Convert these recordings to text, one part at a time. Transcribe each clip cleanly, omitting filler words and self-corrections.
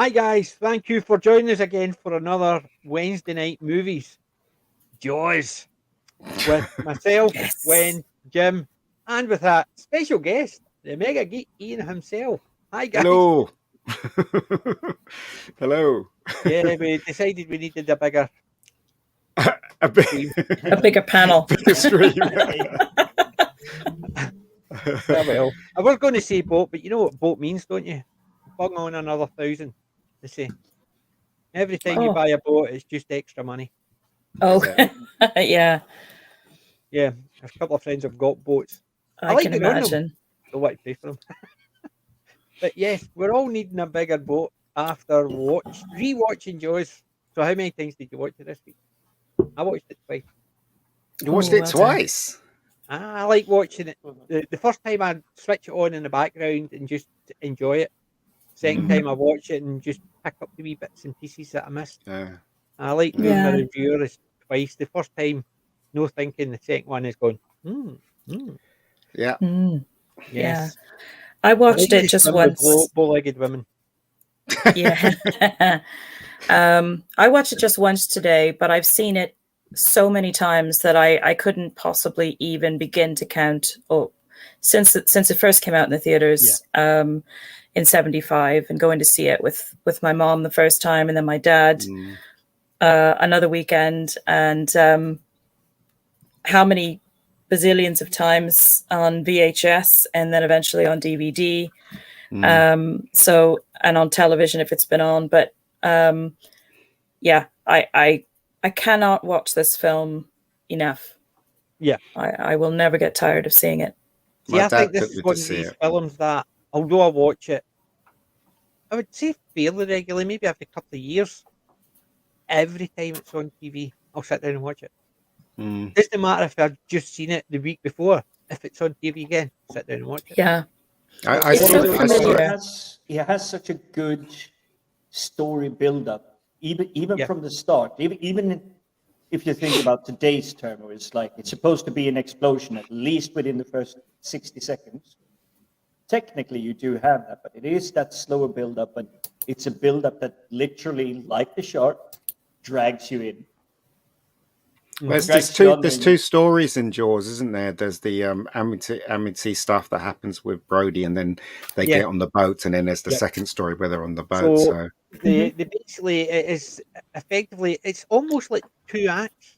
Hi guys, thank you for joining us again for another Wednesday night movies. Jaws with myself, Yes. Gwen, Jim, and with a special guest, the mega geek Ian himself. Hi guys. Hello. Hello. Yeah, we decided we needed a bigger A bit, stream. A bigger panel. bigger stream. Yeah, well, I was going to say boat, but you know what boat means, don't you? Bung on another 1,000 to say. Every time you Oh. buy a boat, it's just extra money. Oh, yeah. Yeah, a couple of friends have got boats. I like can it on them. imagine. Don't want to pay for them. But yes, we're all needing a bigger boat after rewatching Jaws. So how many times did you watch it this week? I watched it twice. You watched it twice? I like watching it. The first time I switch it on in the background and just enjoy it. Second time I watch it and just pick up the wee bits and pieces that I missed. I like doing my review twice. The first time, no thinking. The second one is going, Yeah. Yes. I watched it just once. Bow-legged women. Yeah. I watched it just once today, but I've seen it so many times that I couldn't possibly even begin to count. Since it first came out in the theaters in 75, and going to see it with my mom the first time, and then my dad another weekend, and how many bazillions of times on VHS, and then eventually on DVD. So, and on television if it's been on, but I cannot watch this film enough. Yeah. I will never get tired of seeing it. See, I think this is one of these films that, although I watch it, I would say fairly regularly, maybe every couple of years, every time it's on TV, I'll sit down and watch it. It doesn't matter if I've just seen it the week before. If it's on TV again, sit down and watch it. Yeah. It's so familiar. It has such a good story build-up, even from the start. Even if you think about today's term, where it's like it's supposed to be an explosion at least within the first 60 seconds. Technically, you do have that, but it is that slower build-up, and it's a build-up that literally, like the shark, drags you in. Well, there's two stories in Jaws, isn't there? There's the amity stuff that happens with Brody, and then they get on the boat, and then there's the second story where they're on the boat. So they basically, it is effectively, it's almost like 2 acts.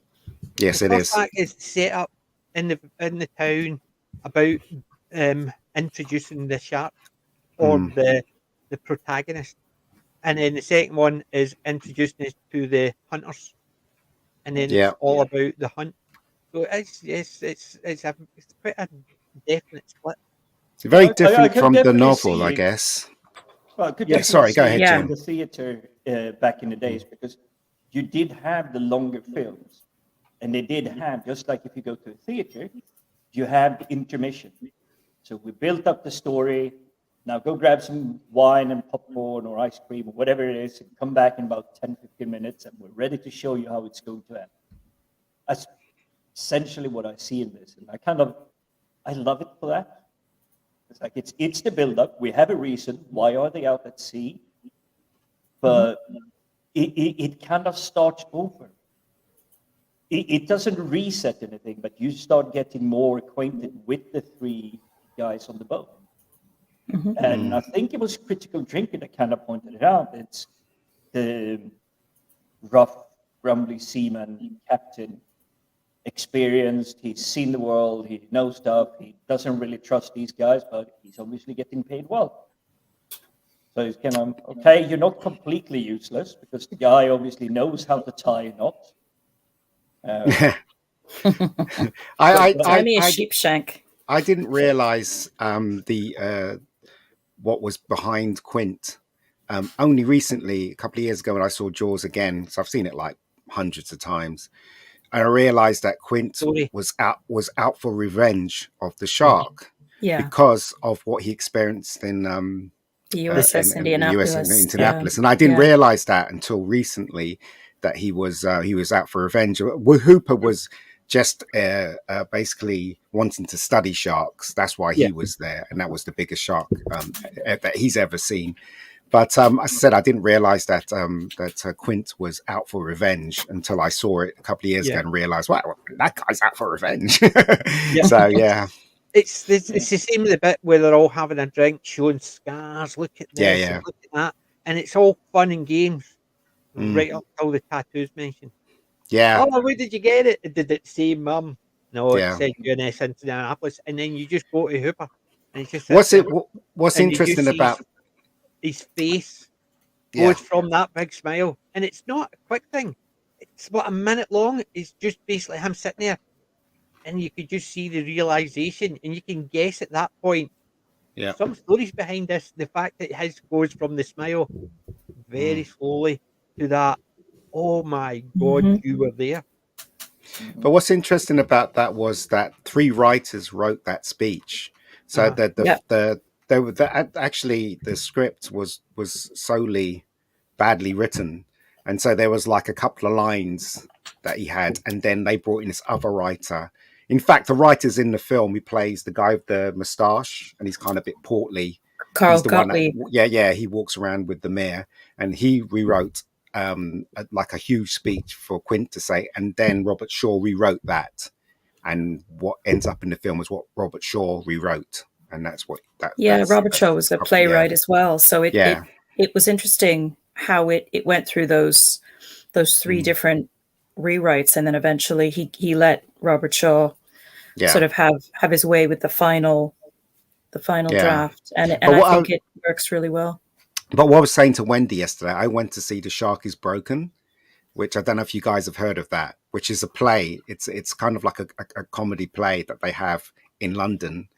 Yes, the it first is. act is set up in the town about introducing the shark or the protagonist, and then the second one is introducing us to the hunters. And then it's all about the hunt. So it's quite a definite split. It's very different from the novel, I guess. Well, I could sorry, go ahead, Jim. In the theater back in the days, because you did have the longer films, and they did have, just like if you go to a theater, you have the intermission. So we built up the story. Now go grab some wine and popcorn or ice cream or whatever it is, and come back in about 10, 15 minutes, and we're ready to show you how it's going to end. That's essentially what I see in this. And I love it for that. It's like it's the build-up. We have a reason. Why are they out at sea? But it kind of starts over. It doesn't reset anything, but you start getting more acquainted with the 3 guys on the boat. And I think it was Critical Drinker that kind of pointed it out. It's the rough, grumbly seaman captain, experienced. He's seen the world. He knows stuff. He doesn't really trust these guys, but he's obviously getting paid well. So he's kind of, okay, you're not completely useless, because the guy obviously knows how to tie a knot. Only a sheep shank. I didn't realize what was behind Quint. Only recently, a couple of years ago, when I saw Jaws again, so I've seen it like hundreds of times, and I realized that Quint was out for revenge of the shark, because of what he experienced in the USS Indianapolis. And I didn't realize that until recently, that he was out for revenge. Hooper was just basically wanting to study sharks. That's why he was there, and that was the biggest shark that he's ever seen. But as I said, I didn't realize that Quint was out for revenge until I saw it a couple of years ago and realized, wow, that guy's out for revenge. So yeah, it's the same with the bit where they're all having a drink, showing scars. Look at this and look at that, and it's all fun and games right up till the tattoos mentioned. Yeah. Oh, where did you get it? Did it say Mum? No, it said UNS Indianapolis, and then you just go to Hooper, and it's just what's interesting about his face goes from that big smile, and it's not a quick thing. It's about a minute long. It's just basically him sitting there, and you could just see the realization, and you can guess at that point. Yeah. Some stories behind this. The fact that his goes from the smile very slowly to that. Oh my God, you were there. But what's interesting about that was that 3 writers wrote that speech, so that actually the script was solely badly written, and so there was like a couple of lines that he had, and then they brought in this other writer. In fact, the writer's in the film. He plays the guy with the moustache, and he's kind of a bit portly. Carl Gottlieb. He walks around with the mayor, and he rewrote like a huge speech for Quint to say, and then Robert Shaw rewrote that, and what ends up in the film is what Robert Shaw rewrote, and that's what Robert Shaw was a playwright as well, so it was interesting how it went through those 3 different rewrites, and then eventually he let Robert Shaw sort of have his way with the final draft, and I think it works really well. But what I was saying to Wendy yesterday, I went to see The Shark is Broken, which I don't know if you guys have heard of that, which is a play. It's kind of like a comedy play that they have in London,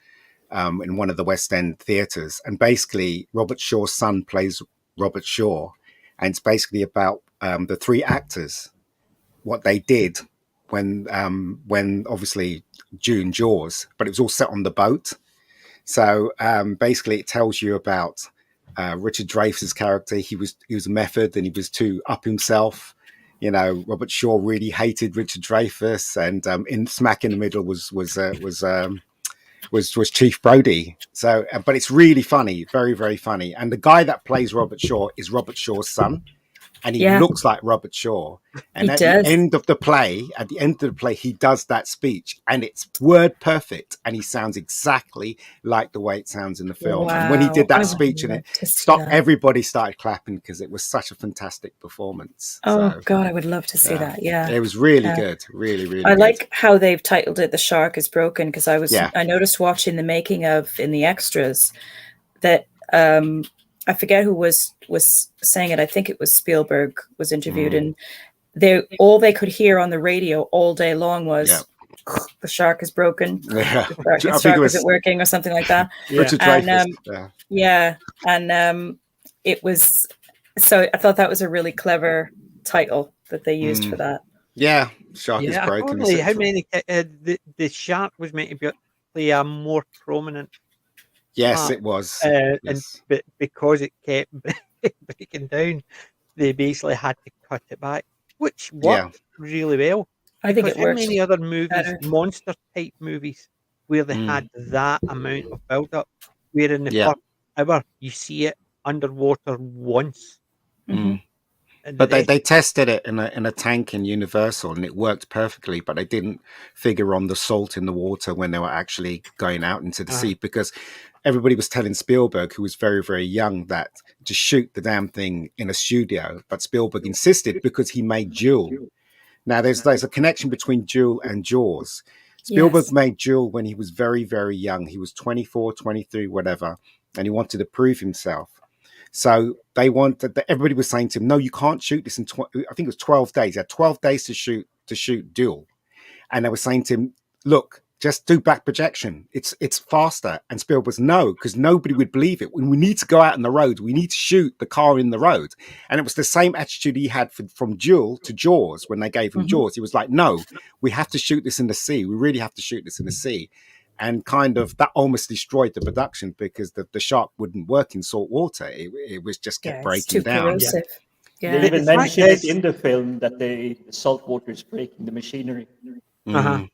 in one of the West End theatres. And basically, Robert Shaw's son plays Robert Shaw. And it's basically about the 3 actors, what they did when obviously June Jaws, but it was all set on the boat. So basically, it tells you about Richard Dreyfuss's character. He was a method, and he was too up himself. You know, Robert Shaw really hated Richard Dreyfuss, and in smack in the middle was Chief Brody. So, but it's really funny, very, very funny. And the guy that plays Robert Shaw is Robert Shaw's son, and he looks like Robert Shaw. And at the end of the play, he does that speech, and it's word perfect, and he sounds exactly like the way it sounds in the film. Wow. And when he did that speech, and everybody started clapping because it was such a fantastic performance. Oh God, I would love to see that. Yeah, it was really good, really, really. I like how they've titled it "The Shark is Broken" because I noticed watching the making of in the extras that. I forget who was saying it. I think it was Spielberg was interviewed, and all they could hear on the radio all day long was "The shark is broken." The shark isn't working, or something like that. Richard Dreyfuss. It was. So I thought that was a really clever title that they used for that. Yeah, shark is broken. How many? The shark was meant to be a more prominent. Yes, it was. But because it kept breaking down, they basically had to cut it back, which worked really well. I think it works. How many other movies, monster type movies, where they had that amount of build up, where in the first hour you see it underwater once. Mm-hmm. But they tested it in a tank in Universal, and it worked perfectly. But they didn't figure on the salt in the water when they were actually going out into the sea, because everybody was telling Spielberg, who was very, very young, that to shoot the damn thing in a studio. But Spielberg insisted because he made Duel. Now, there's a connection between Duel and Jaws. Spielberg made Duel when he was very, very young. He was 24, 23, whatever, and he wanted to prove himself. So they wanted that. Everybody was saying to him, "No, you can't shoot this in I think it was 12 days. He had 12 days to shoot Duel," and they were saying to him, "Look, just do back projection. It's faster." And Spielberg was no, because nobody would believe it. When we need to go out on the road, we need to shoot the car in the road. And it was the same attitude he had from Duel to Jaws when they gave him Jaws. He was like, "No, we have to shoot this in the sea. We really have to shoot this in the sea." And kind of that almost destroyed the production, because the shark wouldn't work in salt water. It was just kept breaking down. Corrosive. They even mentioned it in the film that the salt water is breaking the machinery. Yeah.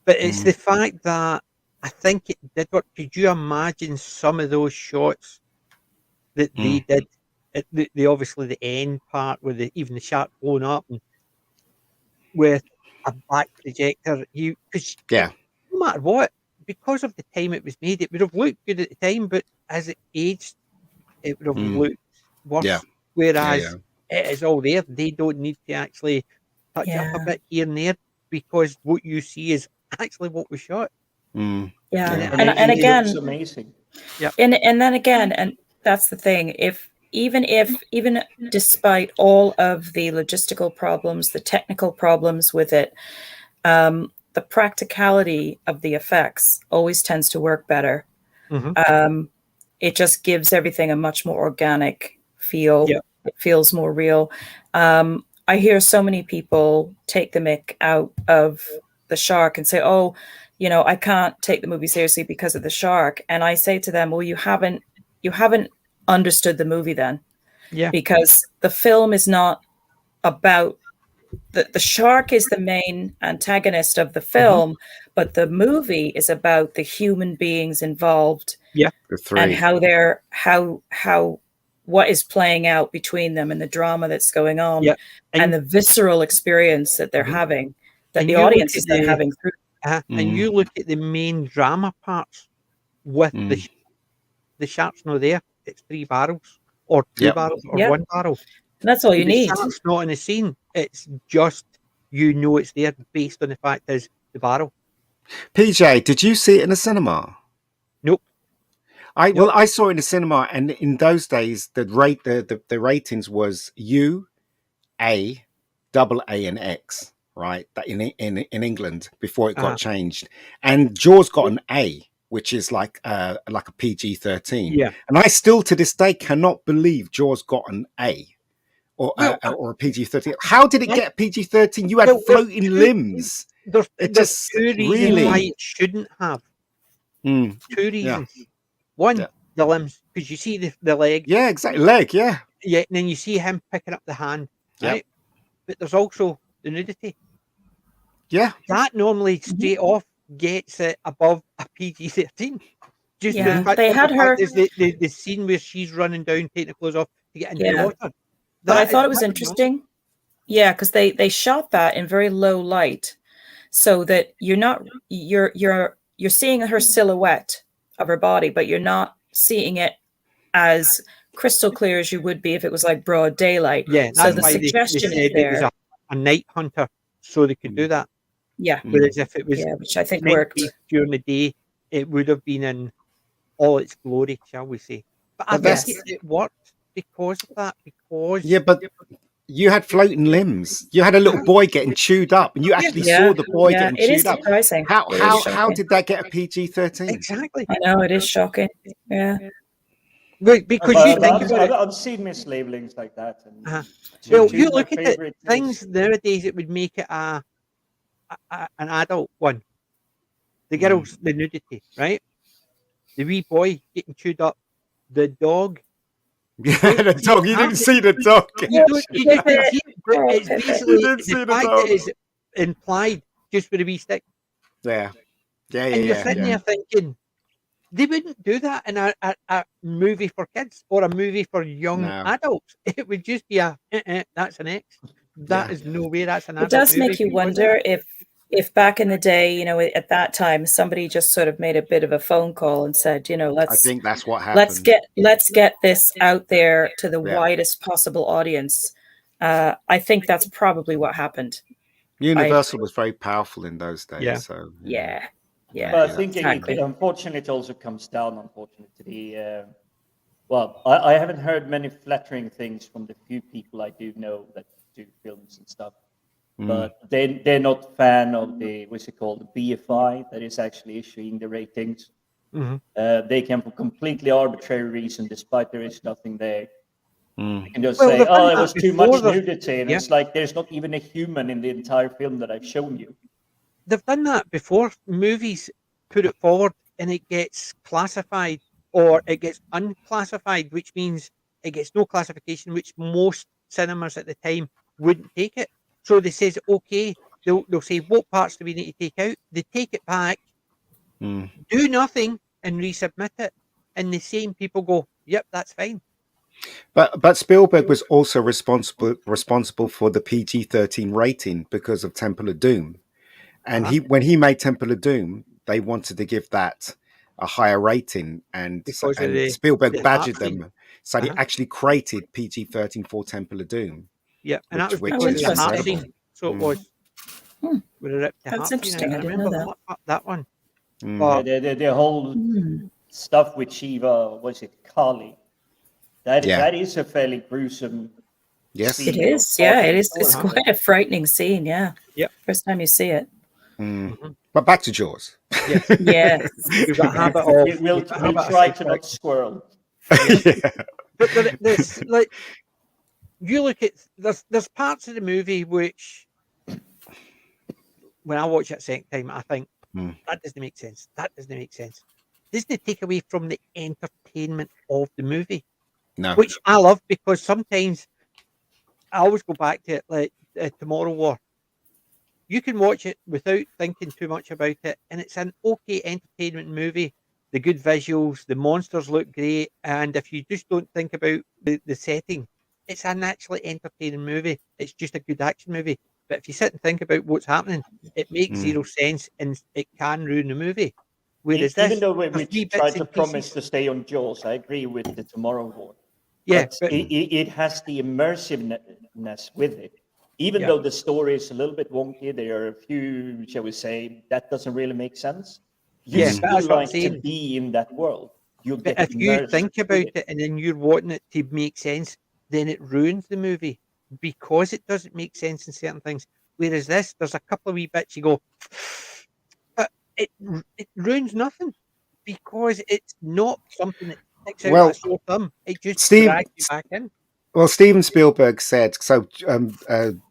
But it's the fact that I think it did work. Could you imagine some of those shots that they did. The obviously the end part where even the shark blown up and with a back projector, because Yeah. no matter what, because of the time it was made, it would have looked good at the time, but as it aged, it would have looked worse. Yeah. Whereas it is all there. They don't need to actually touch up a bit here and there because what you see is actually what was shot. And it again, looks amazing. Yeah. And then again, and that's the thing, even despite all of the logistical problems, the technical problems with it, the practicality of the effects always tends to work better. It just gives everything a much more organic feel. Yeah. It feels more real. I hear so many people take the mick out of the shark and say, oh, you know, I can't take the movie seriously because of the shark. And I say to them, well, you haven't understood the movie then. Yeah. Because the film is not about the shark is the main antagonist of the film, but the movie is about the human beings involved. Yeah. The three. And how what is playing out between them and the drama that's going on. Yeah. And the visceral experience that they're having, that And the you look audience at is then having through. And you look at the main drama parts with the shark's not there. It's 3 barrels or 2 barrels or 1 barrel. And that's all you need. The shark's not in the scene. It's just, you know, it's there based on the fact is the barrel. PJ, did you see it in the cinema? Nope. Well, I saw it in the cinema, and in those days, the ratings was U, A, double A, and X, right? That in England before it got changed, and Jaws got an A, which is like a PG-13. Yeah. And I still to this day cannot believe Jaws got an A or a PG-13. How did it get PG-13? You had floating limbs. There's 2 reasons why it shouldn't have. 2 reasons. Yeah. One, the limbs, because you see the leg. Yeah, exactly. Leg, yeah. Yeah, and then you see him picking up the hand, right? But there's also the nudity. Yeah. That normally straight off gets it above a PG-13. Just they had her. The scene where she's running down, taking the clothes off to get into the water. But I thought it was interesting. Yeah, because they shot that in very low light, so that you're seeing her silhouette of her body, but you're not seeing it as crystal clear as you would be if it was like broad daylight. Yeah, so the suggestion is there. It was a night hunter, so they could do that. Yeah. Whereas if it was, which I think worked during the day, it would have been in all its glory, shall we say? But I think it worked because of that. But you had floating limbs. You had a little boy getting chewed up, and you actually saw the boy getting chewed up. Surprising. How did that get a PG-13? Exactly. I know, it is shocking. Yeah. Right, because you think about it. I've seen mislabelings like that. And well, you look at it, things nowadays, it would make it an adult one. The girls, the nudity, right? The wee boy getting chewed up. The dog. Yeah, the dog. You didn't see the dog. It's basically the fact that it's implied just with a wee stick. Yeah. And you're sitting there thinking, they wouldn't do that in a movie for kids or a movie for young adults. It would just be that's an X. That is no way that's an adult. It does make you wonder if back in the day, you know, at that time, somebody just sort of made a bit of a phone call and said, you know, I think that's what happened. Let's get this out there to the widest possible audience. I think that's probably what happened. Universal was very powerful in those days. Yeah. So yeah. But I think unfortunately it also comes down, unfortunately, to the well, I haven't heard many flattering things from the few people I do know that do films and stuff. But they're not fan of the what's it called, the BFI that is actually issuing the ratings. They can, for completely arbitrary reason, despite there is nothing there, they can just say, "Oh, it was too much nudity," and it's like there's not even a human in the entire film that I've shown you. They've done that before. Movies put it forward, and it gets classified or it gets unclassified, which means it gets no classification, which most cinemas at the time wouldn't take it. So they says, okay, they'll say, what parts do we need to take out? They take it back, do nothing, and resubmit it. And the same people go, yep, that's fine. But Spielberg was also responsible for the PG-13 rating because of Temple of Doom. And when he made Temple of Doom, they wanted to give that a higher rating, and Spielberg badgered them. So he actually created PG-13 for Temple of Doom. Yeah, and that was which because is of the heart incredible. scene. So it was. With a ripped the That's heart interesting. scene. I didn't know that one. But the whole stuff with Shiva, was it Kali? That is a fairly gruesome. Yes, it is. Yeah, it is. It's quite a frightening scene. Yeah. Yep. First time you see it. But back to Jaws. Yes. Yes. We've got a habit of. We'll try to not squirrel. But there's like, you look at there's parts of the movie which, when I watch it a second time, I think that doesn't make sense. That doesn't make sense. Doesn't it take away from the entertainment of the movie? No. Which I love, because sometimes I always go back to it, like Tomorrow War. You can watch it without thinking too much about it, and it's an okay entertainment movie. The good visuals, the monsters look great, and if you just don't think about the setting, it's an actually entertaining movie. It's just a good action movie. But if you sit and think about what's happening, it makes zero sense, and it can ruin the movie. Whereas even though we try to promise to stay on Jaws, I agree with the Tomorrow War. Yeah, but it has the immersiveness with it. Even though the story is a little bit wonky, there are a few, shall we say, that doesn't really make sense. You still like to be in that world. But if you think about it and then you're wanting it to make sense, then it ruins the movie, because it doesn't make sense in certain things. Whereas this, there's a couple of wee bits you go, but it ruins nothing, because it's not something that sticks out that sore thumb. It just drags you back in. Well, Steven Spielberg said, so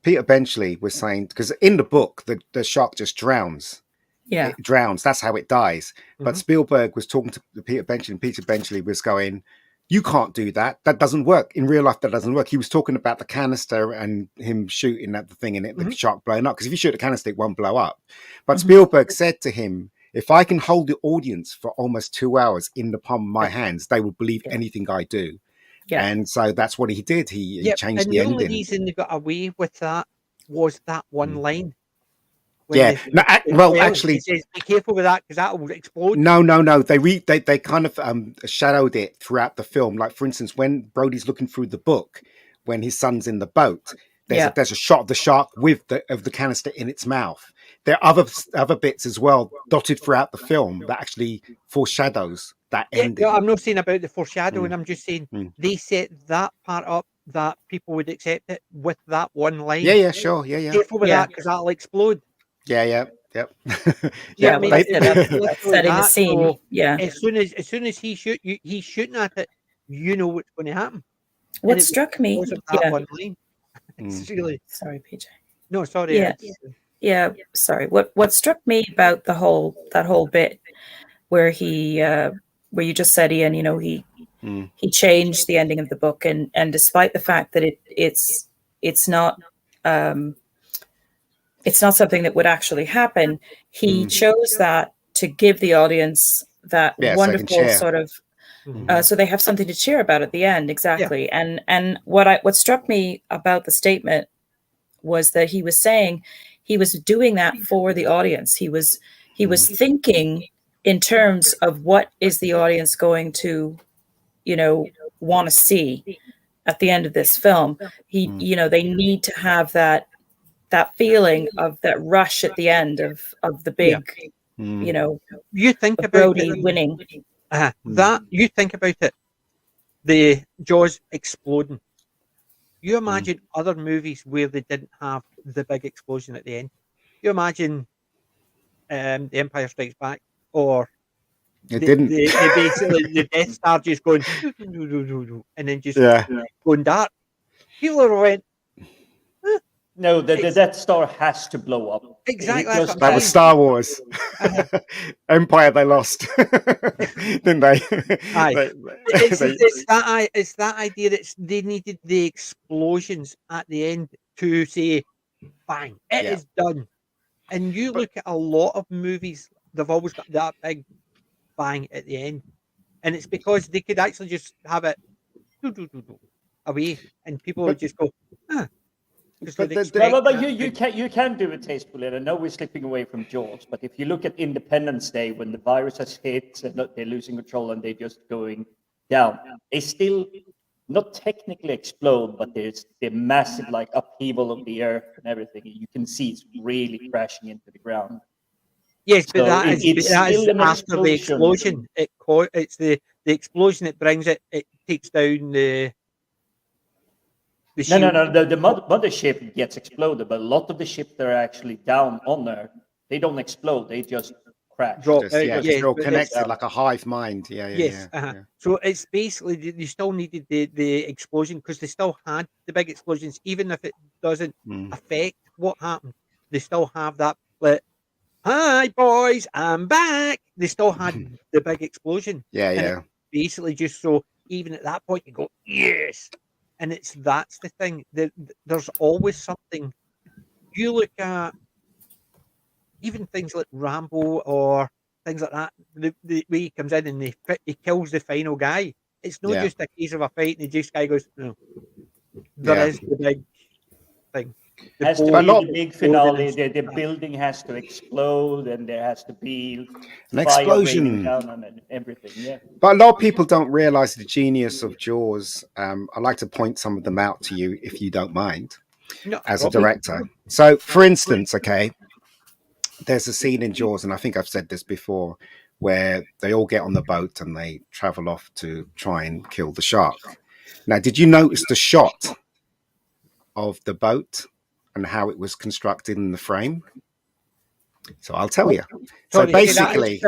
Peter Benchley was saying, because in the book, the shark just drowns. Yeah. It drowns. That's how it dies. But Spielberg was talking to Peter Benchley, and Peter Benchley was going, you can't do that. That doesn't work. In real life, that doesn't work. He was talking about the canister and him shooting at the thing and the shark blowing up. Because if you shoot a canister, it won't blow up. But Spielberg said to him, if I can hold the audience for almost 2 hours in the palm of my hands, they will believe anything I do. Yeah. And so that's what he did. He changed the ending. And the only reason they got away with that was that one line. Actually, he says, be careful with that, because that will explode. No. They kind of shadowed it throughout the film. Like, for instance, when Brody's looking through the book, when his son's in the boat, there's a shot of the shark with the canister in its mouth. There are other bits as well dotted throughout the film that actually foreshadows that ending. No, I'm not saying about the foreshadowing. I'm just saying they set that part up that people would accept it with that one line. Yeah, sure. Yeah. Careful with that, because that'll explode. Yep. Yeah, that's setting the scene. So as soon as he's shooting at it, you know what's going to happen. What struck me, one line. It's really sorry, PJ. No, sorry. Yeah, sorry. What struck me about that whole bit where where you just said, Ian, he changed the ending of the book, and despite the fact that it's not something that would actually happen, he chose that to give the audience that wonderful sort of so they have something to cheer about at the end. Exactly. Yeah. And what struck me about the statement was that he was saying he was doing that for the audience. He was thinking in terms of what is the audience going to, want to see at the end of this film. They need to have that feeling of that rush at the end of the big, you think about Brody winning. That you think about it, the Jaws exploding. You imagine other movies where they didn't have the big explosion at the end. You imagine The Empire Strikes Back, or didn't. Basically the Death Star just going and then just going dark. People went. No, the Death Star has to blow up. Exactly. That was Star Wars. Empire, they lost, didn't they? It's that idea that they needed the explosions at the end to say, bang, it is done. And you look at a lot of movies, they've always got that big bang at the end. And it's because they could actually just have it away, and people would just go, But you can do it tastefully. And I know we're slipping away from Jaws, but if you look at Independence Day, when the virus has hit and they're losing control and they're just going down, they still not technically explode, but there's the massive like upheaval of the earth and everything. You can see it's really crashing into the ground. yes, So but that is after the explosion. explosion. It's the explosion that brings it. It takes down the shield. No. The mothership gets exploded, but a lot of the ships that are actually down on Earth, they don't explode. They just crash. They're all connected like a hive mind. Yes. So it's basically you still needed the explosion because they still had the big explosions, even if it doesn't affect what happened. They still have that. Hi boys, I'm back. They still had the big explosion. Basically, just so even at that point you go yes, and that's the thing. There's always something. You look at even things like Rambo or things like that. The way he comes in and he kills the final guy. It's not just a case of a fight and the guy goes no. There is the big thing. Has to be the big finale. The building has to explode, and there has to be an explosion down and everything. Yeah, but a lot of people don't realize the genius of Jaws. I'd like to point some of them out to you, if you don't mind, as a director. So, for instance, there's a scene in Jaws, and I think I've said this before, where they all get on the boat and they travel off to try and kill the shark. Now, did you notice the shot of the boat and how it was constructed in the frame? So I'll tell you. So basically,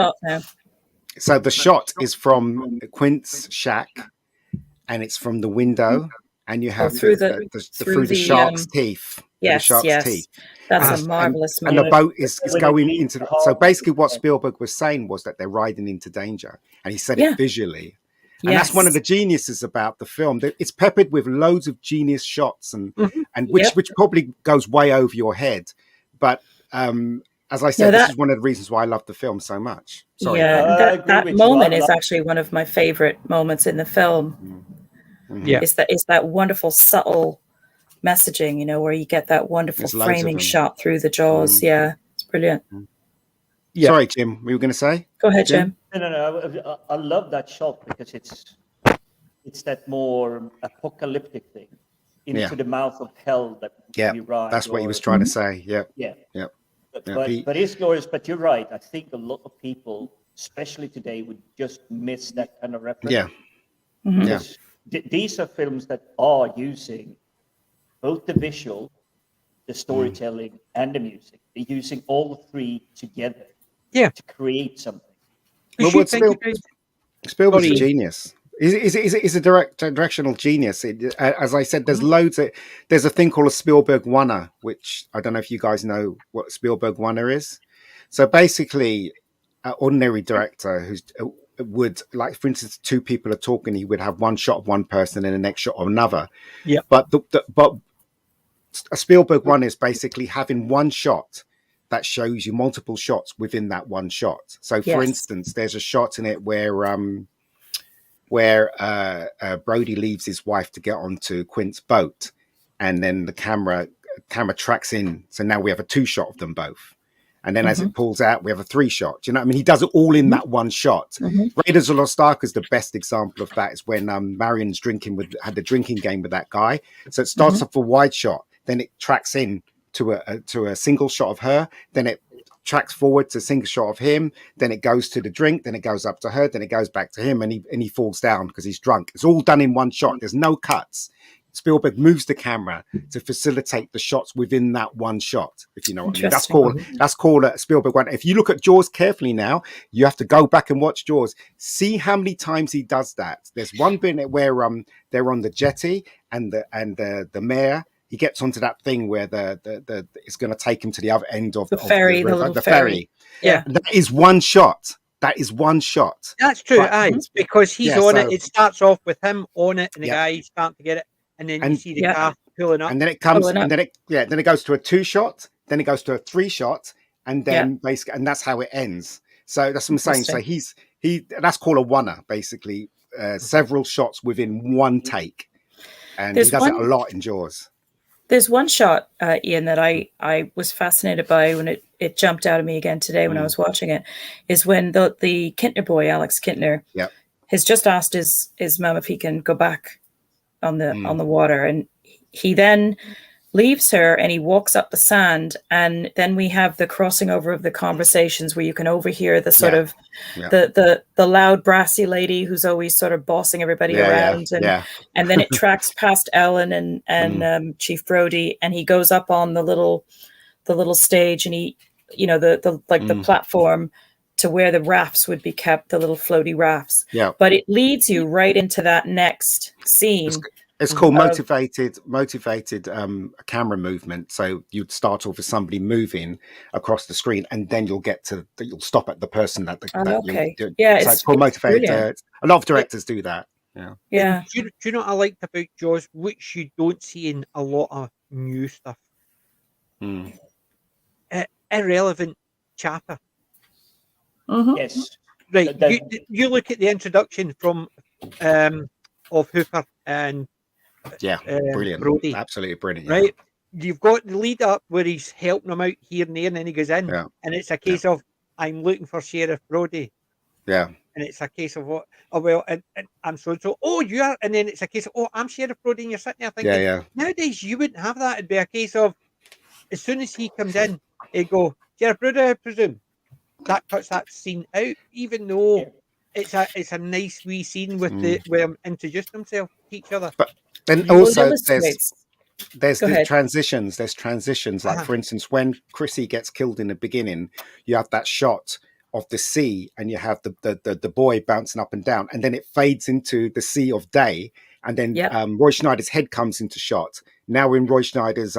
so the shot is from Quint's shack, and it's from the window, and you have through the shark's teeth. Yes. Teeth. That's a marvelous moment. And the boat is going into so basically what Spielberg was saying was that they're riding into danger, and he said it visually. And that's one of the geniuses about the film. It's peppered with loads of genius shots, and which probably goes way over your head. But as I said, this is one of the reasons why I love the film so much. Sorry. Yeah, that moment is actually one of my favorite moments in the film. Yeah, it's that wonderful subtle messaging, where you get that wonderful framing shot through the jaws. Yeah, it's brilliant. Yeah. Sorry, Jim, we were going to say? Go ahead, Jim. No. I love that shot because it's that more apocalyptic thing into the mouth of hell that we ride. That's what he was trying to say. Yeah. But it's glorious. But you're right. I think a lot of people, especially today, would just miss that kind of reference. These are films that are using both the visual, the storytelling, and the music. They're using all three together. To create something. Well, Spielberg's a genius. He's a directional genius. As I said, there's loads. There's a thing called a Spielberg Oneer, which I don't know if you guys know what Spielberg Oneer is. So basically, an ordinary director would, like, for instance, two people are talking, he would have one shot of one person and the next shot of another. Yeah. But a Spielberg Oneer is basically having one shot that shows you multiple shots within that one shot. So, for instance, there's a shot in it where Brody leaves his wife to get onto Quint's boat, and then the camera tracks in. So now we have a 2-shot of them both. And then as it pulls out, we have a 3-shot. You know what I mean? He does it all in that one shot. Raiders of the Lost Ark is the best example of that. Is when Marion's had the drinking game with that guy. So it starts off a wide shot, then it tracks in to a single shot of her, then it tracks forward to a single shot of him, then it goes to the drink, then it goes up to her, then it goes back to him, and he falls down because he's drunk. It's all done in one shot. There's no cuts. Spielberg moves the camera to facilitate the shots within that one shot, if you know what I mean. That's called a Spielberg one. If you look at Jaws carefully now, you have to go back and watch Jaws. See how many times he does that. There's one bit where they're on the jetty and the mayor, he gets onto that thing where it's going to take him to the other end of the ferry. The ferry. Yeah, and that is one shot. That's true. It's because he's on it. It starts off with him on it, and the guy starting to get it, and then you see the car pulling up, and then it comes, and then it goes to a 2-shot, then it goes to a 3-shot, and then basically, and that's how it ends. So that's what I'm saying. So he that's called a oneer, basically. several shots within one take, and he does it a lot in Jaws. There's one shot, Ian, that I was fascinated by when it jumped out at me again today when I was watching it, is when the Kintner boy, Alex Kintner, has just asked his mum if he can go back on the water, and he then leaves her and he walks up the sand, and then we have the crossing over of the conversations where you can overhear the sort of the loud brassy lady who's always sort of bossing everybody around, and then it tracks past Ellen and Chief Brody, and he goes up on the little stage, and he, you know, the platform to where the rafts would be kept, the little floaty rafts. But it leads you right into that next scene. It's called motivated camera movement. So you'd start off with somebody moving across the screen, and then you'll stop at the person that so it's called motivated. A lot of directors do that. Do you know what I liked about Jaws, which you don't see in a lot of new stuff? Irrelevant chatter. Yes. Right. You look at the introduction from of Hooper and brilliant. Brody. Absolutely brilliant. Right. You've got the lead up where he's helping them out here and there, and then he goes in, and it's a case of, I'm looking for Sheriff Brody. Yeah. And it's a case of what? Oh well, and I'm so. Oh, you are, and then it's a case of, oh, I'm Sheriff Brody, and you're sitting there thinking, nowadays you wouldn't have that. It'd be a case of, as soon as he comes in, he'd go, Sheriff Brody, I presume. That cuts that scene out, even though it's a nice wee scene with where them introduced themselves to each other. But then also there's the transitions. There's transitions. Like for instance, when Chrissy gets killed in the beginning, you have that shot of the sea, and you have the boy bouncing up and down, and then it fades into the sea of day, and then Roy Schneider's head comes into shot. Now we're in Roy Schneider's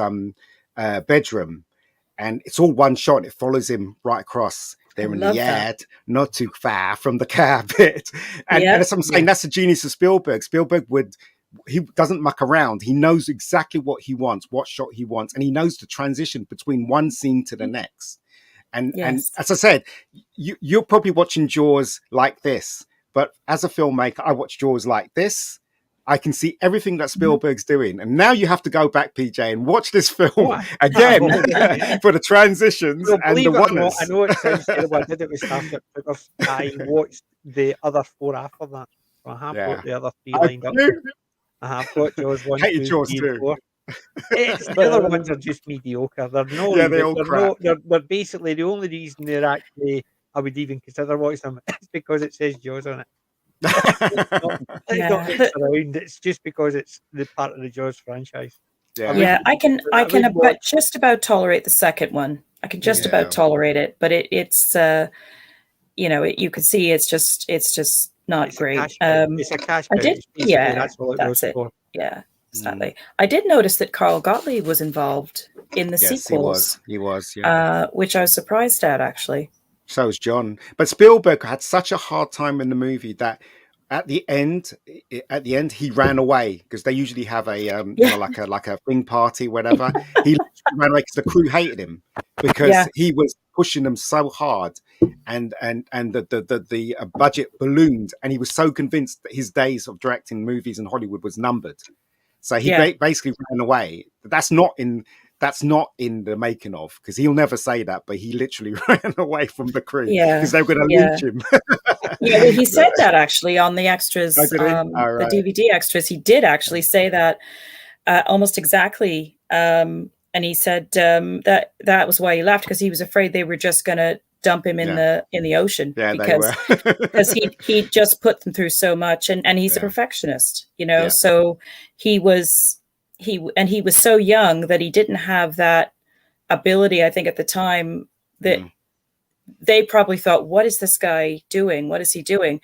bedroom, and it's all one shot. It follows him right across. They're in the yard, not too far from the car pit. And as I'm saying, that's the genius of Spielberg. He doesn't muck around. He knows exactly what he wants, what shot he wants, and he knows the transition between one scene to the next. And as I said, you're probably watching Jaws like this, but as a filmmaker, I watch Jaws like this. I can see everything that Spielberg's doing. And now you have I have to go, PJ, and watch this film again for the transitions and the wonders. I know it sounds terrible. I did it with Starship Troopers. I watched the other 4 after that. So I have got the other 3 lined up. I have got Jaws 1, 2, 3, 4. The other ones are just mediocre. They're they're basically the only reason they're actually I would even consider watching them is because it says Jaws on it. It's just because it's the part of the Jaws franchise. I can just about tolerate the second one. I can just about tolerate it, but it's you can see it's just not great. It's a cash cow. That's what it goes for. Sadly. I did notice that Carl Gottlieb was involved in the sequels. He was, which I was surprised at, actually. So was John. But Spielberg had such a hard time in the movie that at the end he ran away, because they usually have a like a thing party, whatever. He ran away because the crew hated him because he was pushing them so hard, and the budget ballooned, and he was so convinced that his days of directing movies in Hollywood was numbered. So he basically ran away. That's not in the making of, because he'll never say that, but he literally ran away from the crew because they were going to lynch him. Well, he said that actually on the extras, the DVD extras. He did actually say that almost exactly. And he said that was why he left, because he was afraid they were just going to dump him in the ocean, because he just put them through so much, and he's a perfectionist, so he was so young that he didn't have that ability. I think at the time that they probably thought, what is this guy doing? What is he doing?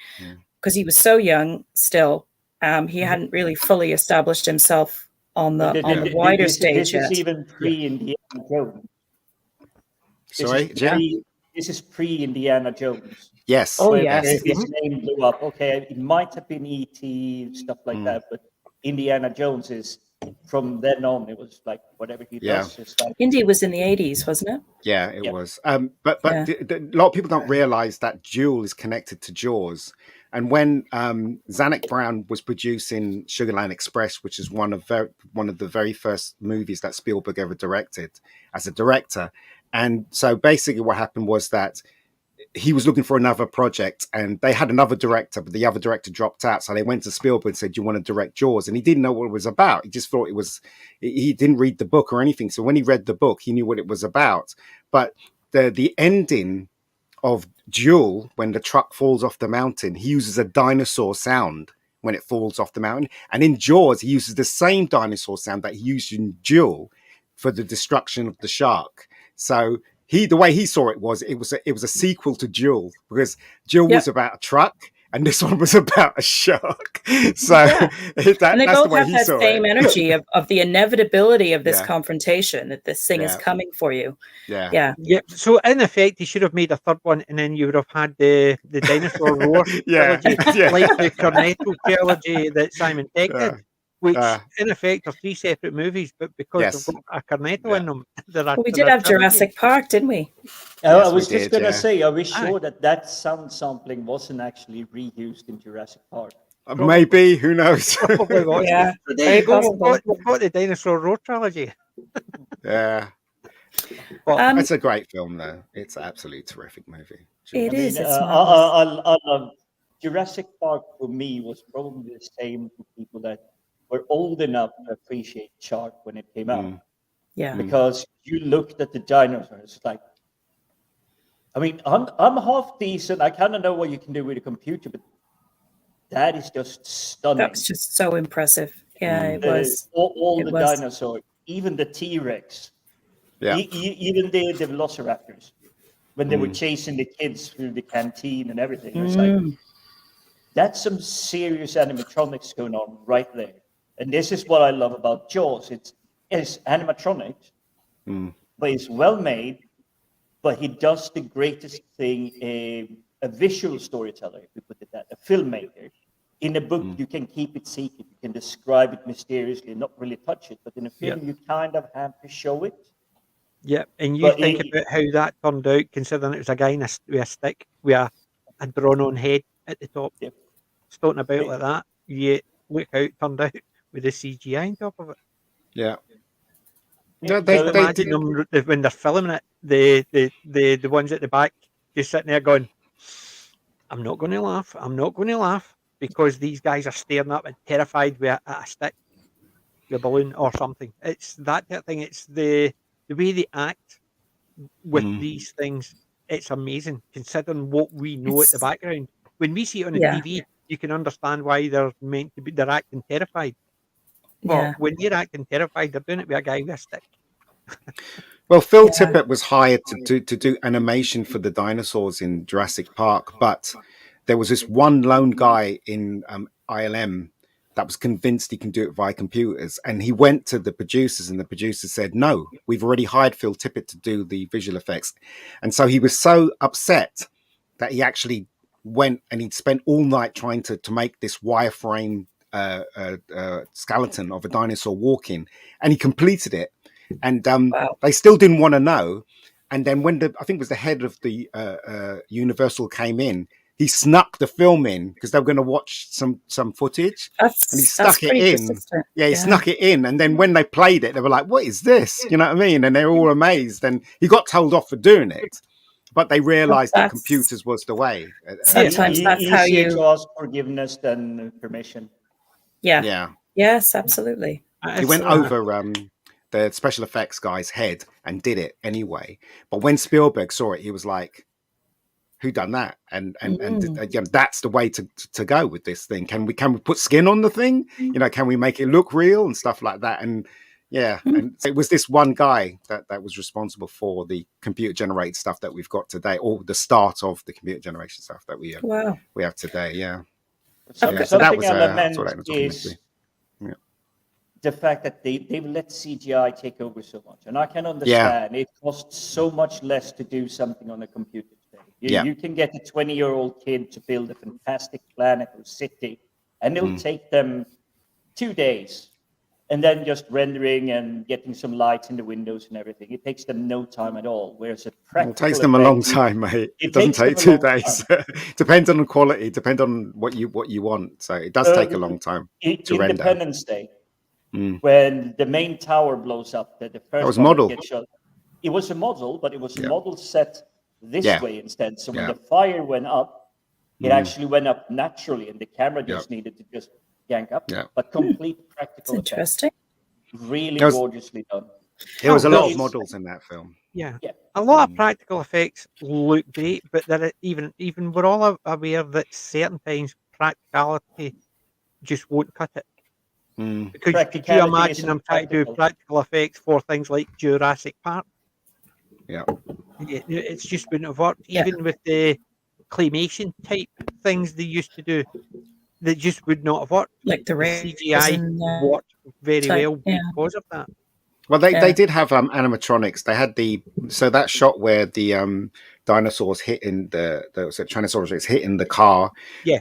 Because he was so young still. He hadn't really fully established himself on the wider stage yet. This is even pre-Indiana Jones. Sorry, This is pre-Indiana Jones. Yes. Oh, yes. His name blew up. Okay, it might have been E.T., stuff like that, but Indiana Jones is, from then on, it was like whatever he does. Just like, Indy was in the 80s, wasn't it? Yeah, it was. But a lot of people don't realize that Jewel is connected to Jaws. And when Zanuck Brown was producing Sugarland Express, which is one of the very first movies that Spielberg ever directed as a director, and so basically what happened was that he was looking for another project, and they had another director, but the other director dropped out. So they went to Spielberg and said, "Do you want to direct Jaws?" And he didn't know what it was about. He just thought it was. He didn't read the book or anything. So when he read the book, he knew what it was about. But the ending of Duel, when the truck falls off the mountain, he uses a dinosaur sound when it falls off the mountain. And in Jaws, he uses the same dinosaur sound that he used in Duel for the destruction of the shark. So the way he saw it was a sequel to Duel, because Duel was about a truck and this one was about a shark. So and they that's both the way have he that saw same it. energy of the inevitability of this confrontation, that this thing is coming for you. Yeah. So in effect, he should have made a third one, and then you would have had the dinosaur roar trilogy, like the Cornetto trilogy that Simon Pegg did, which in effect are 3 separate movies, but because they've got a Cornetto in them, we did have Jurassic Park, didn't we? I was just going to say, are we sure that sound sampling wasn't actually reused in Jurassic Park? Maybe, who knows? Probably was. Yeah, There you go. We've got the dinosaur roar trilogy. Yeah. Well, it's a great film, though. It's an absolutely terrific movie. It is. It's I love Jurassic Park. For me, was probably the same for people that were old enough to appreciate Shark when it came out. Yeah, because you looked at the dinosaurs like. I mean, I'm half decent. I kind of know what you can do with a computer, but that is just stunning. That was just so impressive. Yeah, it was. All the dinosaurs, even the T-Rex. Yeah. Even the velociraptors, when they were chasing the kids through the canteen and everything. It's like, that's some serious animatronics going on right there. And this is what I love about Jaws. It's animatronics, but it's well made, but he does the greatest thing a visual storyteller, if we put it that, a filmmaker. In a book, you can keep it secret. You can describe it mysteriously and not really touch it. But in a film, you kind of have to show it. Yeah, and you think about how that turned out, considering it was a guy with a stick with a drawn-on head at the top, stoating about like that. Yeah, look how it turned out with the CGI on top of it. Yeah. Imagine them when they're filming it, the ones at the back just sitting there going, I'm not going to laugh, because these guys are staring up and terrified with a stick, a balloon or something. It's that thing. It's the way they act with these things. It's amazing, considering what we know at the background. When we see it on the TV, you can understand why they're acting terrified. But when they're acting terrified, they're doing it with a guy with a stick. Well, Phil Tippett was hired to do animation for the dinosaurs in Jurassic Park, but there was this one lone guy in ILM that was convinced he can do it via computers. And he went to the producers, and the producers said, no, we've already hired Phil Tippett to do the visual effects. And so he was so upset that he actually went and he'd spent all night trying to make this wireframe skeleton of a dinosaur walking, and he completed it. And they still didn't want to know. And then when I think it was the head of the Universal came in, he snuck the film in because they were going to watch some footage, and he stuck it in. Yeah, he snuck it in, and then when they played it, they were like, "What is this?" You know what I mean? And they were all amazed. And he got told off for doing it, but they realised that computers was the way. Sometimes that's how you to ask forgiveness than permission. Yeah. Yes, absolutely. He went over the special effects guy's head and did it anyway. But when Spielberg saw it, he was like, who done that? And that's the way to go with this thing. Can we put skin on the thing? You know, can we make it look real and stuff like that? And and it was this one guy that was responsible for the computer generated stuff that we've got today, or the start of the computer generation stuff that we have today. Yeah. So that was the fact that they've let CGI take over so much. And I can understand it costs so much less to do something on a computer today. You can get a 20-year-old kid to build a fantastic planet or city, and it'll take them 2 days. and then just rendering and getting some lights in the windows and everything. It takes them no time at all. Whereas it takes them a long time, mate. It doesn't take 2 days. Depends on the quality, depends on what you want. So it does take a long time to render. Independence Day, when the main tower blows up, the first that was model. Gets shot, it was a model, but it was a model set this way instead. So when the fire went up, it actually went up naturally, and the camera just needed to just yank up. But complete practical. That's interesting. Really gorgeously done. There was a lot of models in that film. Yeah. A lot of practical effects look great, but there even we're all aware that certain times practicality just won't cut it. Because could you imagine them trying to do practical effects for things like Jurassic Park? Yeah. It's just wouldn't have worked. Even with the claymation type things they used to do, they just would not have worked. Like the CGI worked very well because of that. Well, they did have animatronics. They had that shot where the dinosaurs hitting the Tyrannosaurus hitting the car. Yeah.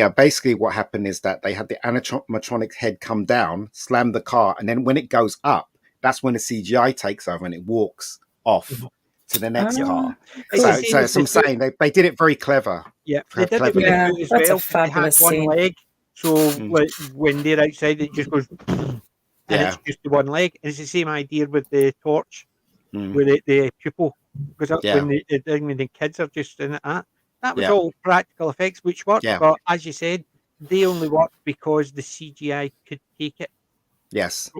Basically what happened is that they had the animatronic head come down, slam the car, and then when it goes up, that's when the CGI takes over and it walks off to the next car. So I'm saying they did it very clever. Yeah, they did it with the foot as that's well. A fabulous they had scene. one leg, so like when they're outside, it just goes. And it's just the one leg. And it's the same idea with the torch, with the pupil. Because when the kids are just in it, that was all practical effects, which worked. Yeah. But as you said, they only worked because the CGI could take it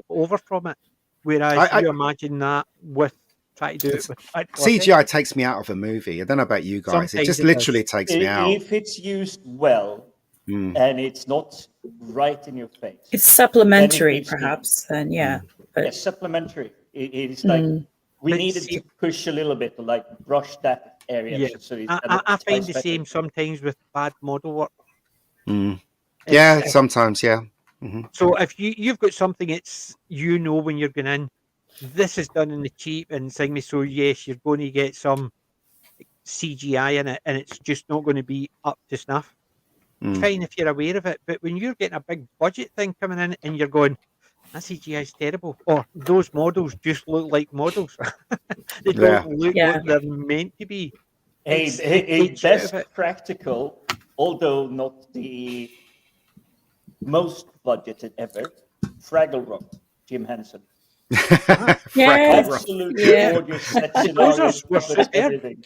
over from it. Whereas you imagine that with trying to do it with CGI takes me out of a movie. I don't know about you guys. Sometimes it just literally takes me out. If it's used well and it's not right in your face. It's supplementary, perhaps, then, But it's supplementary. It's like we needed to push a little bit to like brush that area. Yeah. So I find the same sometimes with bad model work. Sometimes, So if you've got something when you're going in, this is done in the cheap and thing, so yes, you're going to get some CGI in it, and it's just not going to be up to snuff. Fine if you're aware of it, but when you're getting a big budget thing coming in and you're going, that CGI is terrible, or those models just look like models, they don't look what they're meant to be. Best practical, although not the most budgeted ever, Fraggle Rock, Jim Henson. Absolutely gorgeous. Those were superb.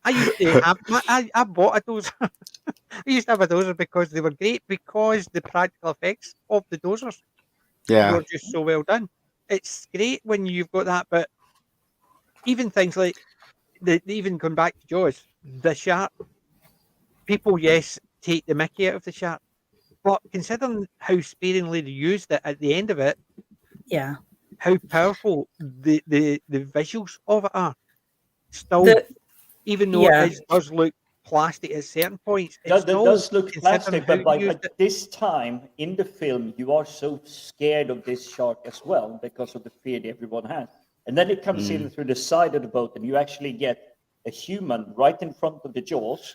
I used to have I bought a dozer. I used to have a dozer because they were great, because the practical effects of the dozers were just so well done. It's great when you've got that, but even things like even going back to Jaws, the shark, people take the mickey out of the shark, but considering how sparingly they used it at the end of it, how powerful the visuals of it are, still. Even though it does look plastic at certain points, it does look plastic, but by this time in the film, you are so scared of this shark as well because of the fear that everyone has. And then it comes in through the side of the boat, and you actually get a human right in front of the jaws,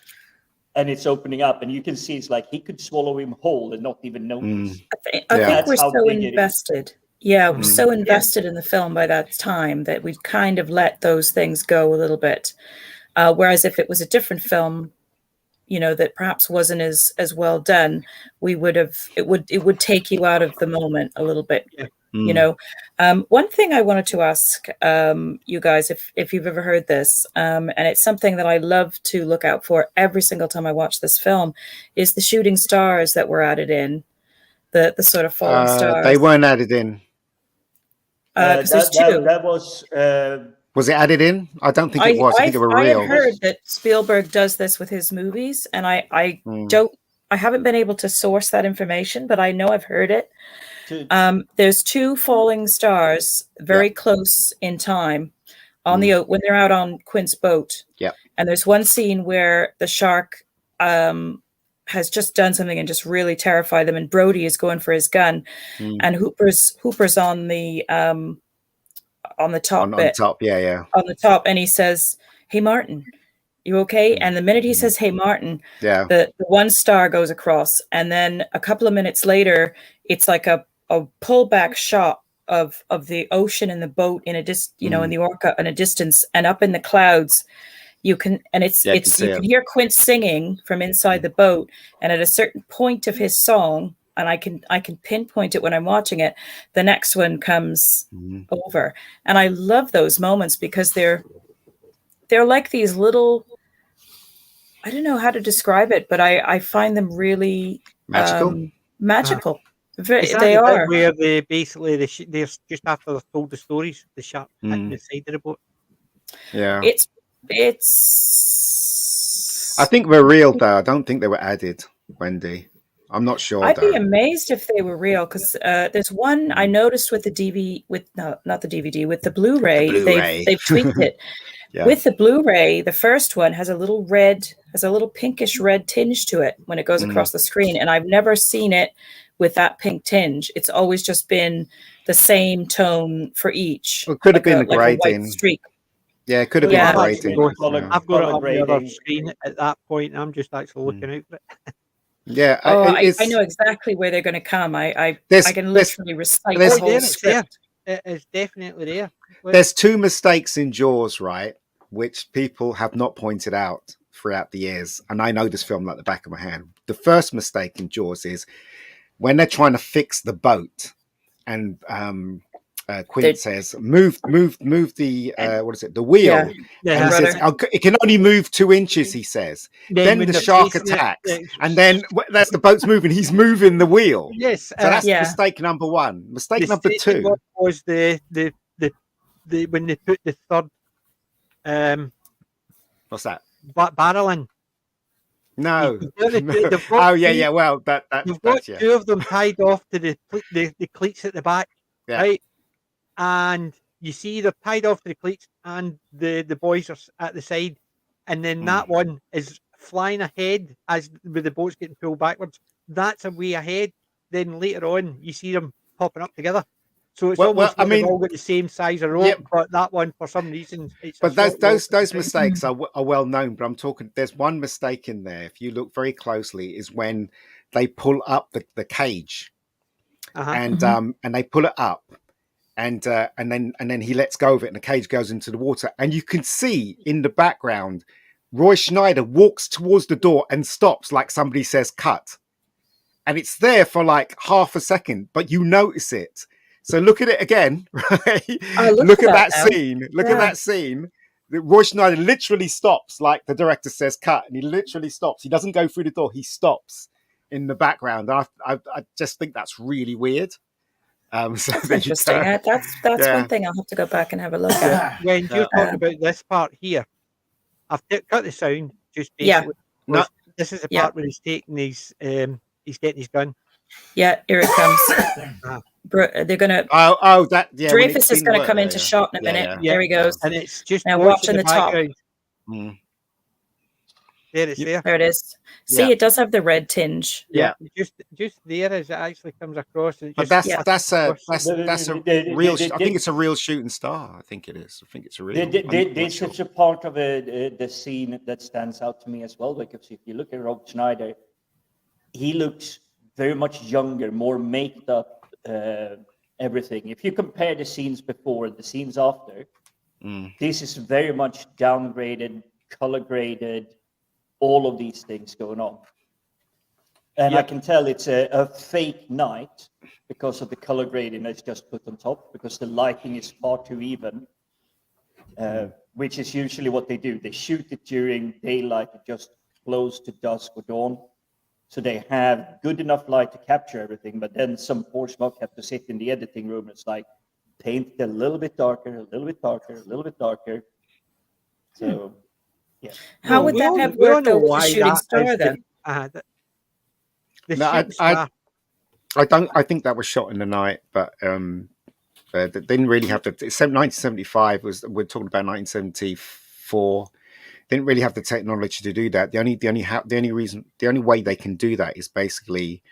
and it's opening up, and you can see it's like he could swallow him whole and not even notice. I think we're so invested. Yeah, we're so invested in the film by that time that we've kind of let those things go a little bit. Whereas if it was a different film, that perhaps wasn't as well done, it would take you out of the moment a little bit. One thing I wanted to ask you guys, if you've ever heard this, and it's something that I love to look out for every single time I watch this film, is the shooting stars that were added in, the sort of falling stars. They weren't added in. Because there's two. That was. Was it added in? I don't think it was. I think they were real. I have heard that Spielberg does this with his movies, and I haven't been able to source that information, but I know I've heard it. There's two falling stars very close in time on when they're out on Quint's boat. Yeah. And there's one scene where the shark has just done something and just really terrified them, and Brody is going for his gun, and Hooper's on the top on the top, on the top, and he says, "Hey Martin, you okay?" And the minute he says, "Hey Martin," the one star goes across, and then a couple of minutes later, it's like a pullback shot of the ocean and the boat in a in the orca in a distance, and up in the clouds you can hear Quint singing from inside the boat, and at a certain point of his song, and I can pinpoint it when I'm watching it, the next one comes over, and I love those moments because they're like these little, I don't know how to describe it, but I find them really magical. They are where they basically they're just after they've told the stories, the shark hitting the side of the boat. Yeah, it's. I think they're real though. I don't think they were added, Wendy. I'm not sure. I'd be amazed if they were real, because there's one I noticed with the DVD, not the DVD, with the Blu-ray. They've tweaked it. Yeah. With the Blu-ray, the first one has a little pinkish red tinge to it when it goes across the screen, and I've never seen it with that pink tinge. It's always just been the same tone for each. Well, it could have been a grading. Like a white streak. Yeah, it could have been a grading. I've got it on the other screen at that point. I'm just actually looking out for it. Yeah, I know exactly where they're going to come. I can literally recite the whole script. It's definitely there. There's two mistakes in Jaws, right, which people have not pointed out throughout the years, and I know this film like the back of my hand. The first mistake in Jaws is when they're trying to fix the boat, and Quint says, "Move the the wheel." Yeah. And he says, "It can only move 2 inches." He says. Then the shark attacks, and then that's the boat's moving. He's moving the wheel. Yes, so that's mistake number one. Mistake number two was the when they put the third. What's that? Barrel in. No. Yeah. Well, you've got two of them tied off to the cleats at the back, right? And you see they're tied off to the cleats, and the boys are at the side, and then that one is flying ahead as with the boat's getting pulled backwards. That's a way ahead. Then later on, you see them popping up together. So it's almost like they've all got the same size of rope, but that one, for some reason, it's but those mistakes are well known. But I'm talking. There's one mistake in there. If you look very closely, is when they pull up the cage, and they pull it up, and then he lets go of it, and the cage goes into the water, and you can see in the background, Roy Scheider walks towards the door and stops, like somebody says "cut," and it's there for like half a second, but you notice it. So look at it again, right? Look at that scene. Look at that scene. Roy Scheider literally stops, like the director says cut, and he literally stops. He doesn't go through the door. He stops in the background. I just think that's really weird. So that's interesting. That's one thing I'll have to go back and have a look at. When you're talking about this part here, I've cut the sound just basically. Yeah. This is the part where he's taking he's getting his gun. Yeah, here it comes. They're gonna. Dreyfuss is gonna come into shot in a minute. Yeah. There he goes. And it's just now watching the top. There it's there. There it is. See, it does have the red tinge. Yeah, just there as it actually comes across. And but that's a real. I think it's a real shooting star. I think it is. I think it's a real. There's such a part of the scene that stands out to me as well. Because if you look at Rob Schneider, he looks very much younger, more made up. Everything. If you compare the scenes before and the scenes after, this is very much downgraded, color graded, all of these things going on. And I can tell it's a fake night because of the color grading that's just put on top, because the lighting is far too even, which is usually what they do. They shoot it during daylight, it just close to dusk or dawn. So they have good enough light to capture everything, but then some poor schmuck have to sit in the editing room. It's like paint it a little bit darker, a little bit darker, a little bit darker. So, yeah. How would that have worked with the shooting star then? I think that was shot in the night, but they didn't really have to. 1975 we're talking about 1974. Didn't really have the technology to do that. The only way they can do that is basically,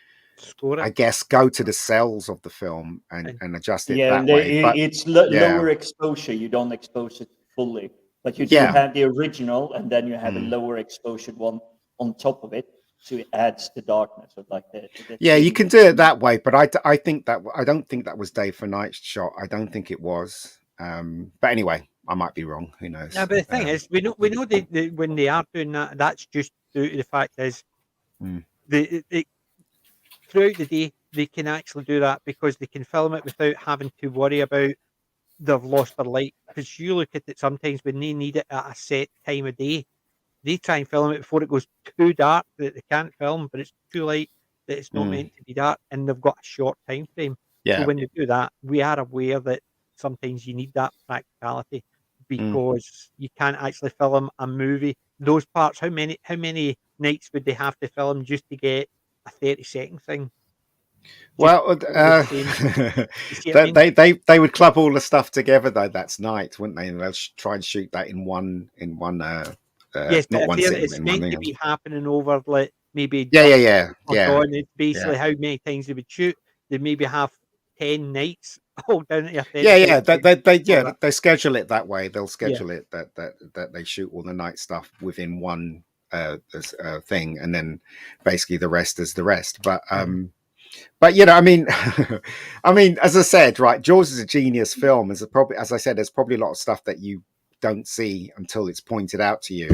I guess, go to the cells of the film and adjust it that way. But it's lower exposure. You don't expose it fully, but you do have the original, and then you have a lower exposure one on top of it. so it adds the darkness of like the yeah, you can do it that way, but I don't think that was day for night shot. I don't think it was. But anyway, I might be wrong. Who knows? No, but the thing is, we know that when they are doing that, that's just due to the fact is throughout the day they can actually do that because they can film it without having to worry about they've lost their light. Because you look at it sometimes when they need it at a set time of day, they try and film it before it goes too dark that they can't film, but it's too light that it's not meant to be dark, and they've got a short time frame. Yeah. So when they do that, we are aware that sometimes you need that practicality because you can't actually film a movie. Those parts, how many nights would they have to film just to get a 30-second thing? Well, they would club all the stuff together though. That's night, wouldn't they? And they'll try and shoot that in one. Yes, not but one scene, it's meant to be happening over like maybe yeah. It's basically how many times they would shoot. They maybe have 10 nights all down to a 30. They schedule it that way. They'll schedule it that they shoot all the night stuff within one thing, and then basically the rest is the rest. But you know, I mean, as I said, right, Jaws is a genius film. As I said, there's probably a lot of stuff that you don't see until it's pointed out to you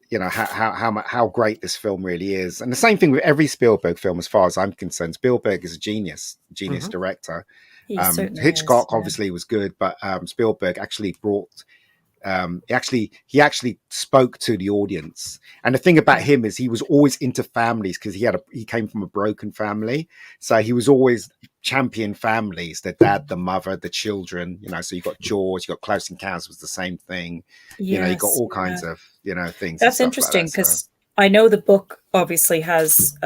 you know how great this film really is. And the same thing with every Spielberg film, as far as I'm concerned. Spielberg is a genius director. Hitchcock obviously was good, but Spielberg actually brought he actually spoke to the audience. And the thing about him is he was always into families because he came from a broken family, so he was always champion families, the dad, the mother, the children, you know. So you got Jaws, you got Close Encounters was the same thing. You know, you got all kinds of, you know, things. That's interesting because I know the book obviously has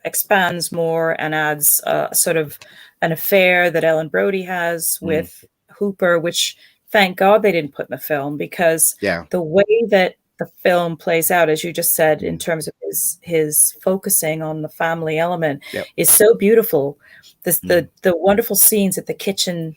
expands more and adds sort of an affair that Ellen Brody has with Hooper, which thank God they didn't put in the film, because the way that the film plays out, as you just said, in terms of his focusing on the family element is so beautiful. The wonderful scenes at the kitchen,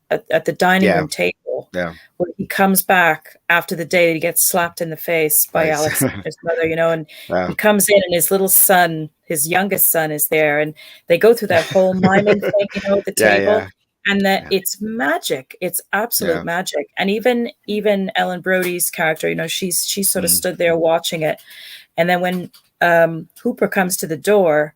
at the dining room table, where he comes back after the day that he gets slapped in the face by Alexander's mother, you know, and he comes in and his little son, his youngest son, is there, and they go through that whole miming thing, you know, at the table. And that it's magic. It's absolute magic. And even Ellen Brody's character, you know, she sort of stood there watching it. And then when Hooper comes to the door,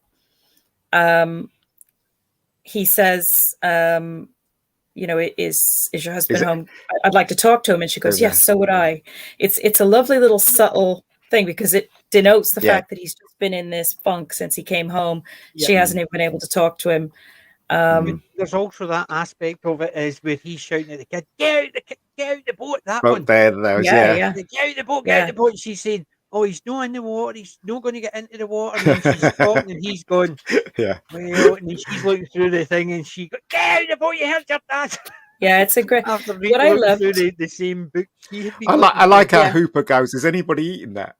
he says, you know, is your husband home? I'd like to talk to him. And she goes, yes, so would I. It's a lovely little subtle thing because it denotes the fact that he's just been in this funk since he came home. She hasn't even been able to talk to him. There's also that aspect of it is where he's shouting at the kid, get out the boat, that one. Get out the boat, get out the boat. And she's saying, oh, he's not in the water, he's not going to get into the water. And then she's talking and he's going, well, and then she's looking through the thing and she goes, get out the boat, you heard your dad. Yeah, it's a great. After what I love through the same book. I like how Hooper goes, has anybody eaten that?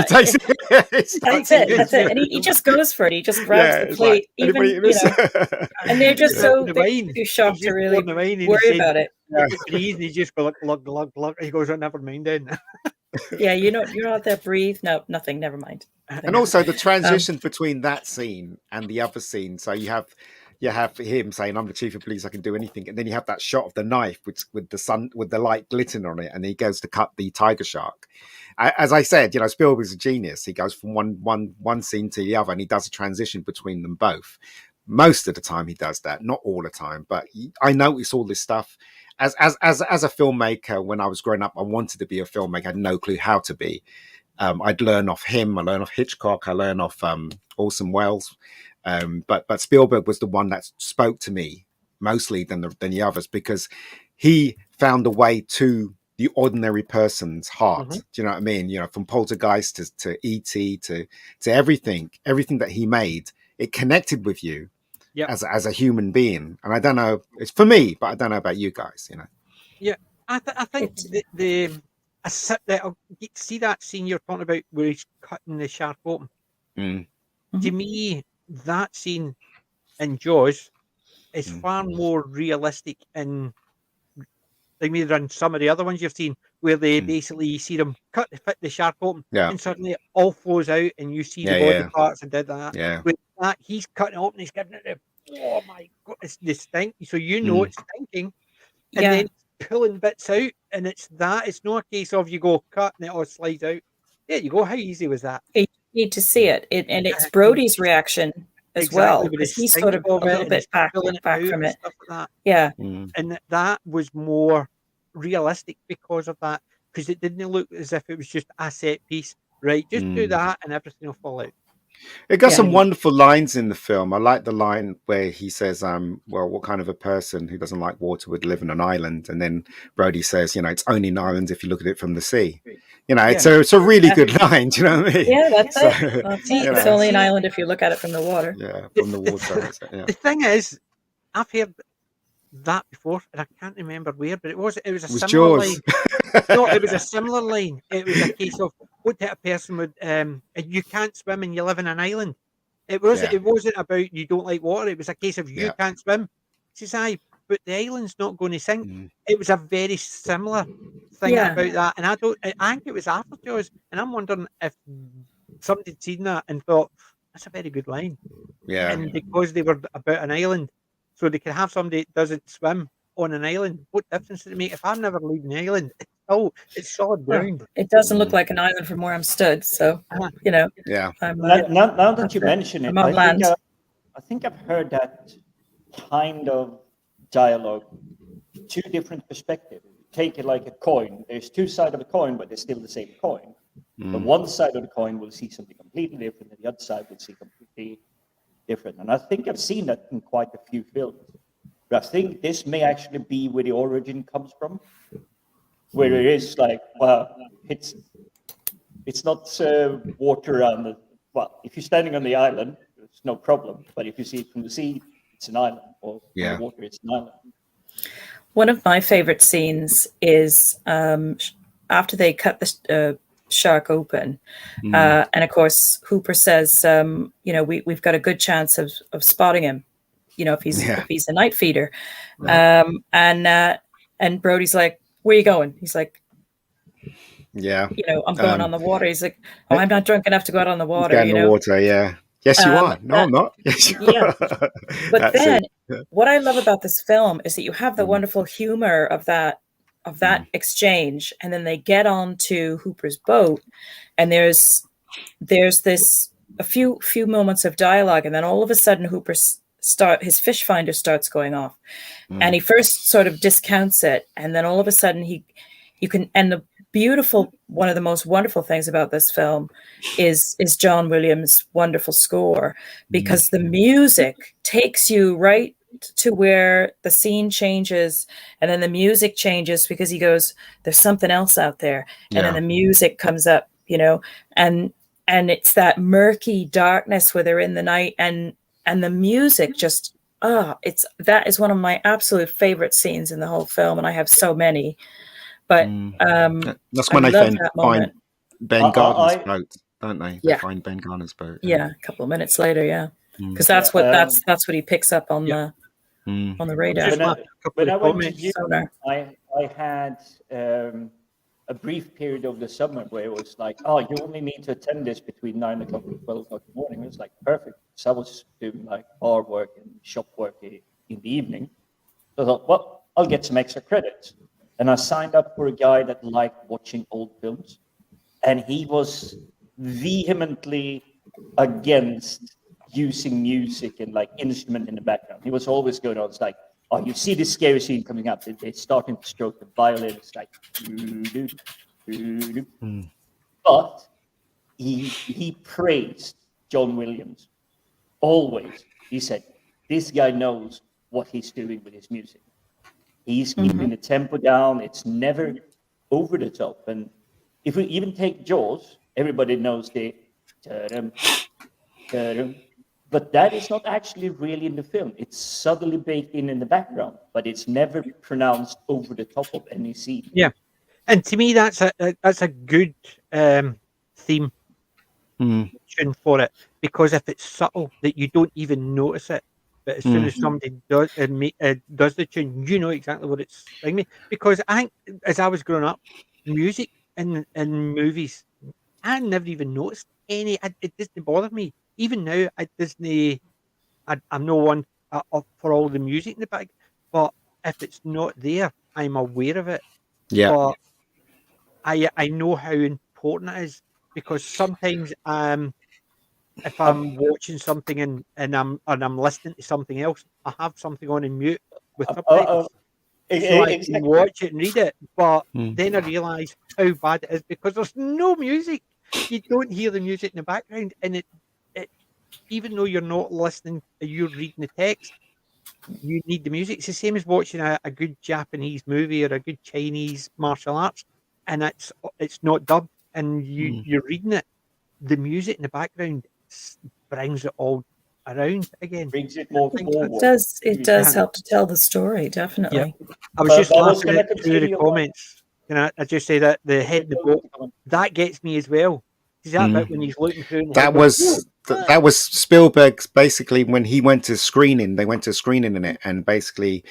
That's it. And he just goes for it. He just grabs the plate. Like, even, you know, and they're just so too shocked to really worry about it. He just goes, glug. He goes, oh, never mind then. Yeah, you're not there, breathe. No, nothing, never mind. And also the transition between that scene and the other scene. So you have him saying, I'm the chief of police, I can do anything. And then you have that shot of the knife with the light glittering on it, and he goes to cut the tiger shark. As I said, you know, Spielberg's a genius. He goes from one scene to the other, and he does a transition between them both. Most of the time he does that, not all the time, but I notice all this stuff. As a filmmaker, when I was growing up, I wanted to be a filmmaker. I had no clue how to be. I'd learn off him. I learn off Hitchcock. I learn off Orson Welles. But Spielberg was the one that spoke to me mostly than the others, because he found a way to the ordinary person's heart. Do you know what I mean? You know, from Poltergeist to E.T. to everything that he made, it connected with you as a human being. And I don't know, it's for me, but I don't know about you guys. You know. Yeah, I think I sit there. I'll see that scene you're talking about where he's cutting the shark open. To me, that scene in Jaws is far more realistic in like maybe run some of the other ones you've seen, where they basically you see them cut the shark open, and suddenly it all flows out, and you see the body parts and did that. Yeah. With that, he's cutting it open, he's giving it oh my god, it's the stink. So it's stinking, and then pulling bits out, and it's not a case of you go cut and it all slides out. There you go. How easy was that? You need to see it, and it's Brody's reaction as well, because he's sort of a little bit back from it. Stuff like that. Yeah, and that was more realistic because of that, because it didn't look as if it was just a set piece. Right, just do that, and everything will fall out. It got some wonderful lines in the film. I like the line where he says, well, what kind of a person who doesn't like water would live on an island? And then Brody says, it's only an island if you look at it from the sea. It's a really good line. Do you know what I mean? Yeah, that's it. It's only an island if you look at it from the water. Yeah, from the water. The thing is, I've heard that before, and I can't remember where, but it was a similar line. No, it was a similar line. It was a case of what type of person would you can't swim and you live in an island. It wasn't about you don't like water. It was a case of you can't swim. He says, aye, but the island's not going to sink. It was a very similar thing about that, and I think it was after Jaws, and I'm wondering if somebody had seen that and thought that's a very good line. Yeah, and because they were about an island, so they can have somebody that doesn't swim on an island. What difference does it make if I'm never leaving the island? It's solid ground. It doesn't look like an island from where I'm stood, so Yeah. Now that you mention it, I think I've heard that kind of dialogue, two different perspectives. Take it like a coin. There's two sides of a coin, but they're still the same coin. But one side of the coin will see something completely different, and the other side will see completely different. And I think I've seen that in quite a few films. But I think this may actually be where the origin comes from, where it is like, well, it's not water around the. Well, if you're standing on the island, it's no problem. But if you see it from the sea, it's an island, or from the water, it's an island. One of my favorite scenes is after they cut the shark open, and of course Hooper says, we've got a good chance of spotting him, if he's a night feeder, and Brody's like, where are you going? He's like, I'm going on the water. He's like, oh, I'm not drunk enough to go out on the water. Get in the water, yeah. Yes, you are. No, I'm not. Yes, you are. But then, what I love about this film is that you have the wonderful humor of that exchange, and then they get on to Hooper's boat, and there's this a few moments of dialogue, and then all of a sudden his fish finder starts going off, and he first sort of discounts it, and then all of a sudden one of the most wonderful things about this film is John Williams' wonderful score, because the music takes you right to where the scene changes, and then the music changes because he goes, there's something else out there, and then the music comes up, and it's that murky darkness where they're in the night, and the music just that is one of my absolute favorite scenes in the whole film, and I have so many. But that's when they find Ben Gardner's boat, don't they? They find Ben Gardner's boat. Yeah, a couple of minutes later, because that's what he picks up on the radar. When I went to Europe, I had a brief period of the summer where it was like, you only need to attend this between 9 o'clock and 12 o'clock in the morning. It was like perfect. So I was doing like bar work and shop work in the evening. So I thought, well, I'll get some extra credits. And I signed up for a guy that liked watching old films. And he was vehemently against using music and like instrument in the background. He was always going on. It's like, you see this scary scene coming up. They're starting to stroke the violin. It's like, but he praised John Williams. Always. He said, this guy knows what he's doing with his music. He's keeping the tempo down. It's never over the top. And if we even take Jaws, everybody knows the ta-dum, ta-dum. But that is not actually really in the film. It's subtly baked in the background, but it's never pronounced over the top of any scene. Yeah, and to me, that's a good theme tune for it, because if it's subtle, that you don't even notice it, but as soon as somebody does the tune, you know exactly what it's singing. Because I think as I was growing up, music in movies, I never even noticed any. It doesn't bother me. Even now, it doesn't. I'm no one for all the music in the back, but if it's not there, I'm aware of it. Yeah. But I know how important it is, because sometimes if I'm watching something and I'm listening to something else, I have something on in mute with subtitles, so I can watch it and read it. But then I realise how bad it is because there's no music. You don't hear the music in the background, and it even though you're not listening, you're reading the text. You need the music. It's the same as watching a good Japanese movie or a good Chinese martial arts, and it's not dubbed, and you're reading it. The music in the background brings it all around again. Brings it more forward. It does help to tell the story, definitely. Yeah. I was just laughing through the comments. Can I just say that the head of the boat, that gets me as well. Is that bit when he's looking through? That was Spielberg's, basically, when he went to screening. They went to screening in it, and basically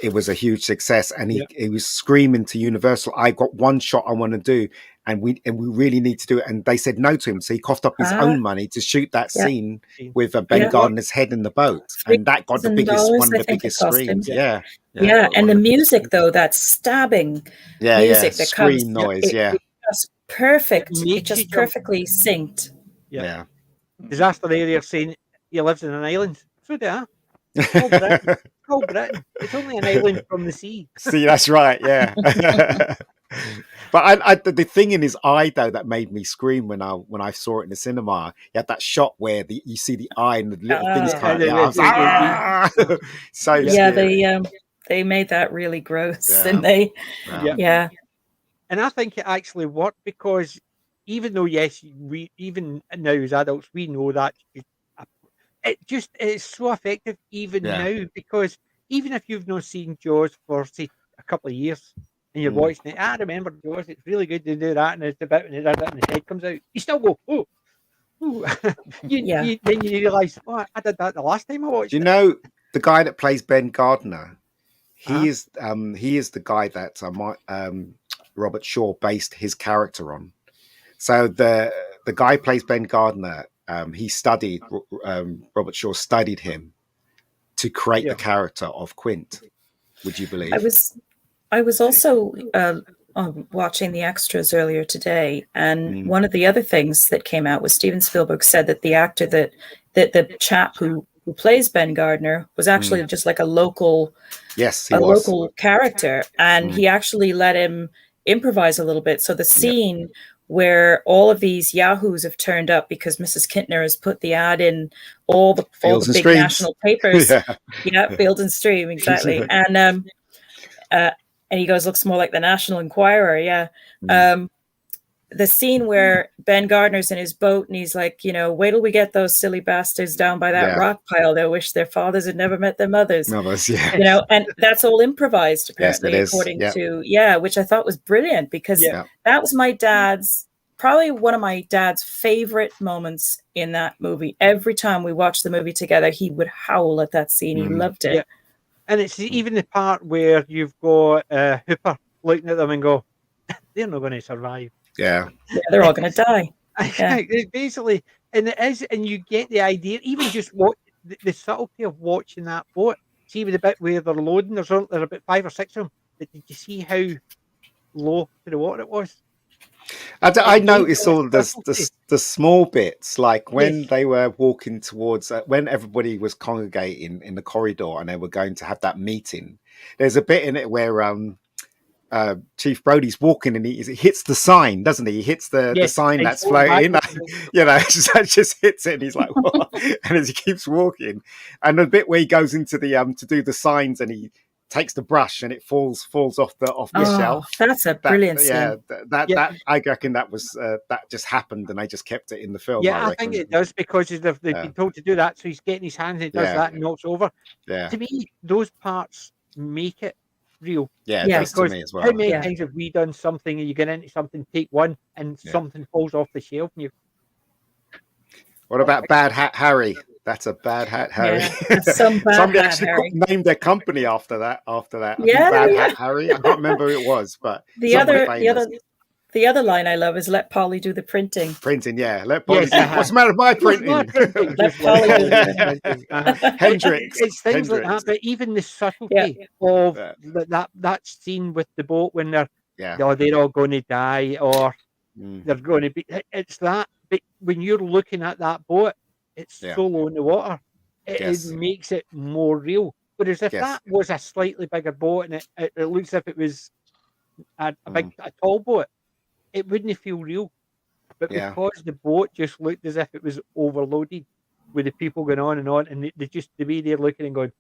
it was a huge success. And he was screaming to Universal, "I got one shot I want to do, and we really need to do it." And they said no to him, so he coughed up his own money to shoot that scene with Ben Gardner's head in the boat, and that got one of the biggest screens. Yeah, and the music though, that stabbing music that comes, noise, just perfect. It just perfectly synced. Yeah. Disaster area saying he lives in an island. So do I. It's called Britain. It's only an island from the sea. See, that's right. Yeah. But the thing in his eye though that made me scream when I saw it in the cinema. He had that shot where you see the eye and the little things coming out. So scary. They made that really gross, and they And I think it actually worked, because even though, yes, we even now as adults, we know that it's so effective even now, because even if you've not seen Jaws for, say, a couple of years and you're watching it, I remember Jaws, it's really good to do that, and it's about when it does it and the head comes out, you still go, oh. Then you realise, oh, I did that the last time I watched it. You know, the guy that plays Ben Gardner, he is the guy that Robert Shaw based his character on. So the guy plays Ben Gardner. He studied Robert Shaw studied him to create the character of Quint. Would you believe? I was also watching the extras earlier today, and one of the other things that came out was Steven Spielberg said that the actor that the chap who plays Ben Gardner was actually just like a local character, and he actually let him improvise a little bit. So the scene where all of these yahoos have turned up because Mrs. Kintner has put the ad in all the big national papers. Field and Stream, exactly. And he goes, looks more like the National Enquirer. The scene where Ben Gardner's in his boat and he's like, wait till we get those silly bastards down by that rock pile. They'll wish their fathers had never met their mothers. And that's all improvised, apparently, according to, which I thought was brilliant, because that was probably one of my dad's favorite moments in that movie. Every time we watched the movie together, he would howl at that scene. He loved it. And it's even the part where you've got Hooper looking at them and go, they're not going to survive. They're all going to die. It's basically, and it is, and you get the idea, even just what the subtlety of watching that boat. See, with the bit where they're loading, there's about 5 or 6 of them. But did you see how low to the water it was? I noticed all the small bits, like when they were walking towards, when everybody was congregating in the corridor and they were going to have that meeting. There's a bit in it where Chief Brody's walking and he hits the sign, doesn't he? He hits the sign that's floating, just hits it, and he's like, what? And as he keeps walking, and the bit where he goes into the to do the signs, and he takes the brush and it falls off the shelf. That's a brilliant scene. That I reckon that was that just happened, and they just kept it in the film. I think it does, because they've been told to do that, so he's getting his hands and he does that and knocks over. To me, those parts make it real. It does to me as well. How many times have we done something and you get into something, take one, and something falls off the shelf and you... What about Bad Harry? That's a bad hat, Harry. Yeah, that's some bad Somebody hat, actually Harry. named their company after that. I Yeah, think Bad yeah. Hat Harry. I can't remember who it was, but The somebody other, famous. the other line I love is "Let Polly do the printing." Printing, yeah. Let Polly Yes, do. What's the matter with my printing? printing? Let Just let Polly do Polly the do the printing. printing. Hendrix. It's things like Hendrix. that, but even the Yeah. subtlety of Yeah. that scene with the boat when they're Yeah. they're all going to die or Mm. they're going to be. It's that. But when you're looking at that boat, it's Yeah. so low in the water. It Yes. makes it more real. Whereas if Yes. that was a slightly bigger boat and it looks as if it was a Mm. tall boat, it wouldn't feel real. But Yeah. because the boat just looked as if it was overloaded with the people going on, and they just the way they're looking and going,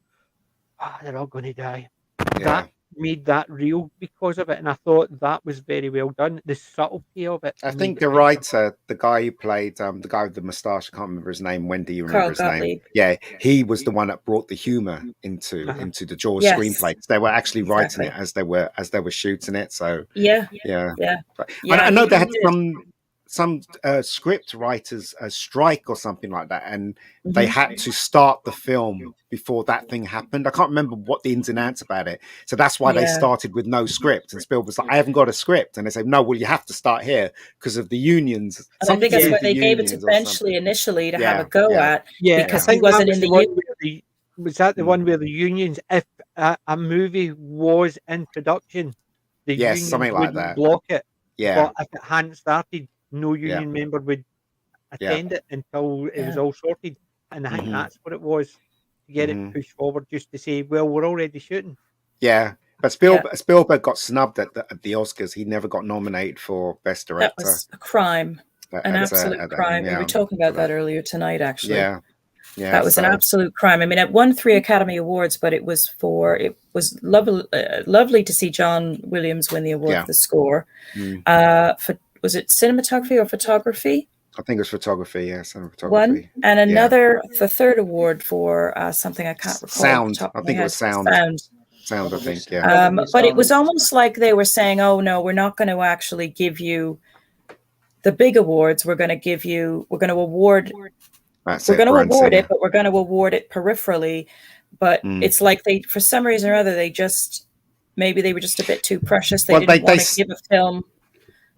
they're all going to die. Yeah. That made that real because of it, and I thought that was very well done. The subtlety of it. I made think it the better. writer, the guy who played the guy with the moustache, I can't remember his name. Wendy, you remember Carl his name? Gottlieb. Yeah, he was the one that brought the humor into the Jaws Yes. screenplay. They were actually writing Exactly. it as they were shooting it. So Yeah, yeah. yeah. But Yeah, I know they he had did. some script writers strike or something like that, and Mm-hmm. they had to start the film before that thing happened. I can't remember what the ins and outs about it, so that's why they started with no script. And Spielberg's like, "I haven't got a script," and they say, "No, well, you have to start here because of the unions." And I think that's why they gave it to unions or Benchley something. initially to Yeah, have a go yeah. at Yeah, because I he think that wasn't was in the the one union. where was that the one where the unions, if a movie was in production, the Yes, unions something like wouldn't that. block it. Yeah, But if it hadn't started, no yeah, union member would yeah. attend it until it was Yeah. all sorted. And I think Mhm. that's what it was, to get it Mhm. pushed forward, just to say, well, we're already shooting. Yeah, but Spielberg got snubbed at the Oscars. He never got nominated for Best That Director. was a crime, an absolute crime. We were talking about that earlier tonight, actually. Yeah, yeah. That was an absolute crime. I mean, it won 3 Academy Awards, but it was lovely to see John Williams win the award for the score. Was it cinematography or photography? I think it was photography. Yeah, cinematography. One and another, the third award for something I can't recall. Sound. I think it was sound. Sound. I think. Yeah. But it was almost like they were saying, "Oh no, we're not going to actually give you the big awards. We're going to award it, but we're going to award it peripherally." But it's like they, for some reason or other, they were just a bit too precious. They didn't want to give a film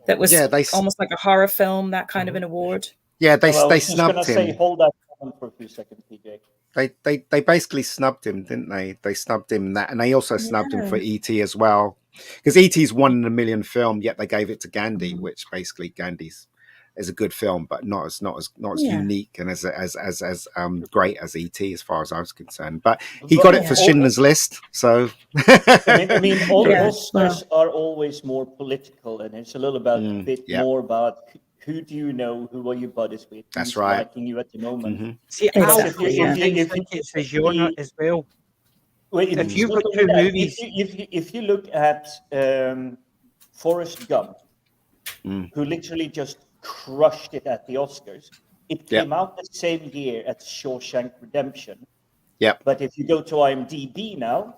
that was almost like a horror film that kind of an award. Yeah, they snubbed him. I was just going to say, hold that for a few seconds, PJ. They basically snubbed him, didn't they? They snubbed him in that, and they also snubbed him for E.T. as well, because E.T.'s 1 in a million film. Yet they gave it to Gandhi, which basically Gandhi's is a good film, but not as unique and as great as E.T. as far as I was concerned. But he got it for Schindler's List, so. I mean, all Oscars are always more political, and it's a little more about. Who do you know? Who are you buddies with? That's right. Liking you at the moment. Mm-hmm. See, I think it's a genre as well. If you've got 2 movies, if you look at Forrest Gump, who literally just crushed it at the Oscars, it came out the same year as Shawshank Redemption. Yeah. But if you go to IMDb now,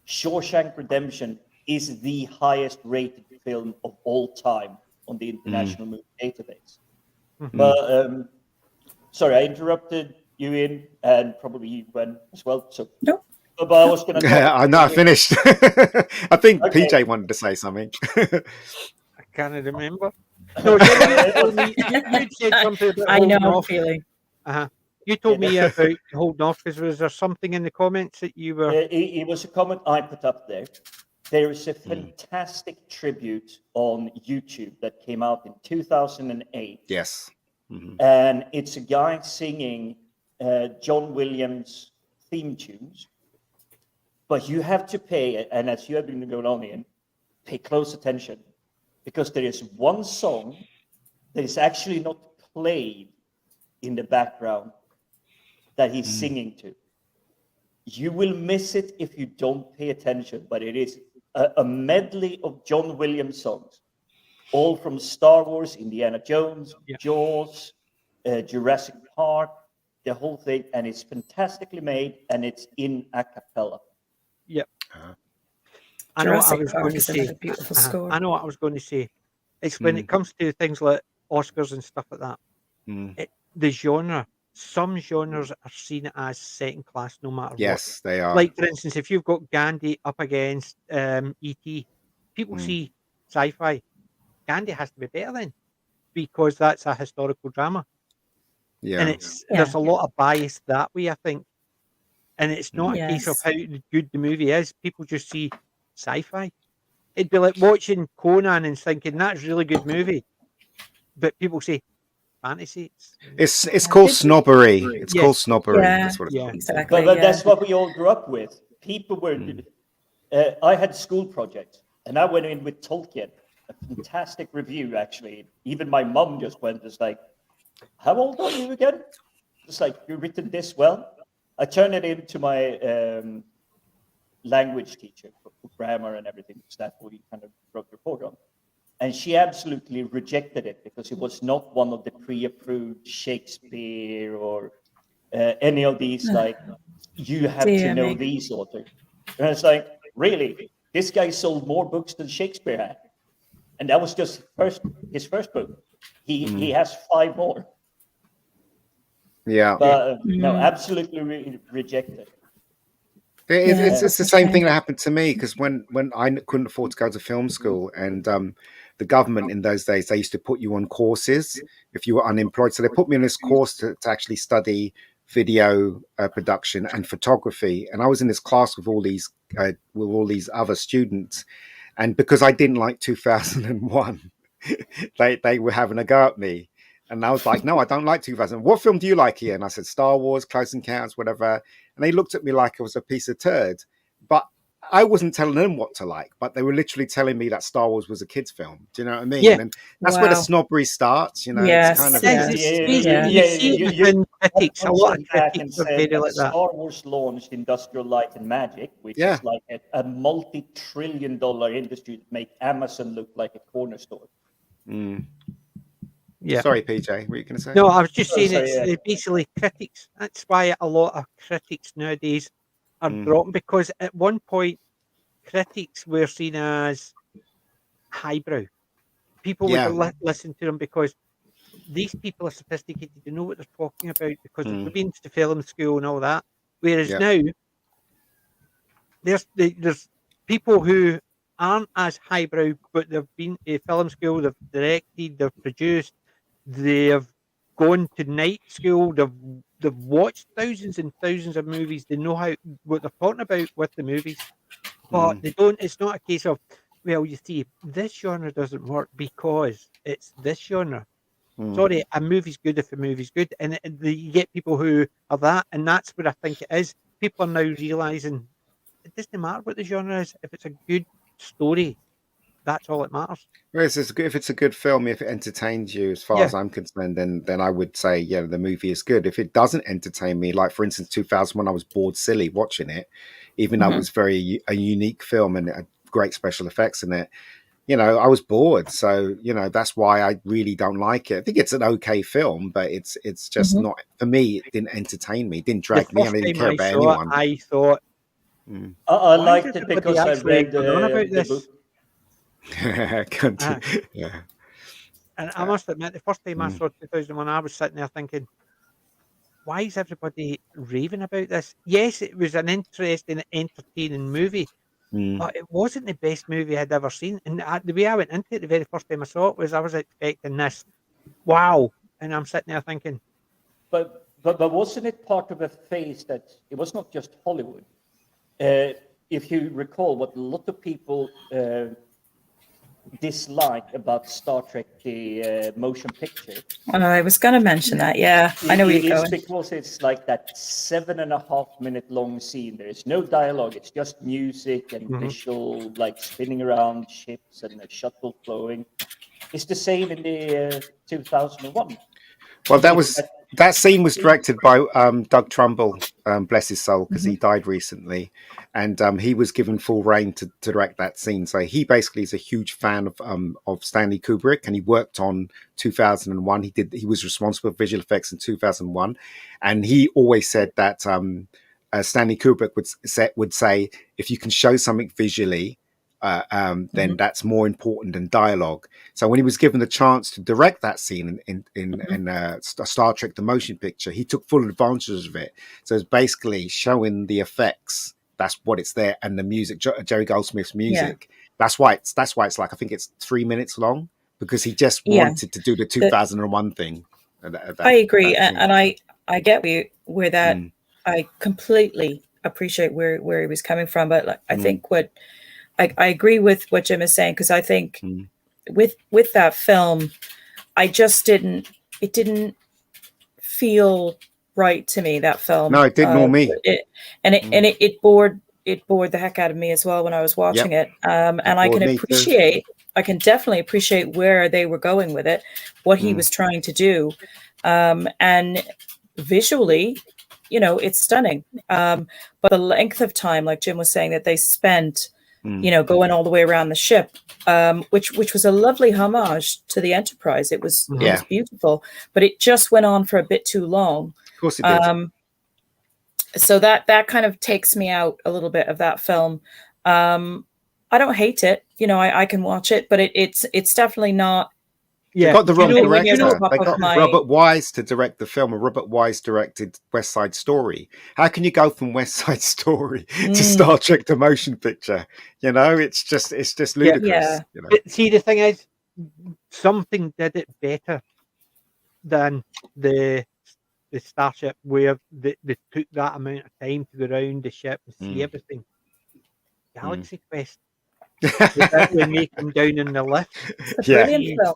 Shawshank Redemption is the highest rated film of all time on the International Movie Database. But sorry, I interrupted you in, and probably you went as well. So no, but I was going to. I know. I finished. I think PJ wanted to say something. I can't remember. No, you said something about holding off. You told me about holding off because was there something in the comments that you were? It was a comment I put up there. There is a fantastic tribute on YouTube that came out in 2008. Yes. And it's a guy singing John Williams theme tunes. But you have to pay, and as you have been going on in, pay close attention, because there is one song that is actually not played in the background that he's singing to. You will miss it if you don't pay attention, but it is a medley of John Williams songs, all from Star Wars, Indiana Jones, Jaws, Jurassic Park, the whole thing, and it's fantastically made, and it's in a cappella. Yep. I know what I was going to say. Beautiful score. I know what I was going to say. It's when it comes to things like Oscars and stuff like that, the genre some genres are seen as second class no matter what. Yes, they are. Like, for instance, if you've got Gandhi up against E.T., people see sci-fi. Gandhi has to be better then, because that's a historical drama. Yeah. And there's a lot of bias that way, I think. And it's not a case of Yes. how good the movie is. People just see sci-fi. It'd be like watching Conan and thinking that's a really good movie, but people say fantasy. It's called snobbery. It's Yes. called snobbery. Yeah. That's what it's called. Exactly. But that's what we all grew up with. People were. I had school projects, and I went in with Tolkien. A fantastic review, actually. Even my mum just went, "Just like, how old are you again?" Just like, "You've written this well." I turned it in to my language teacher for grammar and everything. So that's what we kind of wrote the report on. And she absolutely rejected it because it was not one of the pre-approved Shakespeare or any of these, like, you have to know these authors. And it's like, really? This guy sold more books than Shakespeare had. And that was just his first book. He has 5 more. Yeah. But no, absolutely rejected. It's the same thing that happened to me, because when I couldn't afford to go to film school, and the government in those days, they used to put you on courses if you were unemployed. So they put me on this course to actually study video production and photography. And I was in this class with all these other students. And because I didn't like 2001, they were having a go at me. And I was like, no, I don't like 2000. What film do you like here? And I said, Star Wars, Close Encounters, whatever. And they looked at me like I was a piece of turd. But I wasn't telling them what to like, but they were literally telling me that Star Wars was a kid's film. Do you know what I mean? Yeah. And that's where the snobbery starts, you know. Yes. It's kind of critics. A lot of critics are very like that. Star Wars launched Industrial Light and Magic, which is like a multi-trillion-dollar industry that make Amazon look like a corner store. Yeah. Sorry, PJ, what were you going to say? No, I was just saying it's basically critics. That's why a lot of critics nowadays are dropping, because at one point critics were seen as highbrow. People would listen to them because these people are sophisticated. They know what they're talking about because they've been to film school and all that. Whereas now there's people who aren't as highbrow, but they've been to film school, they've directed, they've produced, they've gone to night school, they've watched thousands and thousands of movies. They know what they're talking about with the movies, but they don't. It's not a case of, well, you see, this genre doesn't work because it's this genre. Sorry, a movie's good if a movie's good, and you get people who are that, and that's what I think it is. People are now realizing it doesn't matter what the genre is. If it's a good story, that's all that matters. Well, if it's a good film, if it entertains you, as far as I'm concerned, then I would say, the movie is good. If it doesn't entertain me, like for instance, 2001, I was bored silly watching it, even though it was a unique film and had great special effects in it. I was bored. So, that's why I really don't like it. I think it's an okay film, but it's just not, for me, it didn't entertain me. It didn't drag me. I didn't care about anyone. I thought, I liked it because I read the book. And I must admit, the first time I saw 2001, I was sitting there thinking, why is everybody raving about this? Yes, it was an interesting, entertaining movie, but it wasn't the best movie I'd ever seen. And the way I went into it the very first time I saw it was I was expecting this, wow. And I'm sitting there thinking. But wasn't it part of a phase that it was not just Hollywood? If you recall what a lot of people dislike about Star Trek, the motion picture. I was going to mention that. Yeah, I know where you're going. Because it's like that 7.5 minute long scene. There is no dialogue. It's just music and visual, like spinning around ships and the shuttle flowing. It's the same in the 2001. Well, that scene was directed by Doug Trumbull, bless his soul, because he died recently, and he was given full reign to direct that scene. So he basically is a huge fan of Stanley Kubrick, and he worked on 2001. He was responsible for visual effects in 2001, and he always said that Stanley Kubrick would say, if you can show something visually, then that's more important than dialogue. So when he was given the chance to direct that scene in Star Trek: The Motion Picture, he took full advantage of it. So it's basically showing the effects. That's what it's there, and the music, Jerry Goldsmith's music. Yeah. That's why it's like, I think it's 3 minutes long, because he just wanted to do the 2001 thing. I agree, and I get where that I completely appreciate where he was coming from, but like, I think what I agree with what Jim is saying, because I think with that film, I just didn't feel right to me, that film. No, it didn't nor me. It bored the heck out of me as well when I was watching it. And I can definitely appreciate where they were going with it, what he was trying to do. And visually, it's stunning. But the length of time, like Jim was saying, that they spent, going all the way around the ship, which was a lovely homage to the Enterprise. It was beautiful, but it just went on for a bit too long. Of course it did. So that kind of takes me out a little bit of that film. I don't hate it. I can watch it, but it's definitely not. Yeah, got the wrong director. They got Robert Wise to direct the film, and Robert Wise directed West Side Story. How can you go from West Side Story to Star Trek: The Motion Picture? It's just ludicrous. Yeah. But see, the thing is, something did it better than the Starship, where they took that amount of time to go around the ship and see everything. Galaxy Quest. They make them down in the lift. Brilliant film.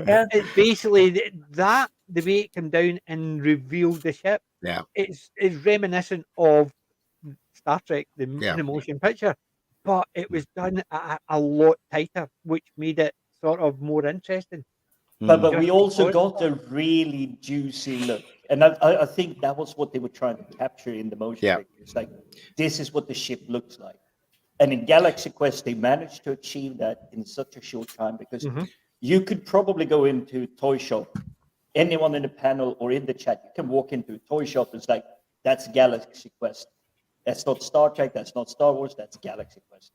Yeah. It's basically the way it came down and revealed the ship. Yeah. It's reminiscent of Star Trek, the motion picture, but it was done a lot tighter, which made it sort of more interesting. But we also got a really juicy look. And I think that was what they were trying to capture in the motion picture. It's like, this is what the ship looks like. And in Galaxy Quest, they managed to achieve that in such a short time, because you could probably go into a toy shop, anyone in the panel or in the chat, you can walk into a toy shop and it's like, that's Galaxy Quest. That's not Star Trek, that's not Star Wars, that's Galaxy Quest.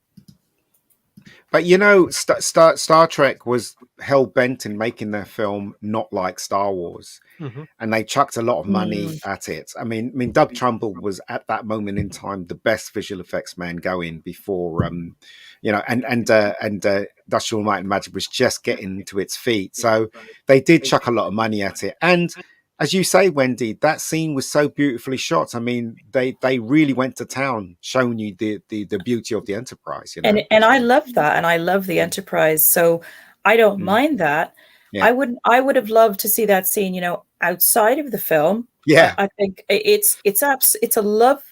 But Star Trek was hell bent in making their film not like Star Wars, and they chucked a lot of money at it. I mean, Doug Trumbull was at that moment in time the best visual effects man going before, and Industrial Might and Magic was just getting to its feet. So they did chuck a lot of money at it, and as you say, Wendy, that scene was so beautifully shot. I mean, they really went to town, showing you the beauty of the Enterprise. And I love that, and I love the Enterprise, so I don't mind that. Yeah. I would have loved to see that scene, outside of the film. Yeah, I think it's a love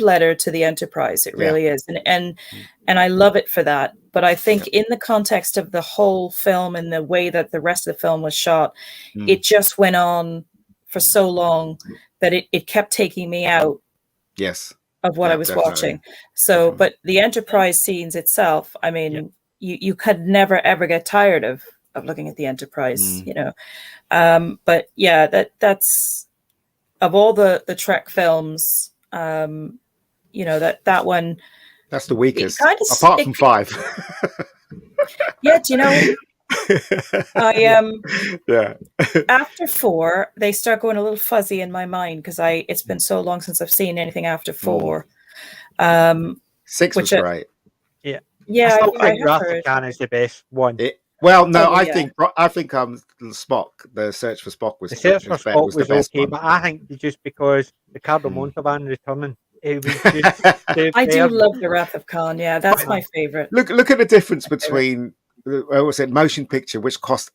letter to the Enterprise. It really is, and I love it for that. But I think in the context of the whole film and the way that the rest of the film was shot, it just went on for so long that it kept taking me out of what I was watching. So, but the Enterprise scenes itself, I mean, you could never, ever get tired of looking at the Enterprise, But yeah, that's of all the Trek films, that one. That's the weakest, apart from 5. Yeah, do you know? After 4, they start going a little fuzzy in my mind, because it's been so long since I've seen anything after 4. 6 was great. Yeah, I think Wrath of Khan is the best one. I think Spock, the Search for Spock was the best okay, one. But I think just because Ricardo Montalban returning. It was just I do love the Wrath of Khan. Yeah, that's my favorite. Look at the difference between motion picture, which cost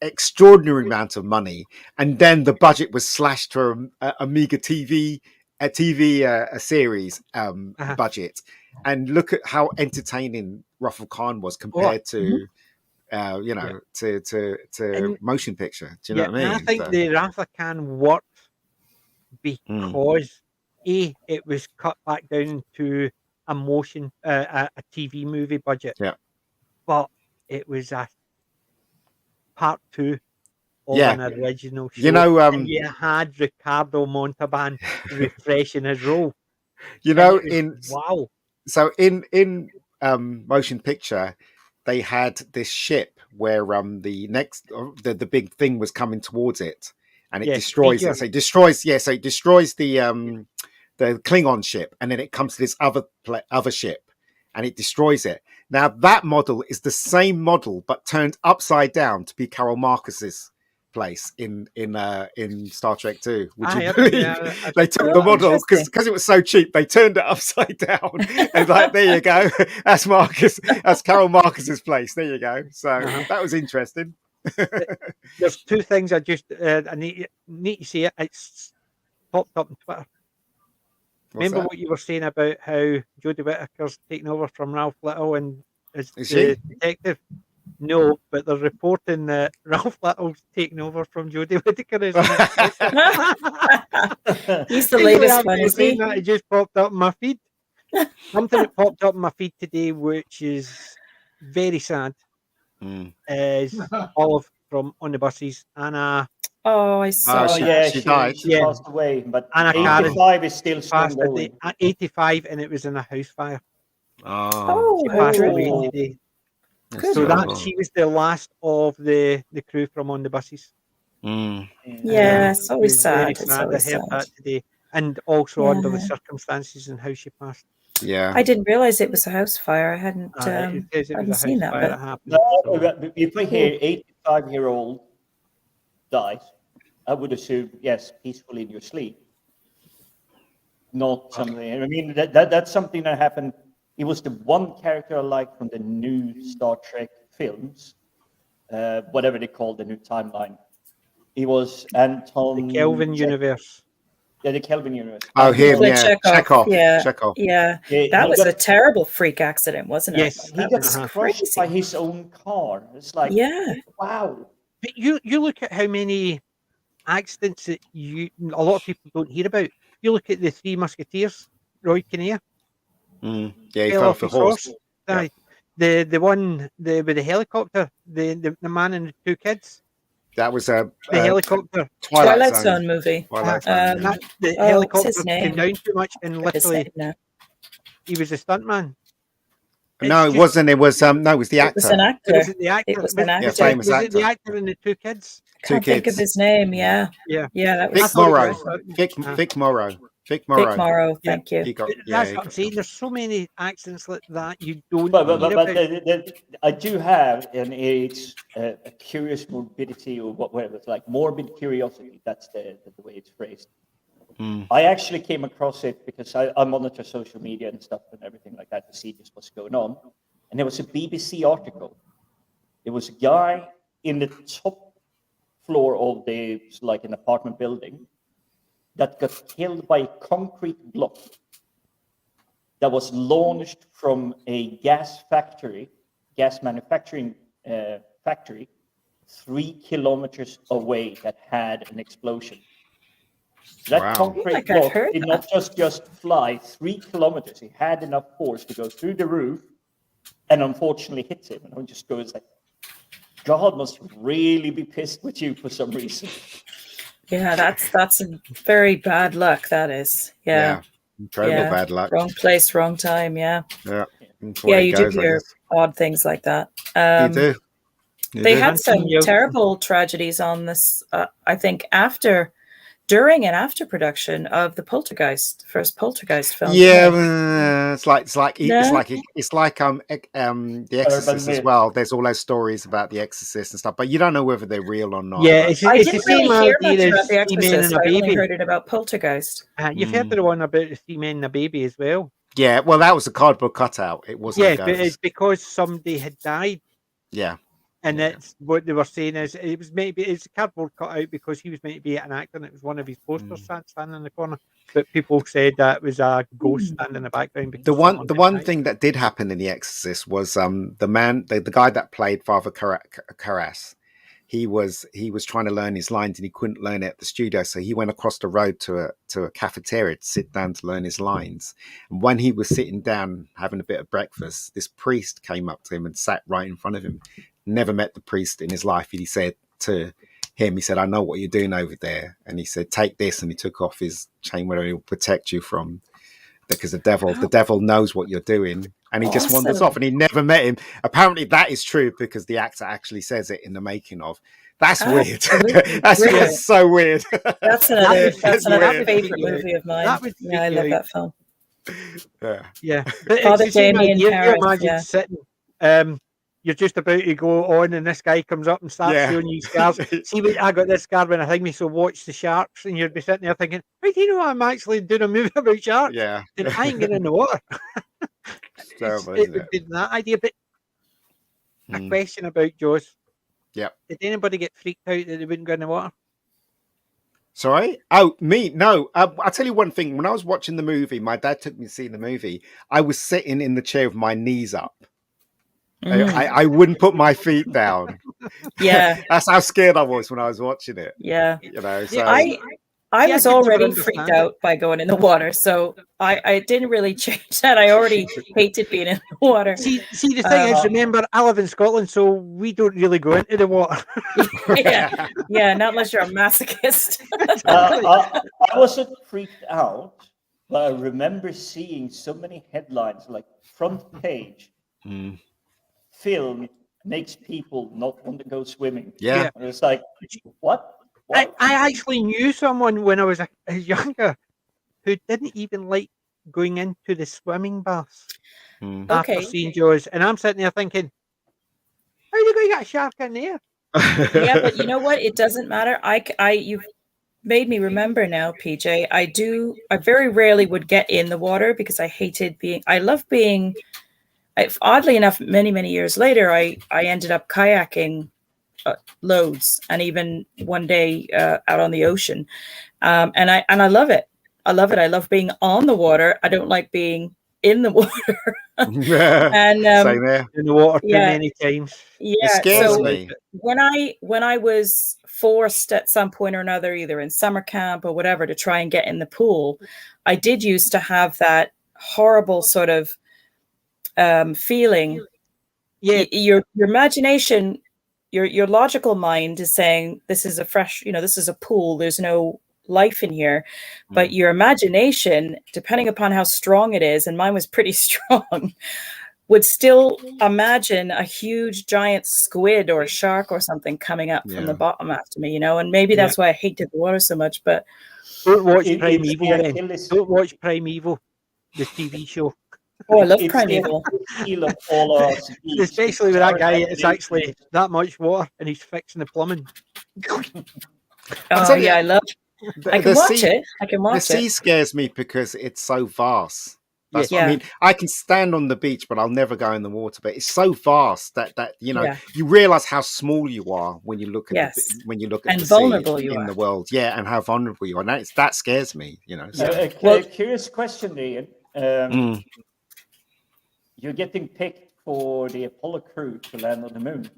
extraordinary amount of money, and then the budget was slashed to a meager TV series budget, and look at how entertaining Wrath of Khan was compared to to motion picture. Do you know what I mean? I think the Wrath of Khan worked because it was cut back down to a TV movie budget. Yeah. But it was a part 2 of an original show. And you had Ricardo Montalban refreshing his role. So in motion picture, they had this ship where the big thing was coming towards it, and it destroys it. So it destroys the Klingon ship, and then it comes to this other ship, and it destroys it. Now that model is the same model but turned upside down to be Carol Marcus's place in Star Trek 2. Would you believe? They took the model because it was so cheap. They turned it upside down, and like, there you go. That's Carol Marcus's place. There you go. So that was interesting. There's two things I need to see it. It's popped up on Twitter. Remember what you were saying about how Jodie Whittaker's taking over from Ralph Little and as the detective? No, but they're reporting that Ralph Little's taking over from Jodie Whittaker. He's the latest one, is he? It just popped up in my feed. Something that popped up in my feed today, which is very sad, is Olive from On the Buses. Anna. Oh, I saw. She died. She passed away, but Anna 85 is still going. At 85, and it was in a house fire. Oh, she passed away today. So she was the last of the crew from On the Buses. Yeah, it's always sad. It's always sad. That today, and also under the circumstances and how she passed. Yeah, I didn't realize it was a house fire. I hadn't seen that. But if we hear 85-year-old dies, I would assume yes, peacefully in your sleep. Not something. I mean, that's something that happened. It was the one character I liked from the new Star Trek films, whatever they call the new timeline. It was Anton. The Kelvin universe. Yeah, the Kelvin universe. Oh, him, Chekhov. Chekhov. Yeah. That was a terrible freak accident, wasn't it? Yes, he got crushed by his own car. It's like, wow. But you look at how many accidents that a lot of people don't hear about. You look at the Three Musketeers, Roy Kinnear. Yeah, he fell off the horse. The one with the helicopter, the man and the two kids. That was the helicopter Twilight Zone movie. The helicopter came down too much and literally he was a stuntman. No, it wasn't. It was it was the actor. It was an actor. Was it the actor? It was an actor. Yeah, famous actor. Was it the actor and the two kids? Can't think of his name. Yeah. That was Vic Morrow. Vic Morrow. Vic Morrow. Thank you. That's what I'm saying. There's so many accidents like that you don't. But I do have, and it's a curious morbidity or whatever. It's like morbid curiosity. That's the way it's phrased. I actually came across it because I monitor social media and stuff and everything like that to see just what's going on. And there was a BBC article. There was a guy in the top floor of an apartment building that got killed by a concrete block that was launched from a gas manufacturing factory 3 kilometers away that had an explosion. So that concrete block did not just fly 3 kilometers. It had enough force to go through the roof and unfortunately hit him. And I just go, it's like, God must really be pissed with you for some reason. Yeah, that's a very bad luck, that is. Yeah. Incredible bad luck. Wrong place, wrong time, Yeah. You do hear odd things like that. You do. They had some terrible tragedies on this, I think, during and after production of the first Poltergeist film. Yeah, it's like The Exorcist as well. There's all those stories about The Exorcist and stuff, but you don't know whether they're real or not. Yeah, I didn't really hear much about The Exorcist. I only heard it about Poltergeist. You've heard the one about the 3 men and a baby as well. Yeah, well, that was a cardboard cutout. It wasn't. Yeah, but it's because somebody had died. Yeah. And that's what they were saying is it's a cardboard cutout because he was meant to be an actor and it was one of his posters standing in the corner. But people said that was a ghost standing in the background. The one thing that did happen in The Exorcist was the guy that played Father Karras. He was trying to learn his lines and he couldn't learn it at the studio, so he went across the road to a cafeteria to sit down to learn his lines. And when he was sitting down having a bit of breakfast, this priest came up to him and sat right in front of him. Never met the priest in his life. And he said to him, he said, "I know what you're doing over there." And he said, "Take this." And he took off his chain where he will protect you from, because the devil knows what you're doing. And he just wanders off, and he never met him. Apparently, that is true because the actor actually says it in the making of. That's weird. That's so weird. That's another favorite movie of mine. I love that film. Yeah. But Father it's the same Damien idea. You Paris, imagine sitting, you're just about to go on, and this guy comes up and starts showing you scars. See, I got this scar when I think me, so watch the sharks, and you'd be sitting there thinking, "How do you know I'm actually doing a movie about sharks?" Yeah, and I ain't getting in the water. Terrible, it would be that idea. But a question about Jaws. Yeah. Did anybody get freaked out that they wouldn't go in the water? Sorry? Oh, me? No. I'll tell you one thing. When I was watching the movie, my dad took me to see the movie. I was sitting in the chair with my knees up. I wouldn't put my feet down. Yeah. That's how scared I was when I was watching it. Yeah. You know, so I was already freaked out by going in the water, so I didn't really change that. I already hated being in the water. See, the thing is, remember, I live in Scotland, so we don't really go into the water. yeah, not unless you're a masochist. I wasn't freaked out, but I remember seeing so many headlines, like front page, film makes people not want to go swimming. Yeah. And it's like, what? I actually knew someone when I was younger who didn't even like going into the swimming baths after seeing Jaws. And I'm sitting there thinking, how are you going to get a shark in there? Yeah, but you know what? It doesn't matter. You've made me remember now, PJ. I very rarely would get in the water because I hated oddly enough, many, many years later, I ended up kayaking loads, and even one day out on the ocean, and I love it. I love being on the water. I don't like being in the water. And same there. In the water too many times. Yeah, it scares me. When I was forced at some point or another, either in summer camp or whatever, to try and get in the pool, I did used to have that horrible sort of feeling. Yeah, your imagination. Your logical mind is saying this is this is a pool. There's no life in here, but your imagination, depending upon how strong it is, and mine was pretty strong, would still imagine a huge giant squid or a shark or something coming up from the bottom after me, and maybe that's why I hated the water so much. But don't watch Primeval then. Don't watch Primeval, the TV show. Oh, I love Primeval. Especially with that guy, it's actually that much water and he's fixing the plumbing. Oh, yeah, I can watch it. The sea scares me because it's so vast. That's what I mean. I can stand on the beach, but I'll never go in the water. But it's so vast that you realize how small you are when you look at and the vulnerable sea you in are. the world. Yeah, and how vulnerable you are. And that scares me. So. Curious question, Ian. You're getting picked for the Apollo crew to land on the moon.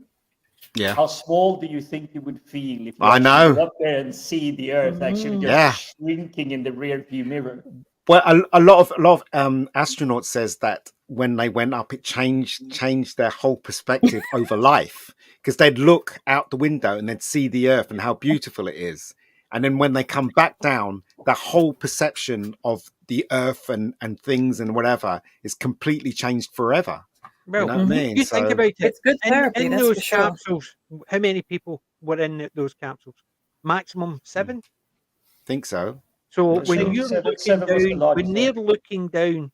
Yeah. How small do you think you would feel if you go up there and see the Earth actually just shrinking in the rear view mirror? Well, a lot of astronauts says that when they went up, it changed their whole perspective over life, because they'd look out the window and they'd see the Earth and how beautiful it is. And then when they come back down, the whole perception of the Earth and things and whatever is completely changed forever. Well, you know what I mean? You think about it. It's good therapy. In those capsules, how many people were in those capsules? Maximum 7? Think so. So when they're looking down,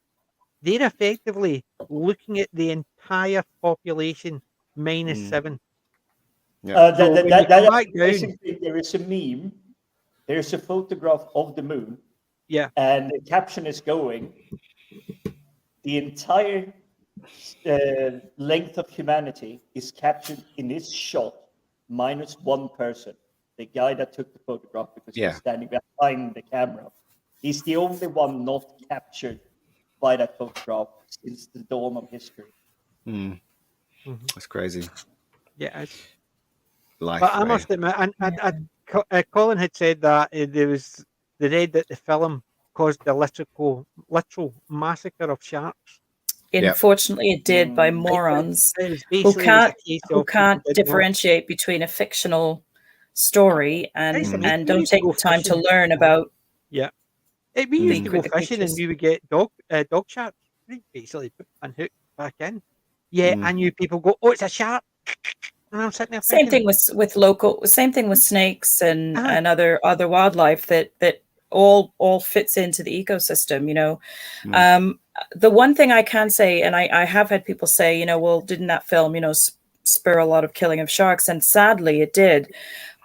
they're effectively looking at the entire population minus 7. Yeah. There is a meme. There's a photograph of the moon. Yeah. And the caption is going, the entire length of humanity is captured in this shot minus one person. The guy that took the photograph, because he's standing behind the camera. He's the only one not captured by that photograph since the dawn of history. That's crazy. Yeah. Life, but I must admit, Colin had said that there was the read that the film caused the literal massacre of sharks. Unfortunately, it did, by morons who can't differentiate between a fictional story and don't take the time to learn about. Yeah, we used to go fishing and we would get dog sharks, basically, and hook. back in. Yeah, I knew people go, "Oh, it's a shark," and I'm sitting there Same thinking, thing with same thing with snakes and other wildlife that all fits into the ecosystem, you know. The one thing I can say, and I have had people say, you know, well, didn't that film, you know, spur a lot of killing of sharks? And sadly it did.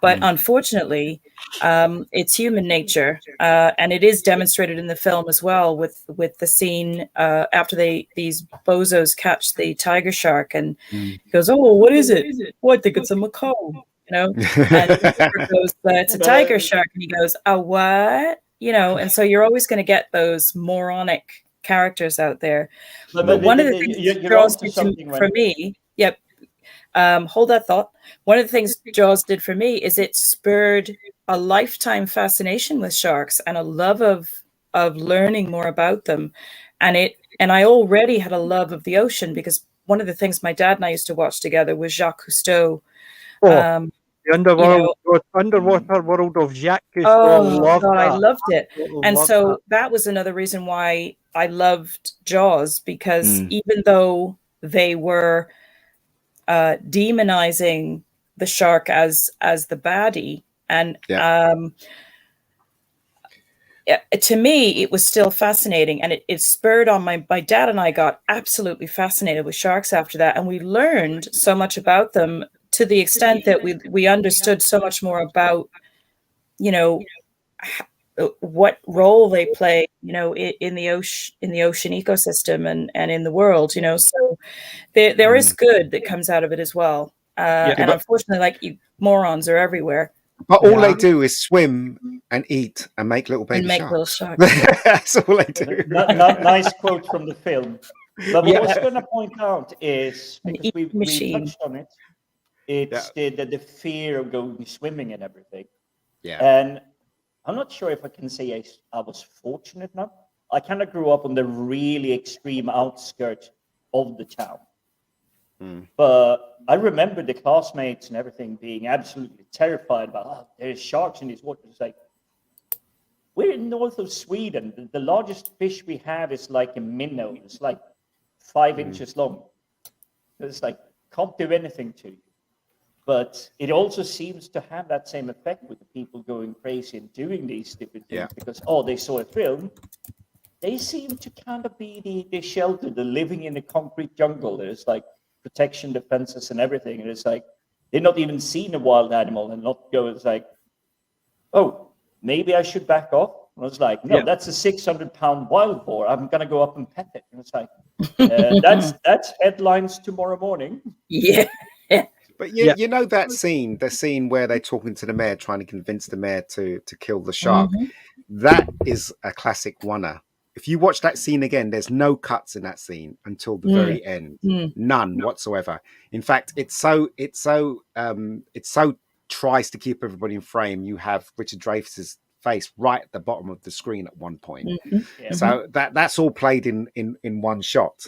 But unfortunately, it's human nature, and it is demonstrated in the film as well with the scene after these bozos catch the tiger shark, and he goes, "Oh, what is it? Oh, I think it's a macaw," you know. And he goes, "It's a tiger shark," and he goes, "A what?" You know. And so you're always going to get those moronic characters out there. But one of the things that draws for me, yep. Hold that thought. One of the things Jaws did for me is it spurred a lifetime fascination with sharks and a love of learning more about them. And I already had a love of the ocean, because one of the things my dad and I used to watch together was Jacques Cousteau. The underwater world of Jacques Cousteau. Oh God, I loved it. And so that was another reason why I loved Jaws, because even though they were demonizing the shark as the baddie, and to me it was still fascinating, and it spurred on my dad and I got absolutely fascinated with sharks after that, and we learned so much about them, to the extent that we understood so much more about, you know, what role they play, you know, in the ocean ecosystem and in the world, you know. So there is good that comes out of it as well. And unfortunately, like, morons are everywhere. But all they do is swim and eat and make little baby sharks. That's all they do. Nice quote from the film. But what I was going to point out is, because we touched on it, it's the fear of going swimming and everything. Yeah. And I'm not sure if I can say I was fortunate enough. I kind of grew up on the really extreme outskirts of the town. But I remember the classmates and everything being absolutely terrified about, there's sharks in these waters. It's like, we're in north of Sweden. The largest fish we have is like a minnow. It's like 5 inches long. It's like, can't do anything to you. But it also seems to have that same effect with the people going crazy and doing these stupid things because, they saw a film. They seem to kind of be the shelter, the living in the concrete jungle. There's like protection, defenses, and everything. And it's like, they're not even seen a wild animal and not go, it's like, oh, maybe I should back off. And I was like, no, that's a 600-pound wild boar. I'm going to go up and pet it. And it's like, that's headlines tomorrow morning. Yeah. But you know that scene, the scene where they're talking to the mayor, trying to convince the mayor to kill the shark. That is a classic oneer. If you watch that scene again, there's no cuts in that scene until the very end, none whatsoever. In fact, it so tries to keep everybody in frame. You have Richard Dreyfuss's face right at the bottom of the screen at one point, so that's all played in one shot.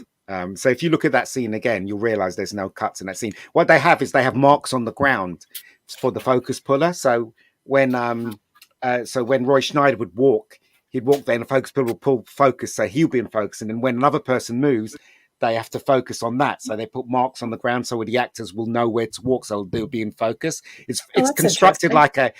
So if you look at that scene again, you'll realize there's no cuts in that scene. What they have is they have marks on the ground for the focus puller. So when Roy Scheider would walk, he'd walk there and the focus puller will pull focus, so he'll be in focus. And then when another person moves, they have to focus on that. So they put marks on the ground so the actors will know where to walk, so they'll be in focus. It's constructed like a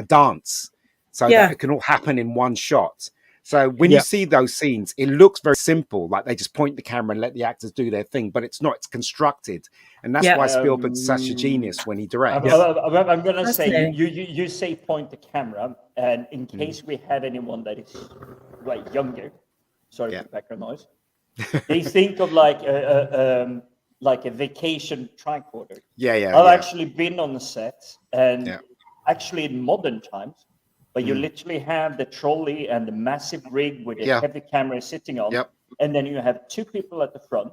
dance, so that it can all happen in one shot. So when you see those scenes, it looks very simple, like they just point the camera and let the actors do their thing, but it's not. It's constructed, and that's why Spielberg's such a genius when he directs. I'm going to say, you say point the camera, and in case we have anyone that is younger, sorry for the background noise, they think of like a vacation tricorder. I've actually been on the set, and actually in modern times. But you literally have the trolley and the massive rig with a heavy camera sitting on. And then you have two people at the front.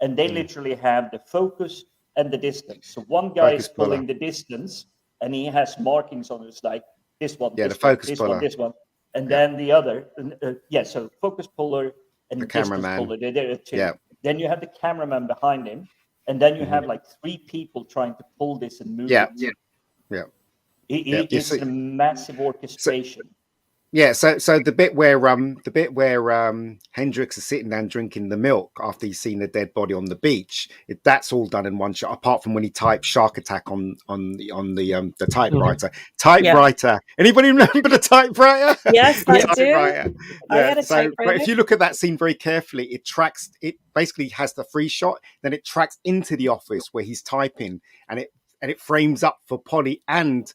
And they literally have the focus and the distance. So one guy is pulling the distance. And he has markings on it. It's like this one, this one. And then the other. So focus puller and the cameraman. Puller. There are two. Then you have the cameraman behind him. And then you have like three people trying to pull this and move it. It's a massive orchestration. Yeah, so the bit where Hendrix is sitting down drinking the milk after he's seen the dead body on the beach, that's all done in one shot. Apart from when he types "shark attack" on the typewriter. Typewriter. Anybody remember the typewriter? Yes, The I typewriter. do. I had a So, but typewriter. if you look at that scene very carefully, it tracks. It basically has the free shot, then it tracks into the office where he's typing, and it frames up for Polly and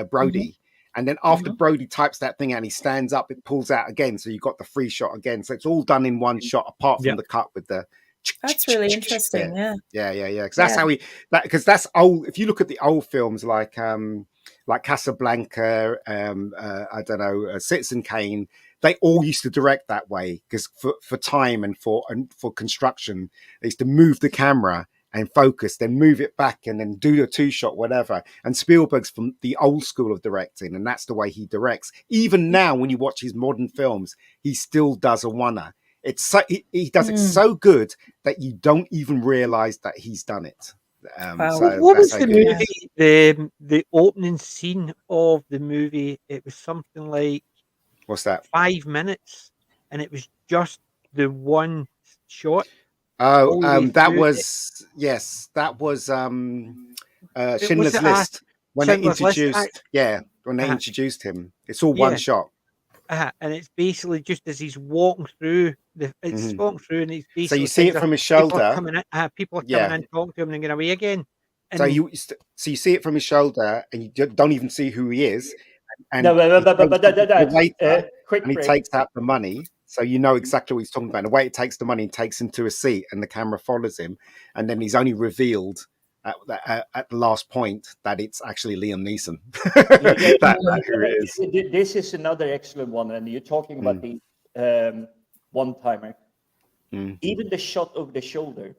Brody. And then after Brody types that thing out and he stands up, it pulls out again. So you've got the free shot again. So it's all done in one shot, apart from the cut with the. That's really interesting. Yeah. Because that's how because that's old. If you look at the old films like Casablanca, I don't know, Citizen Kane, they all used to direct that way because for time and for construction, they used to move the camera and focus, then move it back and then do the two shot, whatever. And Spielberg's from the old school of directing, and that's the way he directs. Even now, when you watch his modern films, he still does a oneer. It's so, he does it so good that you don't even realize that he's done it. So what was the movie? The opening scene of the movie, it was something like what's that? 5 minutes, and it was just the one shot. Oh, that was Schindler's List when they introduced. When they introduced him, it's all one shot. And it's basically just as he's walking through walking through, and he's basically so you see it from his shoulder. People are coming in, talking to him, and going away again. And so you see it from his shoulder, and you don't even see who he is. And he takes out the money. So you know exactly what he's talking about. And the way it takes the money and takes him to a seat, and the camera follows him, and then he's only revealed at the last point that it's actually Liam Neeson. Who it is. This is another excellent one, and you're talking about the one-timer. Even the shot over the shoulder.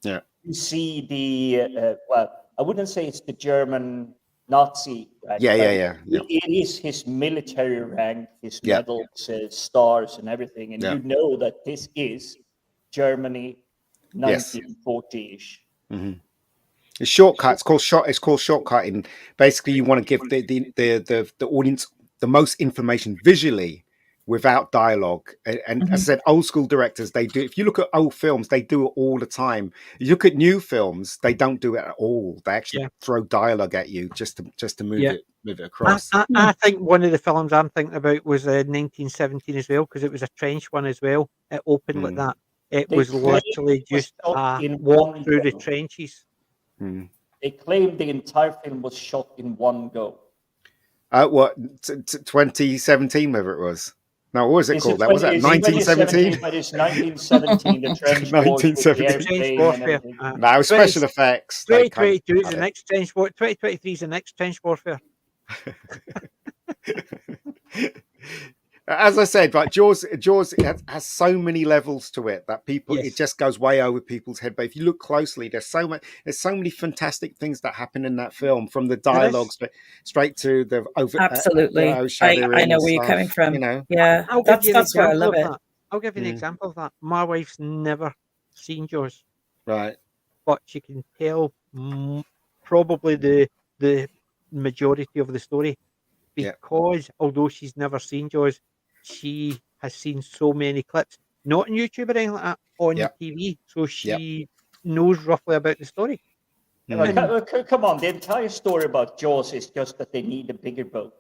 Yeah, you see the I wouldn't say it's the German Nazi rank. It is his military rank, his medals, stars, and everything, and you know that this is Germany, 1940-ish. It's shortcut. It's called shortcutting. Basically, you want to give the audience the most information visually without dialogue. And as I said, old school directors, they do. If you look at old films, they do it all the time. You look at new films, they don't do it at all. They actually throw dialogue at you just to move it across. I think one of the films I'm thinking about was 1917 as well, because it was a trench one as well. It opened like that. It was literally just a walk through the trenches. They claimed the entire film was shot in one go. 2017, whether it was. No, what was it called? Was that 1917? But it's 1917. The trench 1917. No, it was special effects. 2022 is the next trench war. 2023 is the next trench warfare. As I said, right, Jaws has so many levels to it that it just goes way over people's head. But if you look closely, there's so many fantastic things that happen in that film, from the dialogue straight to the over. Absolutely, I know where you're coming from. That's why I love it. I'll give you an example of that. My wife's never seen Jaws, right? But she can tell probably the majority of the story, because although she's never seen Jaws, she has seen so many clips, not on YouTube or anything like that, on TV, so she knows roughly about the story. Come on, the entire story about Jaws is just that they need a bigger boat.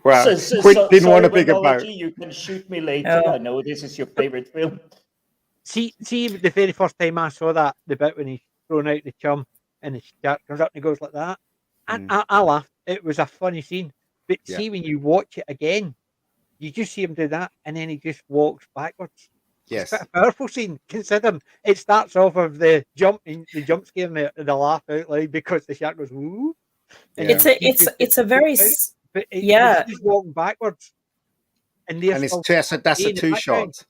Well, Quint didn't want a bigger boat. You can shoot me later. I know this is your favorite film. See, the very first time I saw that, the bit when he's thrown out the chum and the shark comes up and he goes like that, I laughed. It was a funny scene. But see, when you watch it again, you just see him do that, and then he just walks backwards. Yes, it's a powerful scene. Considering it starts off of the jump scare and the laugh out loud because the shark goes woo. It's a very he's walking backwards, and that's a two shot.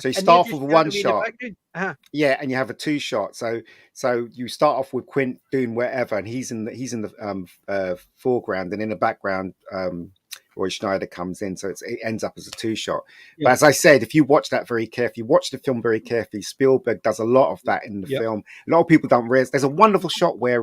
So you start off with one shot, and you have a two shot. So you start off with Quint doing wherever, and he's in the foreground, and in the background, Roy Scheider comes in. So it ends up as a two shot. Yeah. But as I said, if you watch that very carefully, watch the film very carefully. Spielberg does a lot of that in the film. A lot of people don't realize there's a wonderful shot where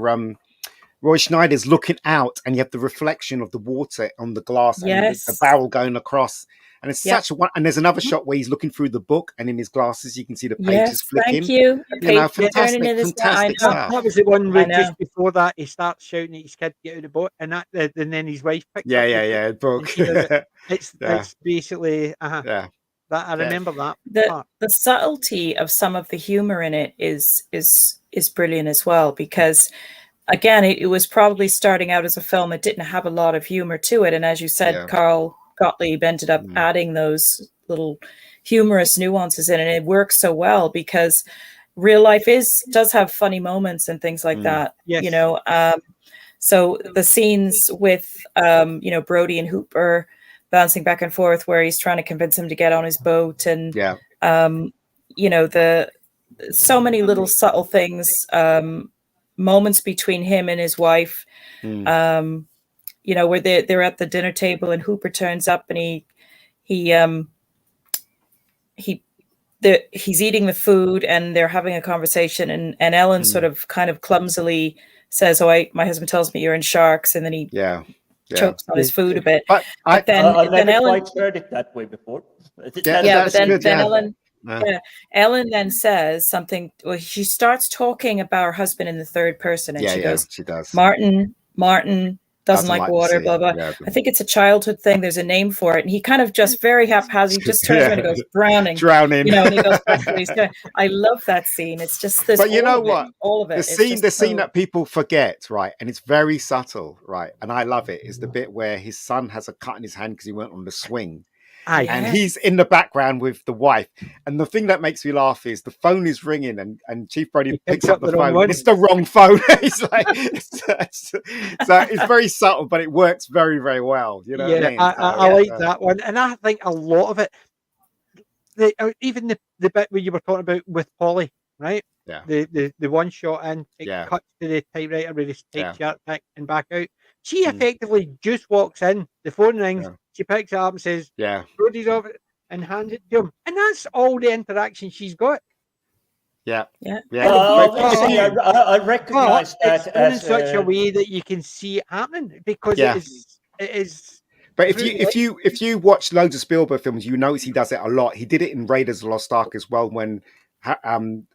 Roy Schneider's looking out, and you have the reflection of the water on the glass and the barrel going across. And it's such a one. And there's another shot where he's looking through the book, and in his glasses you can see the pages flicking. Thank you. Fantastic stuff. That was the one where just before that he starts shouting at his kid to get out of the boat, and then his wife picks up the book. It's basically that I remember that part. The subtlety of some of the humor in it is brilliant as well, because again it was probably starting out as a film that didn't have a lot of humor to it, and as you said, Carl Gottlieb ended up adding those little humorous nuances in it, and it works so well because real life does have funny moments and things like that. You know, so the scenes with Brody and Hooper bouncing back and forth where he's trying to convince him to get on his boat, and the so many little subtle things, moments between him and his wife, where they're at the dinner table and Hooper turns up and he's eating the food and they're having a conversation, and Ellen sort of kind of clumsily says, my husband tells me you're in sharks, and then he chokes on his food a bit. But then Ellen quite heard it that way before. Ellen then says something. Well, she starts talking about her husband in the third person, and she does. Martin doesn't like water, blah blah. Yeah. I think it's a childhood thing. There's a name for it, and he kind of just very haphazardly just turns around and goes drowning. And he goes back to what he's doing. I love that scene. It's just this. But you know what? All of it. The scene that people forget, right? And it's very subtle, right? And I love it. Is the bit where his son has a cut in his hand because he went on the swing. And he's in the background with the wife. And the thing that makes me laugh is the phone is ringing and Chief Brody picks up the phone. It's the wrong phone. He's like, so it's very subtle, but it works very, very well. You know what I mean? I like that one. And I think a lot of it, even the bit where you were talking about with Polly, right? Yeah. The one shot in, it cuts to the typewriter where he takes sharp pick and back out. She effectively just walks in, the phone rings, she picks it up and says, Brody's off it, and hands it to him. And that's all the interaction she's got. I recognize that in such a way that you can see it happening, because it is. But if you watch loads of Spielberg films, you notice he does it a lot. He did it in Raiders of the Lost Ark as well, when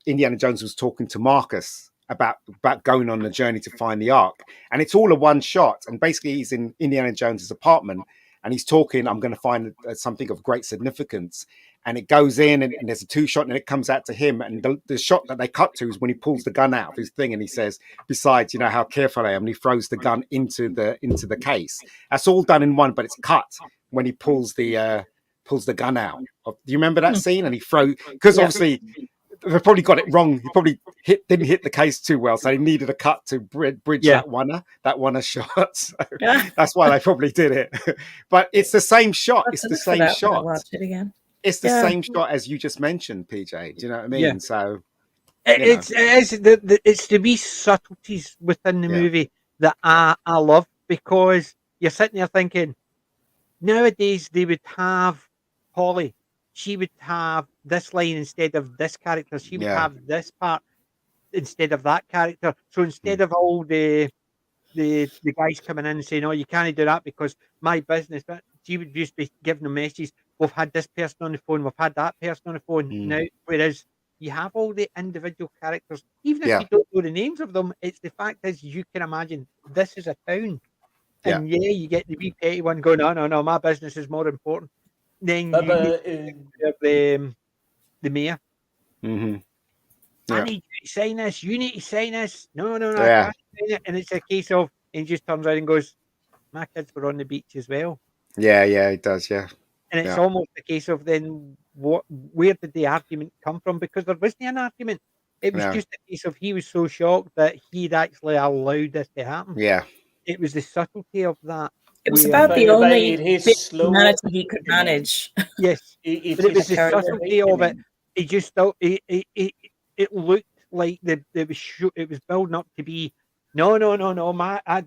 Indiana Jones was talking to Marcus about going on the journey to find the Ark, and it's all a one shot. And basically, he's in Indiana Jones's apartment, and he's talking, I'm going to find something of great significance. And it goes in, and there's a two shot, and it comes out to him. And the shot that they cut to is when he pulls the gun out of his thing, and he says, "Besides, you know how careful I am." And he throws the gun into the case. That's all done in one, but it's cut when he pulls the gun out. Do you remember that scene? And he throws, because obviously they probably got it wrong. He probably didn't hit the case too well, so he needed a cut to bridge that one shot. So that's why they probably did it. But it's the same shot. It's the same shot. Watch it again. It's the same shot as you just mentioned, PJ. Do you know what I mean? Yeah. So it's the wee subtleties within the movie that I love, because you're sitting there thinking, nowadays they would have Polly, she would have this line instead of this character, she would have this part instead of that character. So instead of all the guys coming in and saying, "Oh, you can't do that because my business," but she would just be giving them messages. We've had this person on the phone, we've had that person on the phone. Now, whereas you have all the individual characters, even if you don't know the names of them, it's the fact is you can imagine this is a town. And you get the wee petty one going, no, my business is more important. Then the mayor. Mm-hmm. I need you to sign this. You need to sign this. No, I can't sign it. And it's a case of, and he just turns around and goes, my kids were on the beach as well. Yeah, it does, yeah. And it's almost a case of then where did the argument come from? Because there wasn't an argument. It was just a case of he was so shocked that he'd actually allowed this to happen. Yeah. It was the subtlety of that. It was about the only humanity he could manage. Yes, but it was the subtlety of it. He just thought it looked like it was building up to be. No. The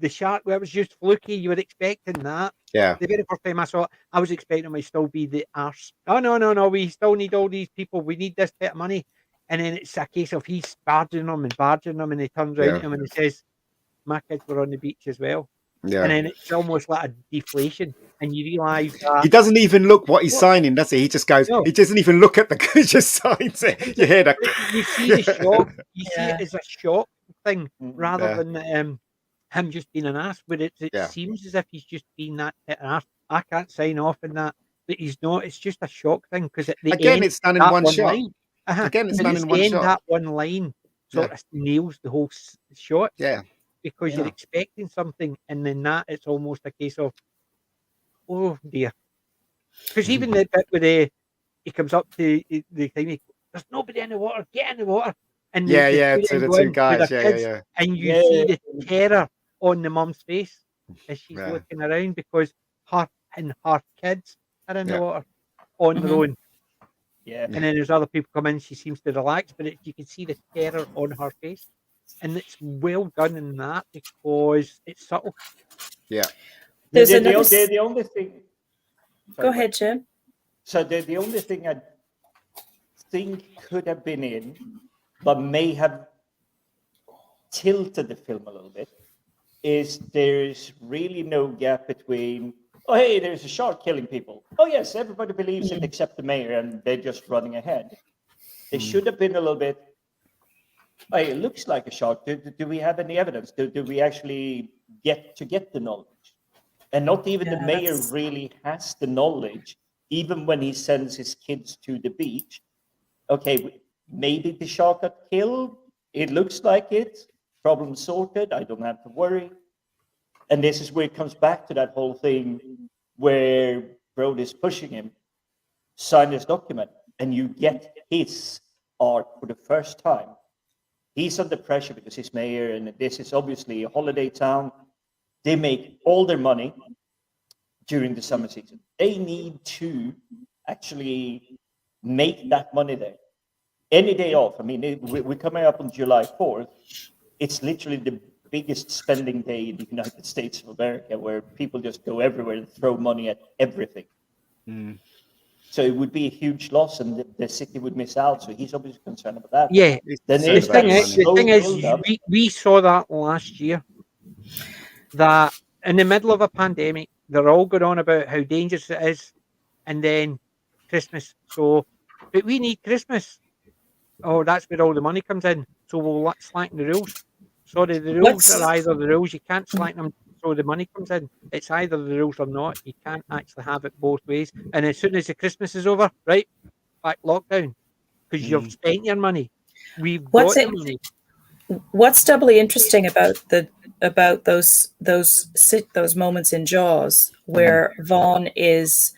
shark where it was just fluky. You were expecting that. Yeah. The very first time I saw it, I was expecting him to still be the arse. No. We still need all these people. We need this bit of money. And then it's a case of he's barging them, and he turns around to him and he says, my kids were on the beach as well. Yeah. And then it's almost like a deflation, and you realise that he doesn't even look what he's signing, does he? He just goes. No. He doesn't even look at the. He just signs it. You hear that? You see the shock. You see it as a shock thing rather than him just being an ass. But it seems as if he's just been that an ass. I can't sign off in that, but he's not. It's just a shock thing because at the end, it's done in one shot. Again, it's done in one shot. That one line sort of nails the whole shot. Yeah. Because you're expecting something, and then that it's almost a case of, oh dear. Because even the bit where he comes up to the time, there's nobody in the water, get in the water. And to the two guys, kids, and you see the terror on the mum's face as she's looking around because her kids are in the water on their own. Yeah. And then there's other people come in, she seems to relax, but you can see the terror on her face. And it's well done in that because it's subtle. Yeah. The only thing. Go ahead, Jim. So the only thing I think could have been in, but may have tilted the film a little bit, is there's really no gap between, oh, hey, there's a shark killing people. Oh, yes, everybody believes it except the mayor, and they're just running ahead. There should have been a little bit, it looks like a shark. Do we have any evidence? Do we actually get the knowledge? And not even the mayor really has the knowledge, even when he sends his kids to the beach. Okay, maybe the shark got killed. It looks like it. Problem sorted. I don't have to worry. And this is where it comes back to that whole thing where Brody is pushing him. Sign this document. And you get his art for the first time. He's under pressure because he's mayor, and this is obviously a holiday town. They make all their money during the summer season. They need to actually make that money there. Any day off. I mean, we're coming up on July 4th. It's literally the biggest spending day in the United States of America, where people just go everywhere and throw money at everything. So it would be a huge loss, and the city would miss out. So he's obviously concerned about that. Yeah. The thing is, we saw that last year. That in the middle of a pandemic, they're all going on about how dangerous it is, and then Christmas. So, but we need Christmas. Oh, that's where all the money comes in. So we'll slacken the rules. Sorry, the rules are either the rules. You can't slacken them so the money comes in. It's either the rules or not. You can't actually have it both ways. And as soon as the Christmas is over, right, back lockdown. Because you've spent your money. We've got the money. What's doubly interesting about those moments in Jaws where Vaughn is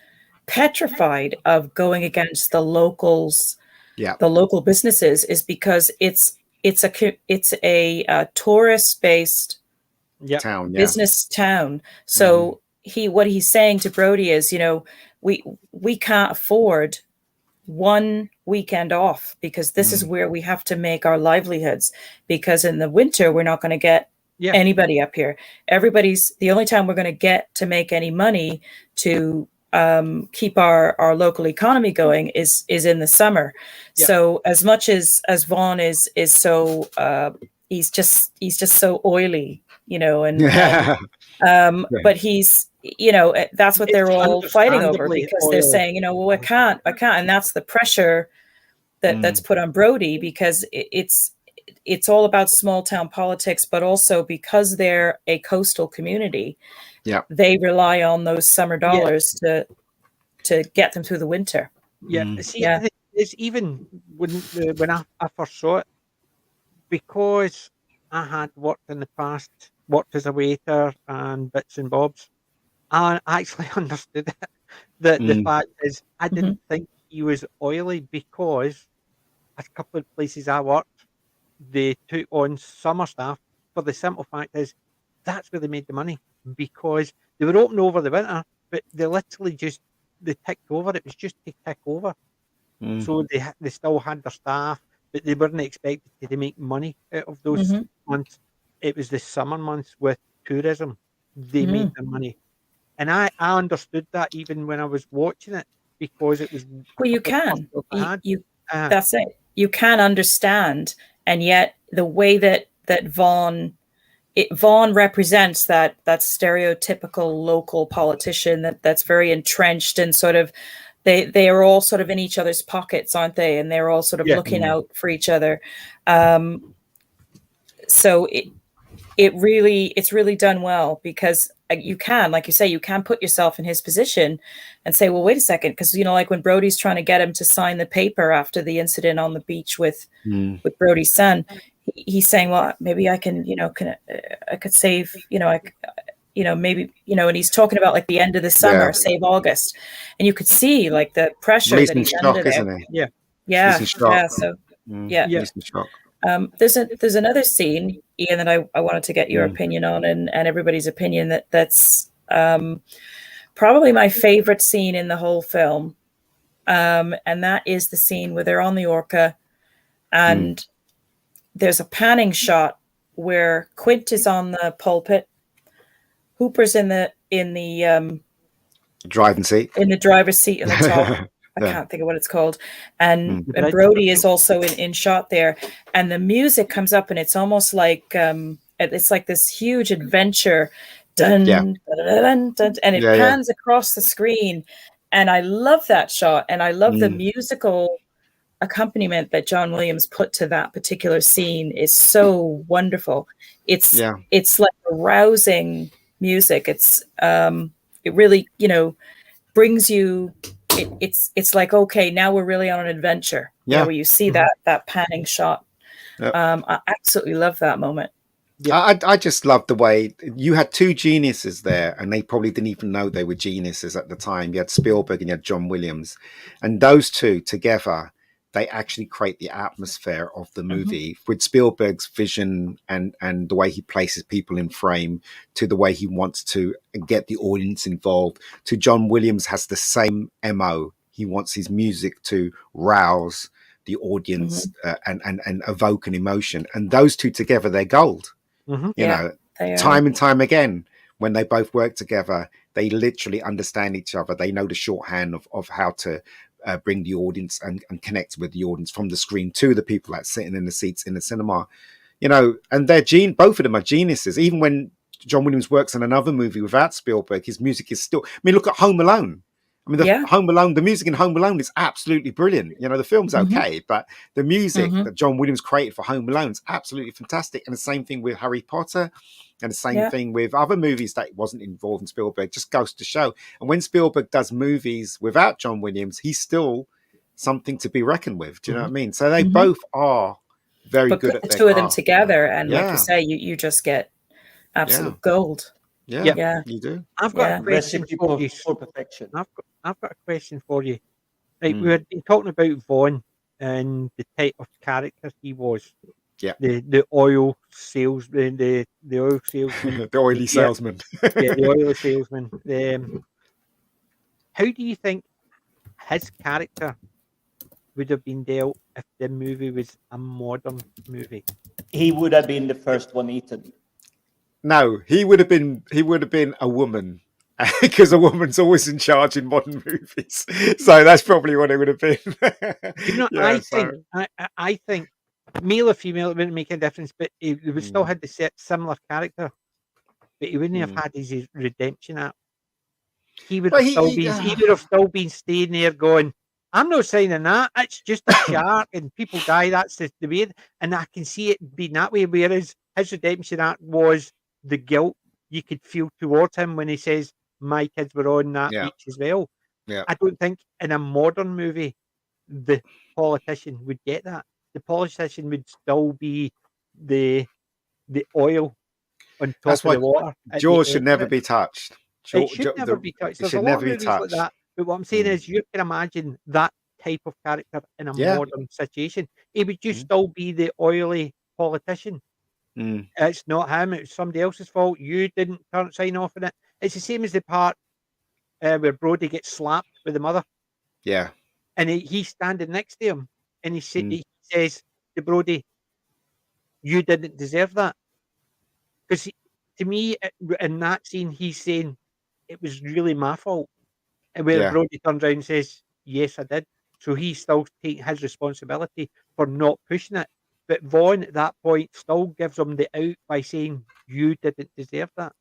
petrified of going against the locals, the local businesses, is because it's a tourist-based town, business town. So what he's saying to Brody is, we can't afford one weekend off because this is where we have to make our livelihoods, because in the winter we're not going to get anybody up here. The only time we're going to get to make any money to keep our local economy going is in the summer. So as much as Vaughn is so he's just so oily, but he's that's what they're all fighting over, because they're saying, well, I can't, and that's the pressure that's put on Brody, because it's all about small town politics, but also because they're a coastal community, they rely on those summer dollars to get them through the winter. It's even when I first saw it, because I had worked in the past, worked as a waiter and bits and bobs, I actually understood it. The fact is, I didn't think he was oily, because a couple of places I worked, they took on summer staff for the simple fact is that's where they made the money, because they were open over the winter, but they literally they ticked over. It was just to tick over. So they still had their staff, but they weren't expected to make money out of those months. It was the summer months with tourism. They made their money. And I understood that even when I was watching it, because it was... Well, you can. That's it. You can understand. And yet the way that Vaughn Vaughn represents that stereotypical local politician that's very entrenched and sort of they are all sort of in each other's pockets, aren't they? And they're all sort of looking out for each other. So it's really done well, because you can, like you say, you can put yourself in his position and say, well, wait a second, because like when Brody's trying to get him to sign the paper after the incident on the beach with Brody's son, he's saying, well, maybe I can, I could save, maybe, and he's talking about like the end of the summer, save August, and you could see like the pressure he's that he's shock, under isn't there. he? Yeah. He's in shock. So He's in shock. There's another scene, Ian, that I wanted to get your opinion on, and everybody's opinion, that's probably my favorite scene in the whole film, and that is the scene where they're on the Orca, and there's a panning shot where Quint is on the pulpit, Hooper's in the driving seat, in the driver's seat in the top. I can't think of what it's called. And Brody is also in shot there. And the music comes up, and it's almost like it's like this huge adventure. Dun, dun, dun, dun, and it pans across the screen. And I love that shot. And I love the musical accompaniment that John Williams put to that particular scene is so wonderful. It's like a rousing music. It's it really, brings you. It's like, okay, now we're really on an adventure. Where you see that panning shot. I absolutely love that moment. I just love the way you had two geniuses there, and they probably didn't even know they were geniuses at the time. You had Spielberg and you had John Williams, and those two together, they actually create the atmosphere of the movie with Spielberg's vision and the way he places people in frame, to the way he wants to get the audience involved, to John Williams has the same MO. He wants his music to rouse the audience and evoke an emotion. And those two together, they're gold. You know, time and time again, when they both work together, they literally understand each other. They know the shorthand of how to bring the audience and connect with the audience from the screen to the people that's sitting in the seats in the cinema, and both of them are geniuses. Even when John Williams works on another movie without Spielberg, his music is still, look at Home Alone. Home Alone, the music in Home Alone is absolutely brilliant. The film's okay, but the music that John Williams created for Home Alone is absolutely fantastic. And the same thing with Harry Potter, and the same thing with other movies that wasn't involved in Spielberg. Just goes to show. And when Spielberg does movies without John Williams, he's still something to be reckoned with. Do you know what I mean? So they both are very good at the their two of them craft. together, and like you say, you just get absolute gold. Yeah, you do. I've got a question for you. For perfection. I've got a question for you. Right, we were talking about Vaughn and the type of character he was. Yeah. The oil salesman, the oil salesman, the oily salesman. The oily salesman. How do you think his character would have been dealt if the movie was a modern movie? He would have been the first one eaten. No, he would have been a woman, because a woman's always in charge in modern movies. So that's probably what it would have been. I think male or female, it wouldn't make a difference, but he would still have the similar character, but he wouldn't have had his redemption arc. He would have still been staying there going, I'm not signing that. It's just a shark and people die. That's the way. And I can see it being that way. Whereas his redemption arc was the guilt you could feel towards him when he says, my kids were on that beach as well. Yeah. I don't think in a modern movie, the politician would get that. The politician would still be the oil on top of the water. Jaws should never be touched. It should never be touched. There's a lot of movies like that. But what I'm saying is, you can imagine that type of character in a modern situation. He would just still be the oily politician. It's not him. It's somebody else's fault. You didn't sign off on it. It's the same as the part where Brody gets slapped with the mother. Yeah. And he's standing next to him. And he says to Brody, you didn't deserve that. Because to me, in that scene, he's saying, it was really my fault. And where Brody turns around and says, yes, I did. So he's still taking his responsibility for not pushing it. But Vaughn at that point still gives him the out by saying, "You didn't deserve that."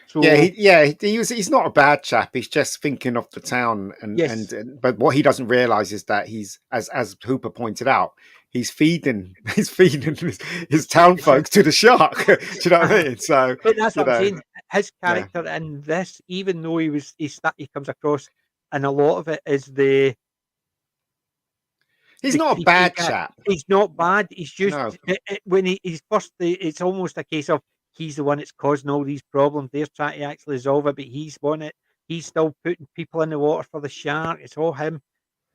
So he's not a bad chap. He's just thinking of the town, yes, but what he doesn't realize is that he's, as Hooper pointed out, he's feeding his town folks to the shark. Do you know what I mean? So, but that's what I'm know, saying. His yeah. character in this, even though he comes across, and a lot of it is he's not a bad chap. He's not bad. He's just No. when he's first, it's almost a case of he's the one that's causing all these problems. They're trying to actually resolve it, but he's won it. He's still putting people in the water for the shark. It's all him.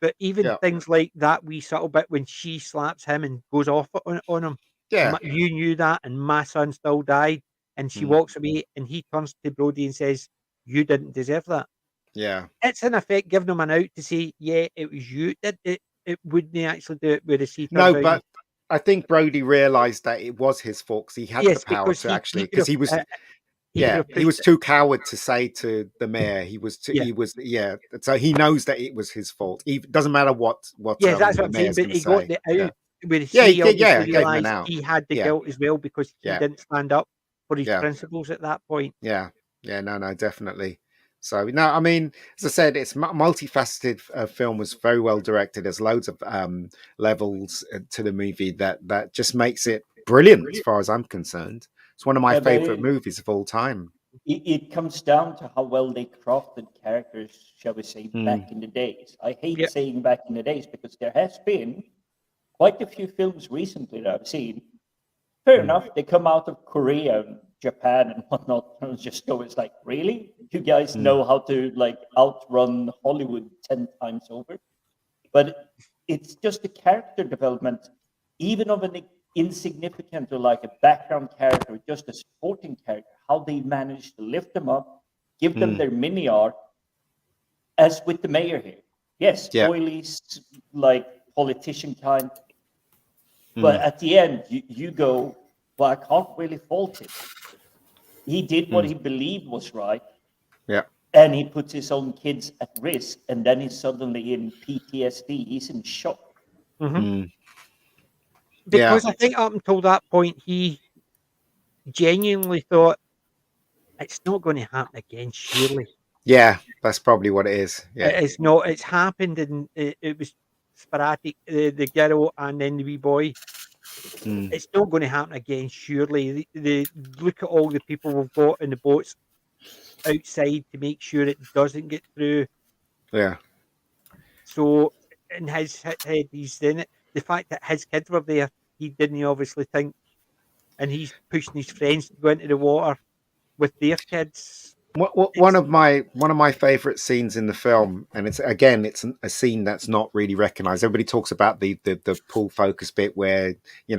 But even things like that wee subtle bit when she slaps him and goes off on him. Yeah. You knew that, and my son still died. And she walks away, and he turns to Brody and says, "You didn't deserve that." Yeah. It's in effect giving him an out to say, "Yeah, it was you that did it. It wouldn't actually do it with the sea." No, but I think Brody realized that it was his fault because he had the power to actually, because he was. He was too coward to say to the mayor. He was so he knows that it was his fault. It doesn't matter what. Yeah, that's what I'm saying. But he got the out. Where he realised he had the guilt as well because he didn't stand up for his principles at that point. No, definitely. So no, I mean, as I said, it's multifaceted. Film was very well directed. There's loads of levels to the movie that just makes it brilliant as far as I'm concerned. It's one of my favorite movies of all time. It comes down to how well they crafted characters, shall we say, back in the days. I hate saying back in the days because there has been quite a few films recently that I've seen. Fair enough, they come out of Korea and Japan and whatnot, and just go, it's like, really? You guys know how to like outrun Hollywood 10 times over? But it's just the character development, even of an insignificant or like a background character, just a supporting character, how they manage to lift them up, give them their mini arc, as with the mayor here. Yes, oily, like politician kind. But at the end, you go, well, I can't really fault him. He did what he believed was right. Yeah. And he puts his own kids at risk. And then he's suddenly in PTSD. He's in shock. Because I think up until that point, he genuinely thought, it's not going to happen again, surely. Yeah, that's probably what it is. Yeah. It's not. It's happened, and it was sporadic, the girl and then the wee boy. It's not going to happen again, surely. The look at all the people we've got in the boats outside to make sure it doesn't get through. Yeah. So in his head, he's in it. The fact that his kids were there, he didn't obviously think, and he's pushing his friends to go into the water with their kids. One of my favorite scenes in the film, and it's a scene that's not really recognized. Everybody talks about the pull focus bit where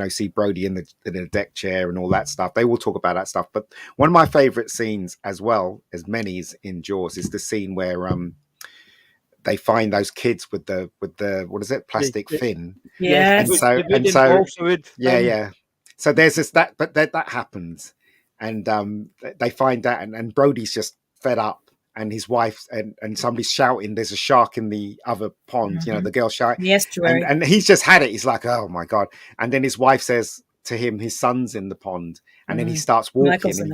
see Brody in the deck chair and all that stuff. They will talk about that stuff, but one of my favorite scenes, as well as many in Jaws, is the scene where they find those kids with the what is it, plastic fin? Yeah, and so So there's this that happens. And they find that, and Brody's just fed up, and his wife and somebody's shouting, "There's a shark in the other pond!" The girl shouting. Yes, and he's just had it. He's like, "Oh my god!" And then his wife says to him, "His son's in the pond," and then he starts walking. And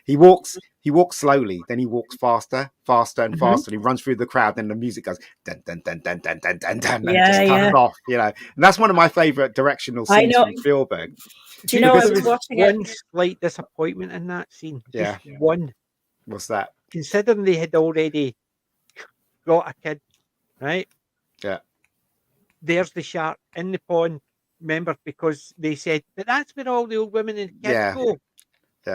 he walks slowly. Then he walks faster, and faster. And he runs through the crowd. Then the music goes dun dun dun dun dun dun dun dun, and it just cuts off. And that's one of my favorite directional scenes from Spielberg. Do you know I was watching one slight disappointment in that scene? Yeah. Just one. What's that? Considering they had already got a kid, right? Yeah. There's the shark in the pond, remember, because they said, but that's where all the old women and kids go.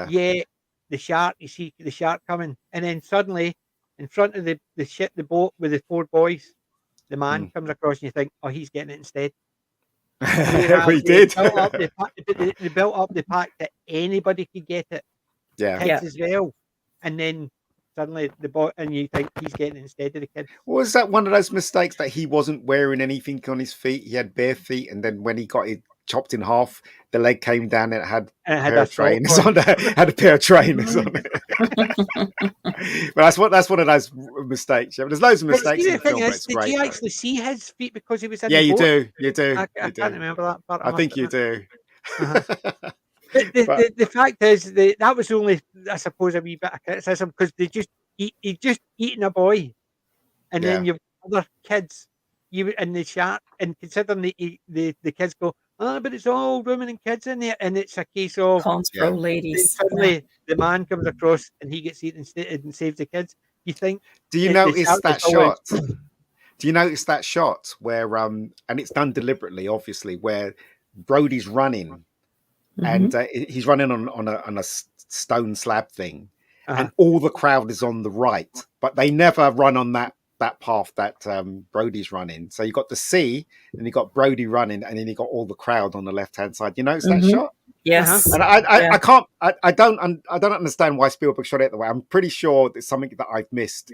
Yeah, the shark, you see the shark coming. And then suddenly, in front of the boat with the 4 boys, the man comes across and you think, oh, he's getting it instead. We did. They built up the fact that anybody could get it. Kids as well. And then suddenly the boy, and you think he's getting it instead of the kid. Was that one of those mistakes that he wasn't wearing anything on his feet? He had bare feet, and then when he got chopped in half. The leg came down and it had And it a had pair a of trainers salt on it. Had a pair of trainers on it. But that's one of those mistakes. Yeah, but there's loads of But mistakes see, in the the thing film, but is, it's did great. you Though. actually see his feet because he was in Yeah, the you boat? do. You do. I You can't do. remember that part. I think you do. Uh-huh. The fact is that was only, I suppose, a wee bit of criticism because he just eaten a boy, and then you've other kids you in the chat, and considering the kids go, oh, but it's all women and kids in there, and it's a case of Throw then ladies. suddenly the man comes across and he gets eaten and saves the kids. You think Do you the notice shark that is always- shot? Do you notice that shot where and it's done deliberately, obviously, where Brody's running and he's running on a stone slab thing, and all the crowd is on the right, but they never run on that path that Brody's running. So you got the sea, and you got Brody running, and then you got all the crowd on the left hand side. You notice that shot? Yes. And I can't. I don't understand why Spielberg shot it that way. I'm pretty sure there's something that I've missed,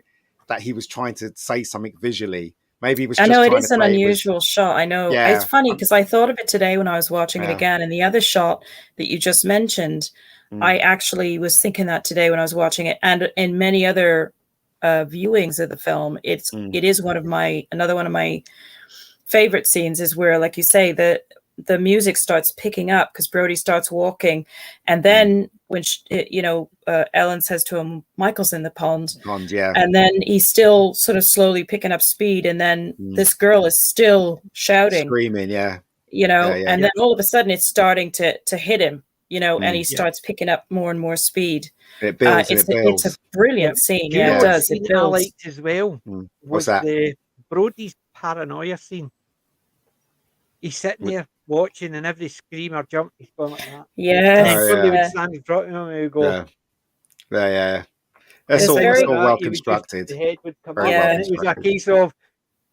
that he was trying to say something visually. Maybe he was. I Just know it trying is to an say unusual shot. I know. Yeah. It's funny because I thought of it today when I was watching it Yeah. again, and the other shot that you just mentioned, I actually was thinking that today when I was watching it, and in many other viewings of the film, it is another one of my favorite scenes is where, like you say, the music starts picking up because Brody starts walking, and then when Ellen says to him, "Michael's in the pond," and then he's still sort of slowly picking up speed, and then this girl is still shouting, screaming, and then all of a sudden it's starting to hit him, and he starts picking up more and more speed. It builds. It's a brilliant scene. Do you know it what does. scene It builds. I liked as well. What's was that? the Brody's paranoia scene. He's sitting there watching, and every scream or jump, he's going like that. Yes. And then they would stand in front of him, and he would go. Yeah. It's all well constructed. The head would come up, Very well and it was a case of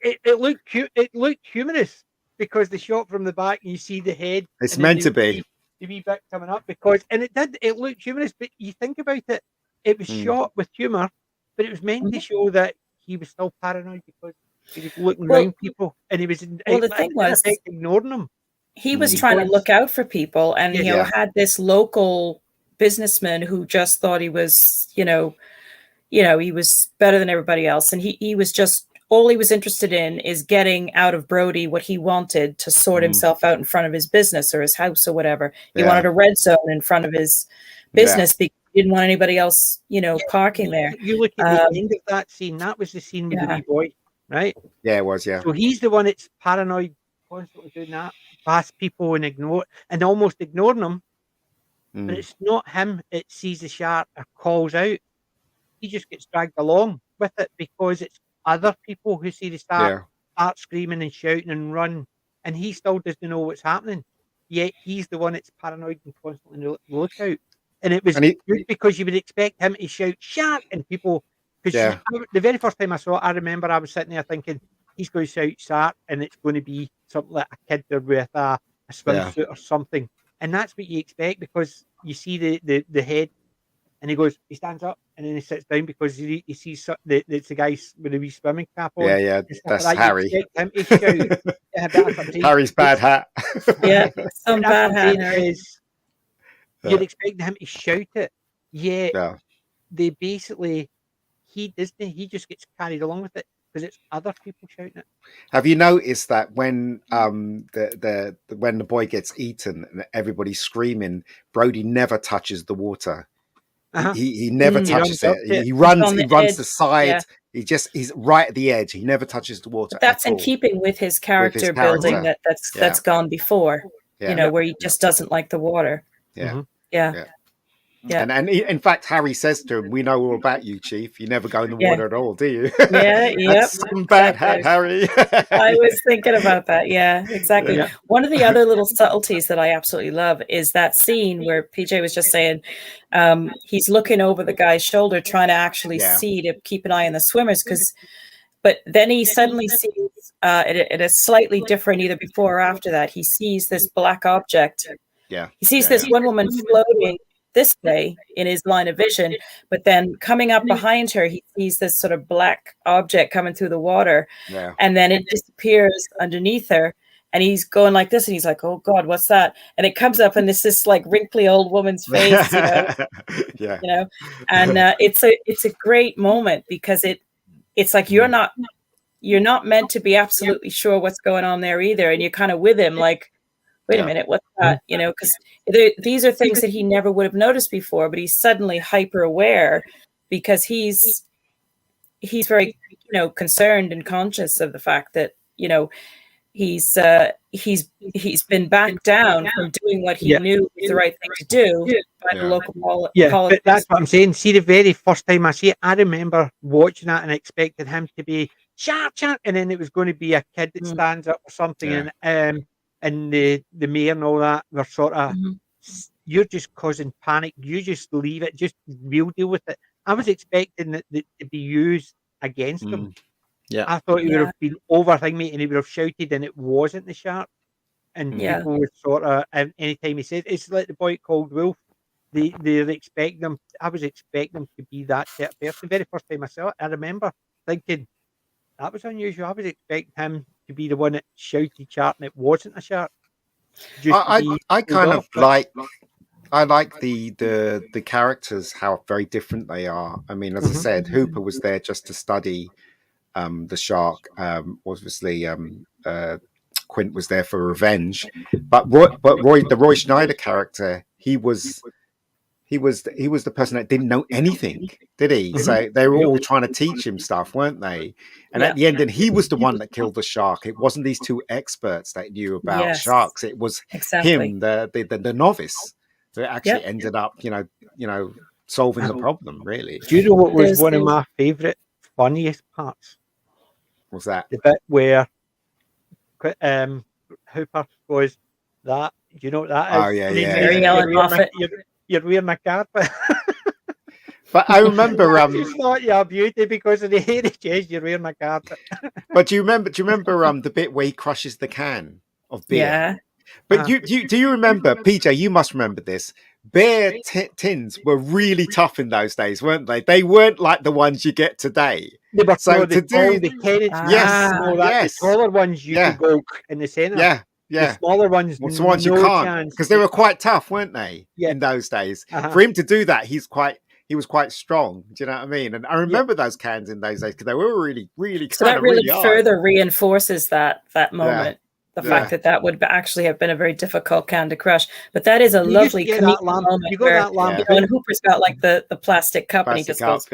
it looked cute. It looked humorous because the shot from the back, and you see the head. It's meant to be. The wee bit coming up it looked humorous, but you think about it, it was shot with humor, but it was meant to show that he was still paranoid because he was looking around people, and he was the thing was ignoring them. He was trying to look out for people, and had this local businessman who just thought he was, he was better than everybody else, and he was just all he was interested in is getting out of Brody what he wanted to sort himself out in front of his business or his house or whatever. He wanted a red zone in front of his business because he didn't want anybody else, parking there. You look at the end of that scene. That was the scene with the wee boy, right? Yeah, it was. Yeah. So he's the one that's paranoid, constantly doing that, past people and almost ignoring them. But it's not him. It sees the shark or calls out. He just gets dragged along with it because it's other people who see the shark start screaming and shouting and run, and he still doesn't know what's happening. Yet he's the one that's paranoid and constantly on the lookout. And it was good because you would expect him to shout "shark" and people. Because the very first time I saw it, I remember I was sitting there thinking he's going to shout "shark" and it's going to be something like a kid there with a swimsuit or something. And that's what you expect because you see the head, and he stands up, and then he sits down because he sees it's the guy with the wee swimming cap on. Yeah, that's Harry. You expect him to shout. Harry's bad hat. Some bad hat. You'd expect him to shout it. They basically he just gets carried along with it because it's other people shouting it. Have you noticed that when when the boy gets eaten and everybody's screaming, Brody never touches the water. He never touches it. He runs the side. He's right at the edge. He never touches the water. But that's in keeping with his character building that's gone before. Where he just doesn't like the water. And in fact, Harry says to him, "We know all about you, Chief. You never go in the water at all, do you?" That's some bad hat, Harry. I was thinking about that. Yeah, exactly. One of the other little subtleties that I absolutely love is that scene where PJ was just saying he's looking over the guy's shoulder, trying to actually see to keep an eye on the swimmers, but then he suddenly sees it is slightly different either before or after that. He sees this black object. He sees this one woman floating this way in his line of vision, but then coming up behind her, he sees this sort of black object coming through the water, and then it disappears underneath her, and he's going like this, and he's like, "Oh God, what's that?" And it comes up, and it's this like wrinkly old woman's face, Yeah. And it's a great moment because it's like you're not meant to be absolutely sure what's going on there either, and you're kind of with him, like, wait a minute, what's that? Because these are things that he never would have noticed before, but he's suddenly hyper aware because he's very concerned and conscious of the fact that he's been backed down from doing what he knew was the right thing to do by the local politics. But that's what I'm saying. See, the very first time I see it, I remember watching that and expecting him to be sharp, and then it was going to be a kid that stands up or something, and the mayor and all that were sort of, you're just causing panic. You just leave it. Just we'll deal with it. I was expecting it to be used against him. Yeah, I thought he would have been overthinking and he would have shouted, and it wasn't the shark. And people would sort of, anytime he said, it's like the boy called Wolf. They're expecting them. I was expecting them to be that type of person. The very first time I saw it, I remember thinking that was unusual. I was expecting him to be the one that shouted shark, and it wasn't a shark. I kind of like. I like the characters, how very different they are. I mean, as I said, Hooper was there just to study the shark. Obviously, Quint was there for revenge. But the Roy Scheider character, he was the person that didn't know anything, did he? So they were all trying to teach him stuff, weren't they? And at the end, and he was the one that killed the shark. It wasn't these two experts that knew about sharks. It was him, the novice, that actually ended up, solving the problem. Really. Do you know what was one of my favourite, funniest parts? Was that the bit where Hooper goes, "That, do you know what that is?" Oh yeah. You're wearing a carpet. But I remember, it's not your beauty because of the heritage. You're wearing a carpet. But do you remember the bit where he crushes the can of beer? Yeah. But do you remember, PJ? You must remember this. Beer tins were really tough in those days, weren't they? They weren't like the ones you get today. So to do the Kennedy, the taller ones you could go in the centre. Yeah. The smaller ones, the ones you can't, because they were quite tough, weren't they? In those days, for him to do that, he was quite strong. Do you know what I mean? And I remember those cans in those days because they were really, really. So that really further reinforces that moment. The fact that would actually have been a very difficult can to crush, but that is a lovely comedic moment. You got that lampoon. And Hooper's got like the plastic cup, and he just goes,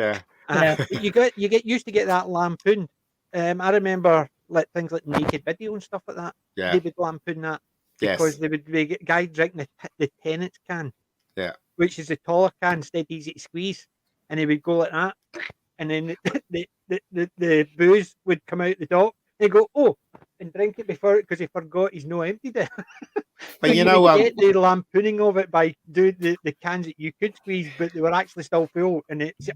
you get used to get that lampoon. I remember like things like Naked Video and stuff like that. Yeah, they would lampoon that because they would be guys drinking the Tennant's can. Yeah, which is a taller can, instead easy to squeeze, and he would go like that, and then the booze would come out the top. They go, and drink it before, because he forgot he's not emptied it. But you get the lampooning of it by doing the cans that you could squeeze, but they were actually still full, and it's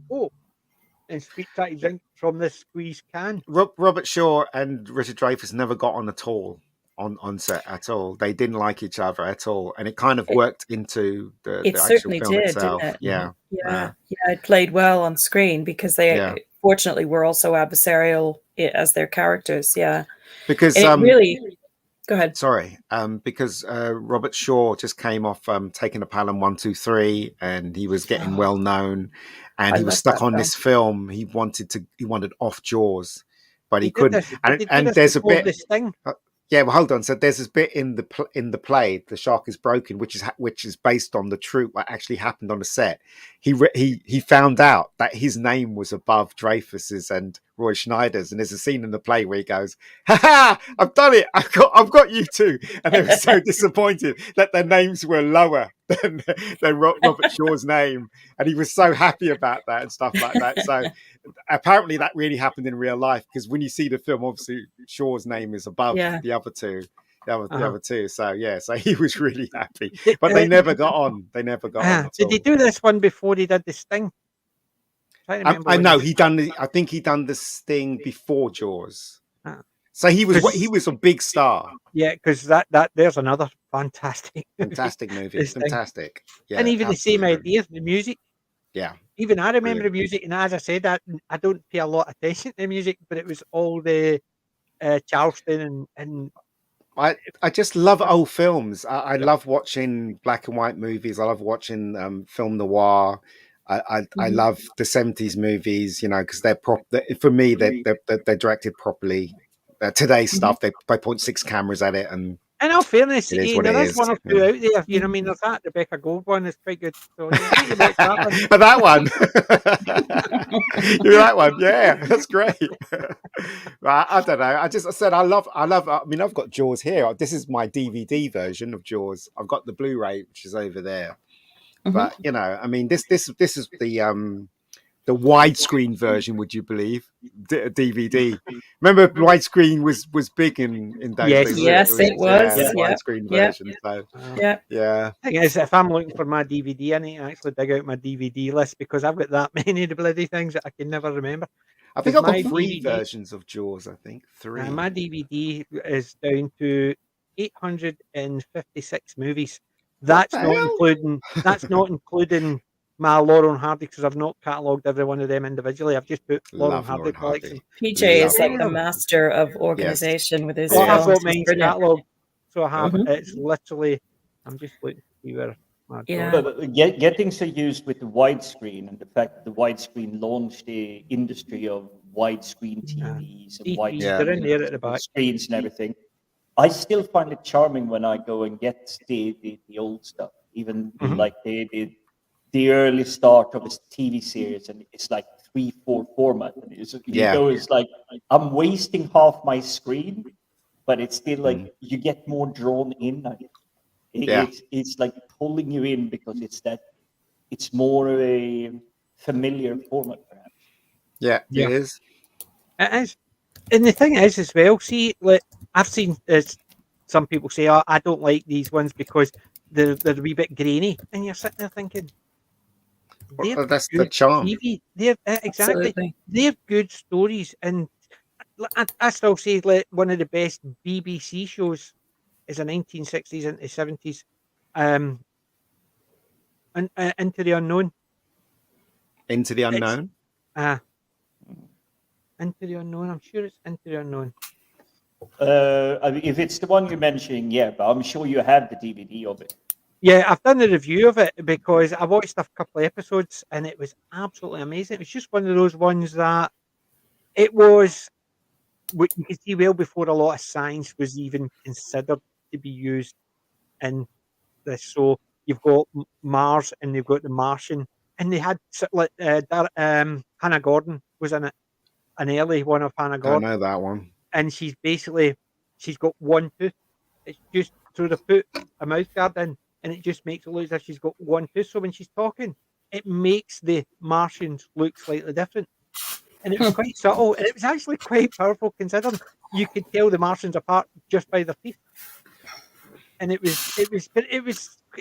and try to drink from this squeezed can. Robert Shaw and Richard Dreyfuss never got on at all on set at all. They didn't like each other at all, and it kind of worked into the actual film itself. Didn't it? Yeah, it played well on screen because they fortunately were also adversarial as their characters. Yeah, because really. Go ahead. Sorry, because Robert Shaw just came off taking a Palom 1, 2, 3, and he was getting well known, and he was stuck on this film. He wanted off Jaws, but he couldn't. And there's a bit. Yeah, well, hold on. So there's this bit in the play, "The Shark is Broken," which is based on the truth what actually happened on the set. He found out that his name was above Dreyfuss's and Roy Schneider's, and there's a scene in the play where he goes, "Ha ha! I've done it! I've got you two!" And they were so disappointed that their names were lower than Robert Shaw's name, and he was so happy about that and stuff like that. So apparently that really happened in real life, because when you see the film, obviously Shaw's name is above the other two. The other two. So so he was really happy, but they never got on. They never got on. Did he do this one before he did the Sting? I know I think he done the Sting before Jaws. So he was a big star. Yeah, because that there's another fantastic movie. Fantastic. Yeah, and even the same idea, the music. Yeah. Even I remember the music, and as I said, I don't pay a lot of attention to the music, but it was all the Charleston and I just love old films. I love watching black and white movies. I love watching film noir. I love the 70s movies, because for me they're directed properly. Today's stuff, they point 6 cameras at it, and in all fairness, it is what it there is is. one or two out there. You know, I mean, there's that Rebecca Gold one is quite good. So you watch that one. But that one, you're that one, yeah, that's great. I don't know. I mean, I've got Jaws here. This is my DVD version of Jaws. I've got the Blu-ray, which is over there. But I mean, this is the widescreen version. Would you believe DVD? Remember, widescreen was big in those days. Yes, it was. The widescreen version. So yeah. Thing is, if I'm looking for my DVD, I need to actually dig out my DVD list because I've got that many of the bloody things that I can never remember. I think I've got 3 versions of Jaws. I think 3. My DVD is down to 856 movies. That's not including my Laurel and Hardy, because I've not catalogued every one of them individually. I've just put Laurel and Hardy collection. PJ is like the master of organization with his. I've got mine catalogued, so I have. It's literally. I'm just looking to see where. But getting so used with the widescreen and the fact that the widescreen launched the industry of widescreen TVs and widescreen screens and everything. I still find it charming when I go and get the old stuff, even like the early start of a TV series, and it's like 3:4 format. And it's like I'm wasting half my screen, but it's still like you get more drawn in. It's like pulling you in because it's more of a familiar format, perhaps. Yeah, it is. It is. And the thing is as well, see, like I've seen some people say, "Oh, I don't like these ones because they're a wee bit grainy," and you're sitting there thinking, well, that's the charm. TV. Exactly. They're good stories, and I still say like one of the best BBC shows is the 1960s into 70s, Into the Unknown. Into the Unknown. Into the Unknown. I'm sure it's Into the Unknown. I mean, if it's the one you're mentioning, but I'm sure you have the DVD of it. Yeah, I've done a review of it because I watched a couple of episodes and it was absolutely amazing. It was just one of those ones that it was, what you could see well before a lot of science was even considered to be used in this. So you've got Mars and they've got the Martian, and they had like Hannah Gordon was in it, an early one of Hannah Gordon. I know that one. And she's got one tooth. It's just so they put a mouth guard in, and it just makes it look as if she's got one tooth. So when she's talking, it makes the Martians look slightly different. And it was quite subtle, and it was actually quite powerful considering you could tell the Martians apart just by their teeth. And it was a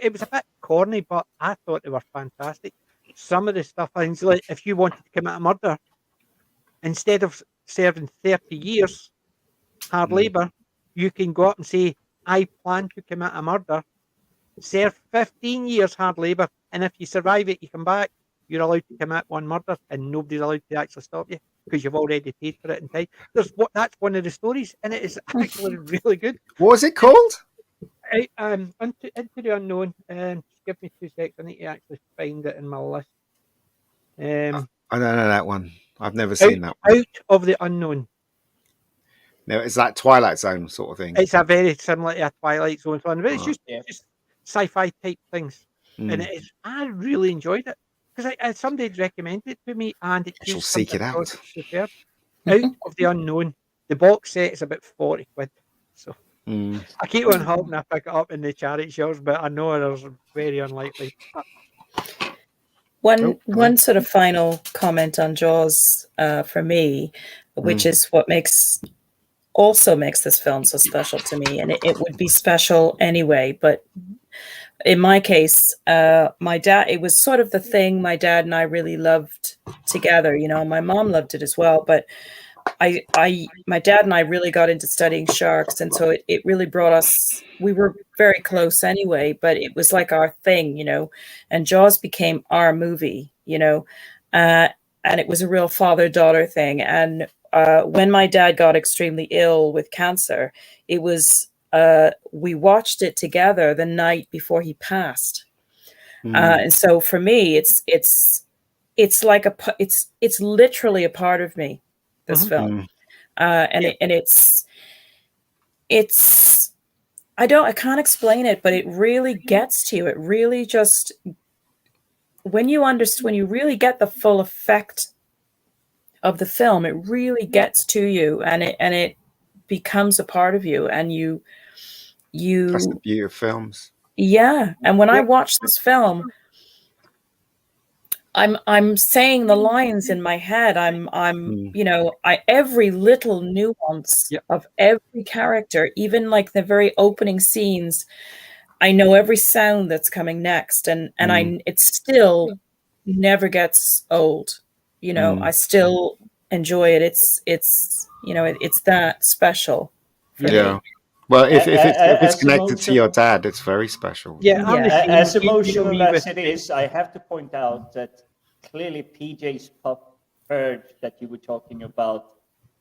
bit corny, but I thought they were fantastic. Some of the stuff, things like if you wanted to commit a murder, instead of serving 30 years hard labour, you can go up and say, I plan to commit a murder, serve 15 years hard labour, and if you survive it, you come back, you're allowed to commit one murder, and nobody's allowed to actually stop you because you've already paid for it in time. That's one of the stories, and it is actually really good. What was it called? Into the Unknown. Just give me 2 seconds. I need to actually find it in my list. I don't know that one. I've never seen that one. Out of the Unknown. No, it's that Twilight Zone sort of thing. It's a very similar to a Twilight Zone one, but it's just sci-fi type things, and it is. I really enjoyed it because somebody recommended it to me, and it shall seek it out. Superb. Out of the Unknown. The box set is about 40 quid. So I keep on hoping I pick it up in the charity shows, but I know there's very unlikely. One sort of final comment on Jaws for me, which is what also makes this film so special to me, and it would be special anyway, but in my case, my dad, it was sort of the thing my dad and I really loved together. My mom loved it as well, but my dad and I really got into studying sharks, and so it really brought us, we were very close anyway, but it was like our thing, and Jaws became our movie, and it was a real father-daughter thing. And when my dad got extremely ill with cancer, it was we watched it together the night before he passed. And so for me, it's like it's literally a part of me, this film. It's I can't explain it, but it really gets to you. It really just, when you really get the full effect of the film, it really gets to you, and it becomes a part of you, and you that's the beauty of films. Yeah. And when I watch this film, I'm saying the lines in my head. Every little nuance of every character, even like the very opening scenes, I know every sound that's coming next, and it still never gets old. I still enjoy it. It's that special for me. Well, if it's connected to your dad, it's very special. As emotional as it is, I have to point out that clearly PJ's pop heard that you were talking about.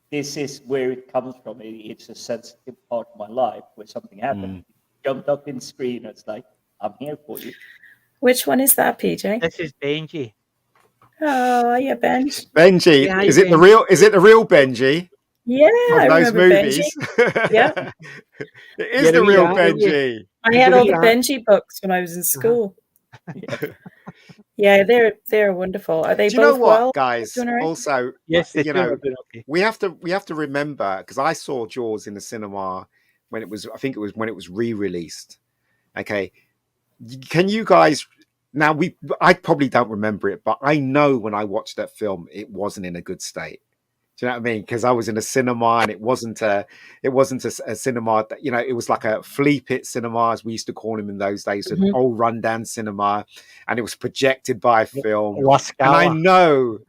This is where it comes from. It's a sensitive part of my life where something happened. Jumped up in screen. It's like, I'm here for you. Which one is that, PJ? This is Benji. Oh, yeah, Benji. Benji, Yeah, is it the real Benji? Yeah, from those movies. Benji. Yeah, it is the real Benji. I had all the Benji books when I was in school. Yeah, they're wonderful. Are they Do you both know what, well? guys? Also, yes, we have to remember, because I saw Jaws in the cinema when it was re-released. Okay, can you guys? Now I probably don't remember it, but I know when I watched that film, it wasn't in a good state. Do you know what I mean? Because I was in a cinema, and it wasn't a cinema that, it was like a flea pit cinema, as we used to call them in those days, an old rundown cinema, and it was projected by a film. And I know,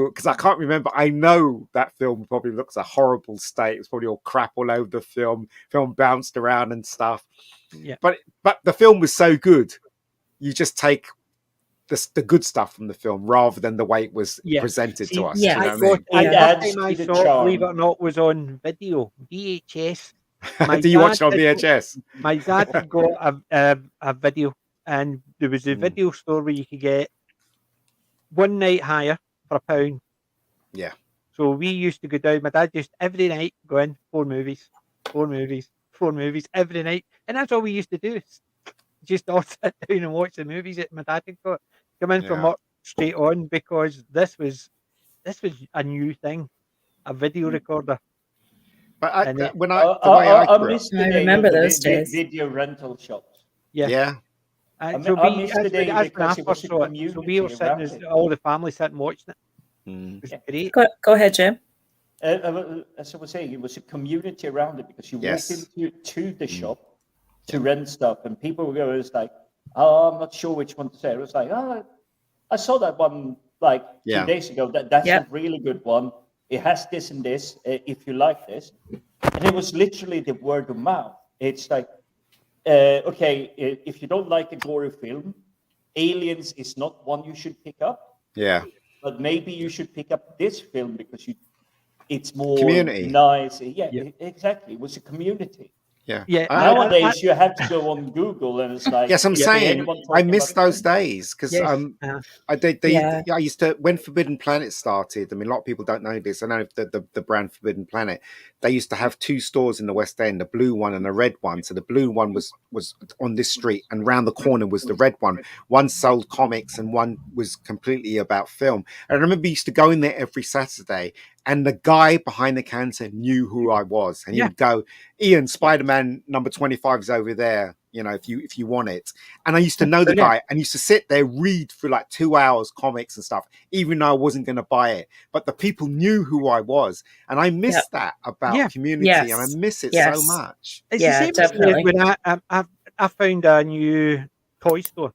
because I can't remember. I know that film probably looks a horrible state. It's probably all crap all over the film. Film bounced around and stuff. Yeah. But the film was so good. You just take the good stuff from the film rather than the way it was presented to us. Yeah, the first time I saw it, believe it or not, was on video, VHS. Do you watch it on VHS? My dad had got a video, and there was a video store where you could get one night hire for £1. Yeah. So we used to go down. My dad just every night go in, 4 movies every night, and that's all we used to do. Just all sit down and watch the movies that my dad had got. Come in from work straight on, because this was a new thing, a video recorder. But I remember those days. Video rental shops. Yeah. So we were sitting as all the family sitting watching it. It was great. Go ahead, Jim. As I was saying, it was a community around it, because you walked into the shop to rent stuff, and people were going, it's like, oh, I'm not sure which one to say. It was like, oh, I saw that one like 2 days ago. That's a really good one. It has this and this, if you like this. And it was literally the word of mouth. It's like, okay, if you don't like a gory film, Aliens is not one you should pick up. Yeah. But maybe you should pick up this film because it's more community. Nice. Yeah, exactly. It was a community. Yeah. Nowadays, you have to go on Google, and it's like, yes, I'm saying I miss those days, because I used to, when Forbidden Planet started. I mean, a lot of people don't know this. I know the brand Forbidden Planet. They used to have 2 stores in the West End, a blue one and a red one. So the blue one was on this street, and round the corner was the red one. One sold comics, and one was completely about film. And I remember we used to go in there every Saturday, and the guy behind the counter knew who I was, and he would go, "Ian, Spider-Man number 25 is over there, if you want it." And I used to know the guy, and used to sit there, read for like 2 hours comics and stuff, even though I wasn't going to buy it. But the people knew who I was, and I miss that about community, and I miss it so much. It's the same definitely. When I found a new toy store.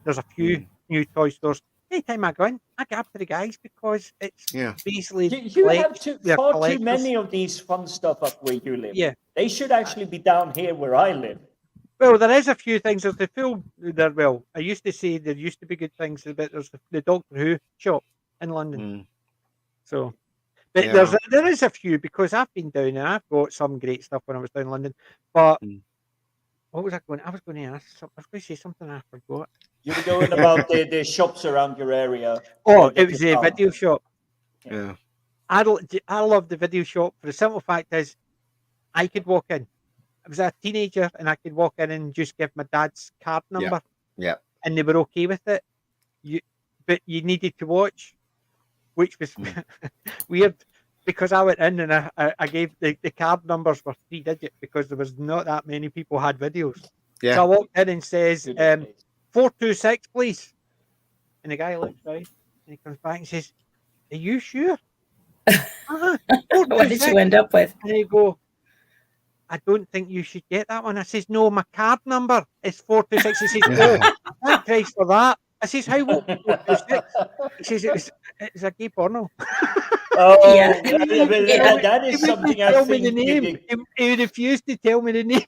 There's a few new toy stores. Anytime I go in, I go after the guys, because it's basically you have far too many of these fun stuff up where you live. Yeah, they should actually be down here where I live. Well, there is a few things. There's the film. I used to say there used to be good things, but there's the Doctor Who shop in London. So, But there is a few, because I've been down there. I've got some great stuff when I was down in London. But what was I going? I was going to ask. I was going to say something I forgot. You were going about the shops around your area. Oh, it was a video shop. Yeah. I love the video shop for the simple fact is, I could walk in. I was a teenager and I could walk in and just give my dad's card number. Yeah. And they were okay with it. But you needed to watch, which was weird, because I went in and I gave the card numbers were 3-digit because there was not that many people had videos. Yeah. So I walked in and says, 426, please. And the guy looks right and he comes back and says, are you sure? What did you end up with? And you go, I don't think you should get that one. I says, no, my card number is 426. He says, oh, thank Christ for that. I says, how what 426? He says, it's a gay porno. Oh, Yeah. that is something I think. He refused to tell me the name.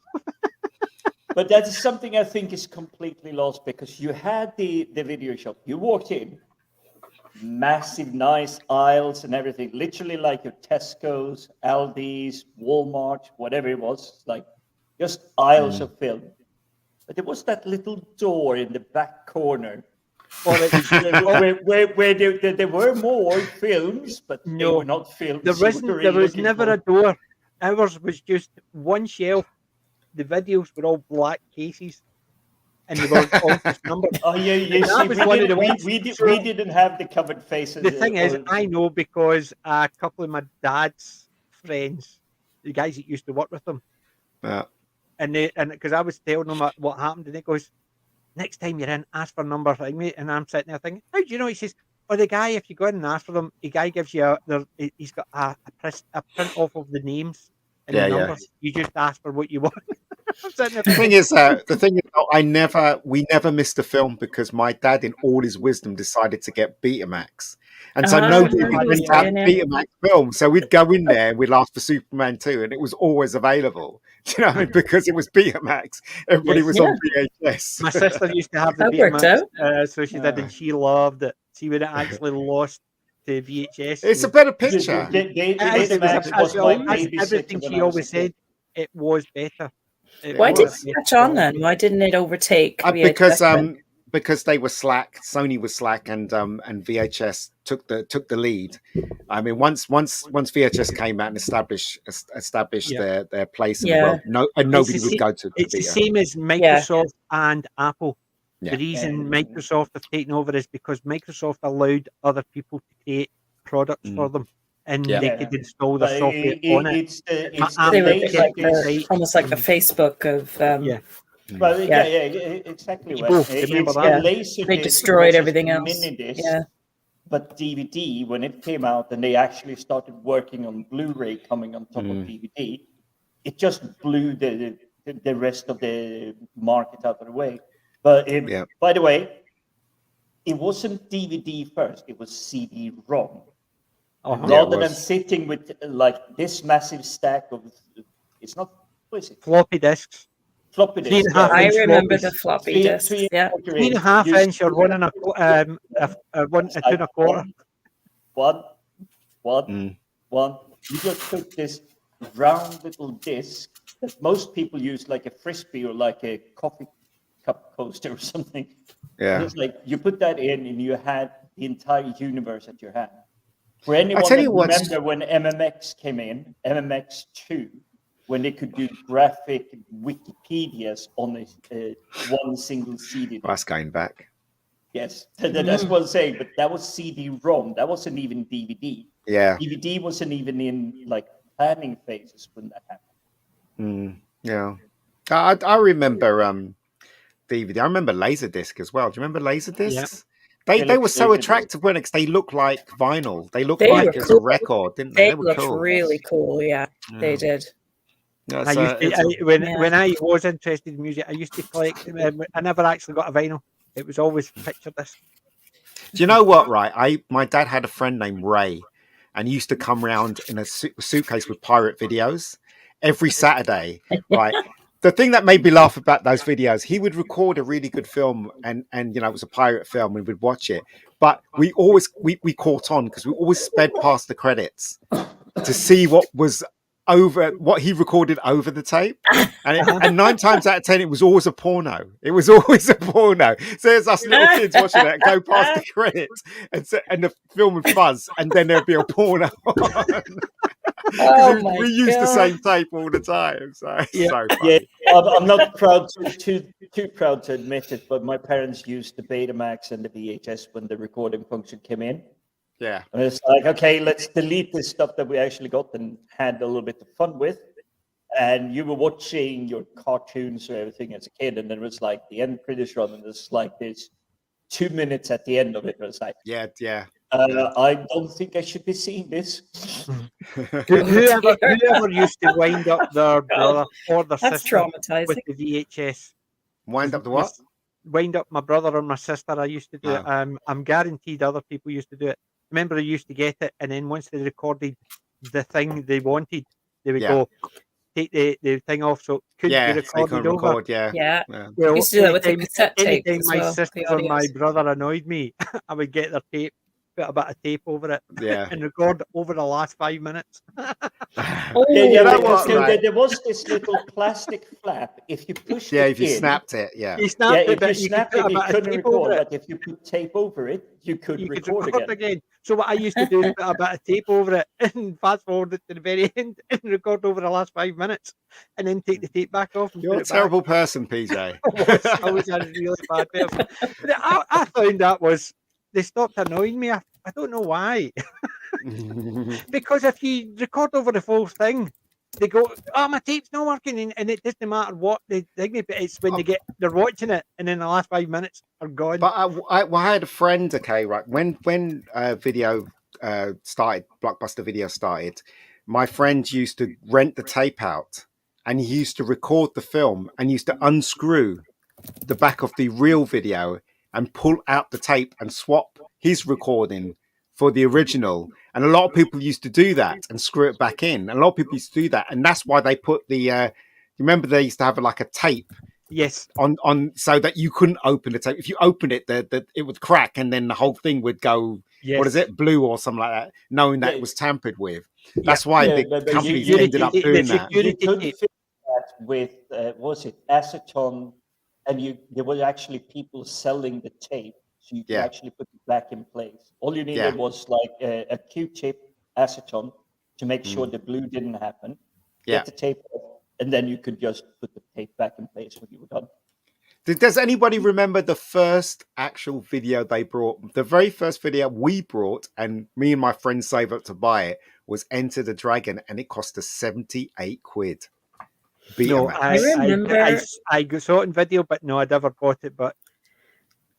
But that is something I think is completely lost, because you had the video shop. You walked in, massive, nice aisles and everything, literally like your Tesco's, Aldi's, Walmart, whatever it was, like just aisles of film. But there was that little door in the back corner where there were more films, but they were not films. There was never a door. Ours was just one shelf. The videos were all black cases, and they were all just numbers. Oh yeah, we didn't have the covered faces. The thing is, I know because a couple of my dad's friends, the guys that used to work with them, and because I was telling them what happened, and he goes, next time you're in, ask for number, mate. And I'm sitting there thinking, how do you know? He says, oh, the guy, if you go in and ask for them, the guy gives you he's got a print off of the names and the numbers. Yeah. You just ask for what you want. The thing is, we never missed a film because my dad, in all his wisdom, decided to get Betamax, and so nobody would rent out Betamax films. So we'd go in there and we'd ask for Superman 2, and it was always available. Do you know what I mean? Because it was Betamax, everybody was on VHS. My sister used to have the Betamax, so she did, and she loved it. See when it actually lost to VHS. It's a better picture. Everything she always said, it was better. Why did it catch on then? Why didn't it overtake VHS? Because they were slack. Sony was slack, and VHS took the lead. I mean, once VHS came out and established their place in the world, nobody would go to. It's the same as Microsoft and Apple. Yeah. The reason Microsoft have taken over is because Microsoft allowed other people to create products for them. And they could install the software on it. They were almost like the Facebook of... Well, exactly. They destroyed everything else. But DVD, when it came out and they actually started working on Blu-ray coming on top of DVD, it just blew the rest of the market out of the way. But by the way, it wasn't DVD first, it was CD-ROM. Rather than sitting with like this massive stack of, it's not, what is it? Floppy disks. Floppy disks. I remember the floppy disks. 3.5 inch or 1 2.25. One. You just put this round little disc that most people use like a frisbee or like a coffee cup coaster or something. Yeah. It's like you put that in and you had the entire universe at your hand. For anyone that remember when MMX came in, MMX 2, when they could do graphic Wikipedias on one single CD. That's going back. Yes, that's what I'm saying. But that was CD-ROM. That wasn't even DVD. Yeah. DVD wasn't even in like planning phases when that happened. Yeah. I remember DVD. I remember Laserdisc as well. Do you remember Laserdiscs? Yeah. They were so attractive when they looked like vinyl. They looked like it's a record, didn't they? They looked really cool. Yeah, they did. Yeah, when I was interested in music, I used to collect. I never actually got a vinyl. It was always picture disc. Do you know what? Right, my dad had a friend named Ray, and he used to come round in a suitcase with pirate videos every Saturday. Right. The thing that made me laugh about those videos, he would record a really good film and it was a pirate film. We would watch it. But we caught on because we always sped past the credits to see what he recorded over the tape, and 9 times out of 10 it was always a porno. It was always a porno. So there's us little kids watching it, go past the credits, and the film would fuzz, and then there'd be a porno on. We used the same tape all the time. So so funny. I'm not too proud to admit it, but my parents used the Betamax and the VHS when the recording function came in. Yeah. And it's like, okay, let's delete this stuff that we actually got and had a little bit of fun with. And you were watching your cartoons or everything as a kid, and then it was like the end credits run, and it's like there's 2 minutes at the end of it. And it's like, I don't think I should be seeing this. whoever used to wind up their brother or their sister with the VHS. Wind up the what? Wind up my brother or my sister. I used to do it. I'm guaranteed other people used to do it. Remember, I used to get it, and then once they recorded the thing they wanted, they would go take the thing off, so it couldn't be recorded over. Well, used to do that with the cassette tape. Anytime my sister or my brother annoyed me, I would get their tape, put a bit of tape over it, and record over the last 5 minutes. There was this little plastic flap. If you pushed it if you snapped it, if you snapped it, you couldn't record. But if you put tape over it, you could record again. So what I used to do is put a bit of tape over it and fast forward it to the very end and record over the last 5 minutes, and then take the tape back off. And You're a terrible person, PJ. I was a really bad person. I found that was they stopped annoying me. I don't know why. Because if you record over the full thing, they go, "Oh, my tape's not working," and it doesn't matter what they think. But it's when they're watching it, and then the last 5 minutes are gone. But I had a friend. Okay, right when video started, Blockbuster Video started, my friend used to rent the tape out, and he used to record the film, and used to unscrew the back of the real video and pull out the tape and swap his recording for the original. And a lot of people used to do that and screw it back in. And a lot of people used to do that. And that's why they put the, remember they used to have like a tape on so that you couldn't open the tape. If you opened it, it would crack and then the whole thing would go, what is it, blue or something like that, knowing that it was tampered with. That's why the companies ended up doing that. You could fit that with, was it acetone? And there were actually people selling the tape, so you could actually put it back in place. All you needed was like a Q-tip, acetone, to make sure the glue didn't happen. Get the tape off, and then you could just put the tape back in place when you were done. Does anybody remember the first actual video they brought? The very first video we brought, and me and my friends saved up to buy it, was Enter the Dragon, and it cost us 78 quid. No, I saw it in video, but no, I never bought it. But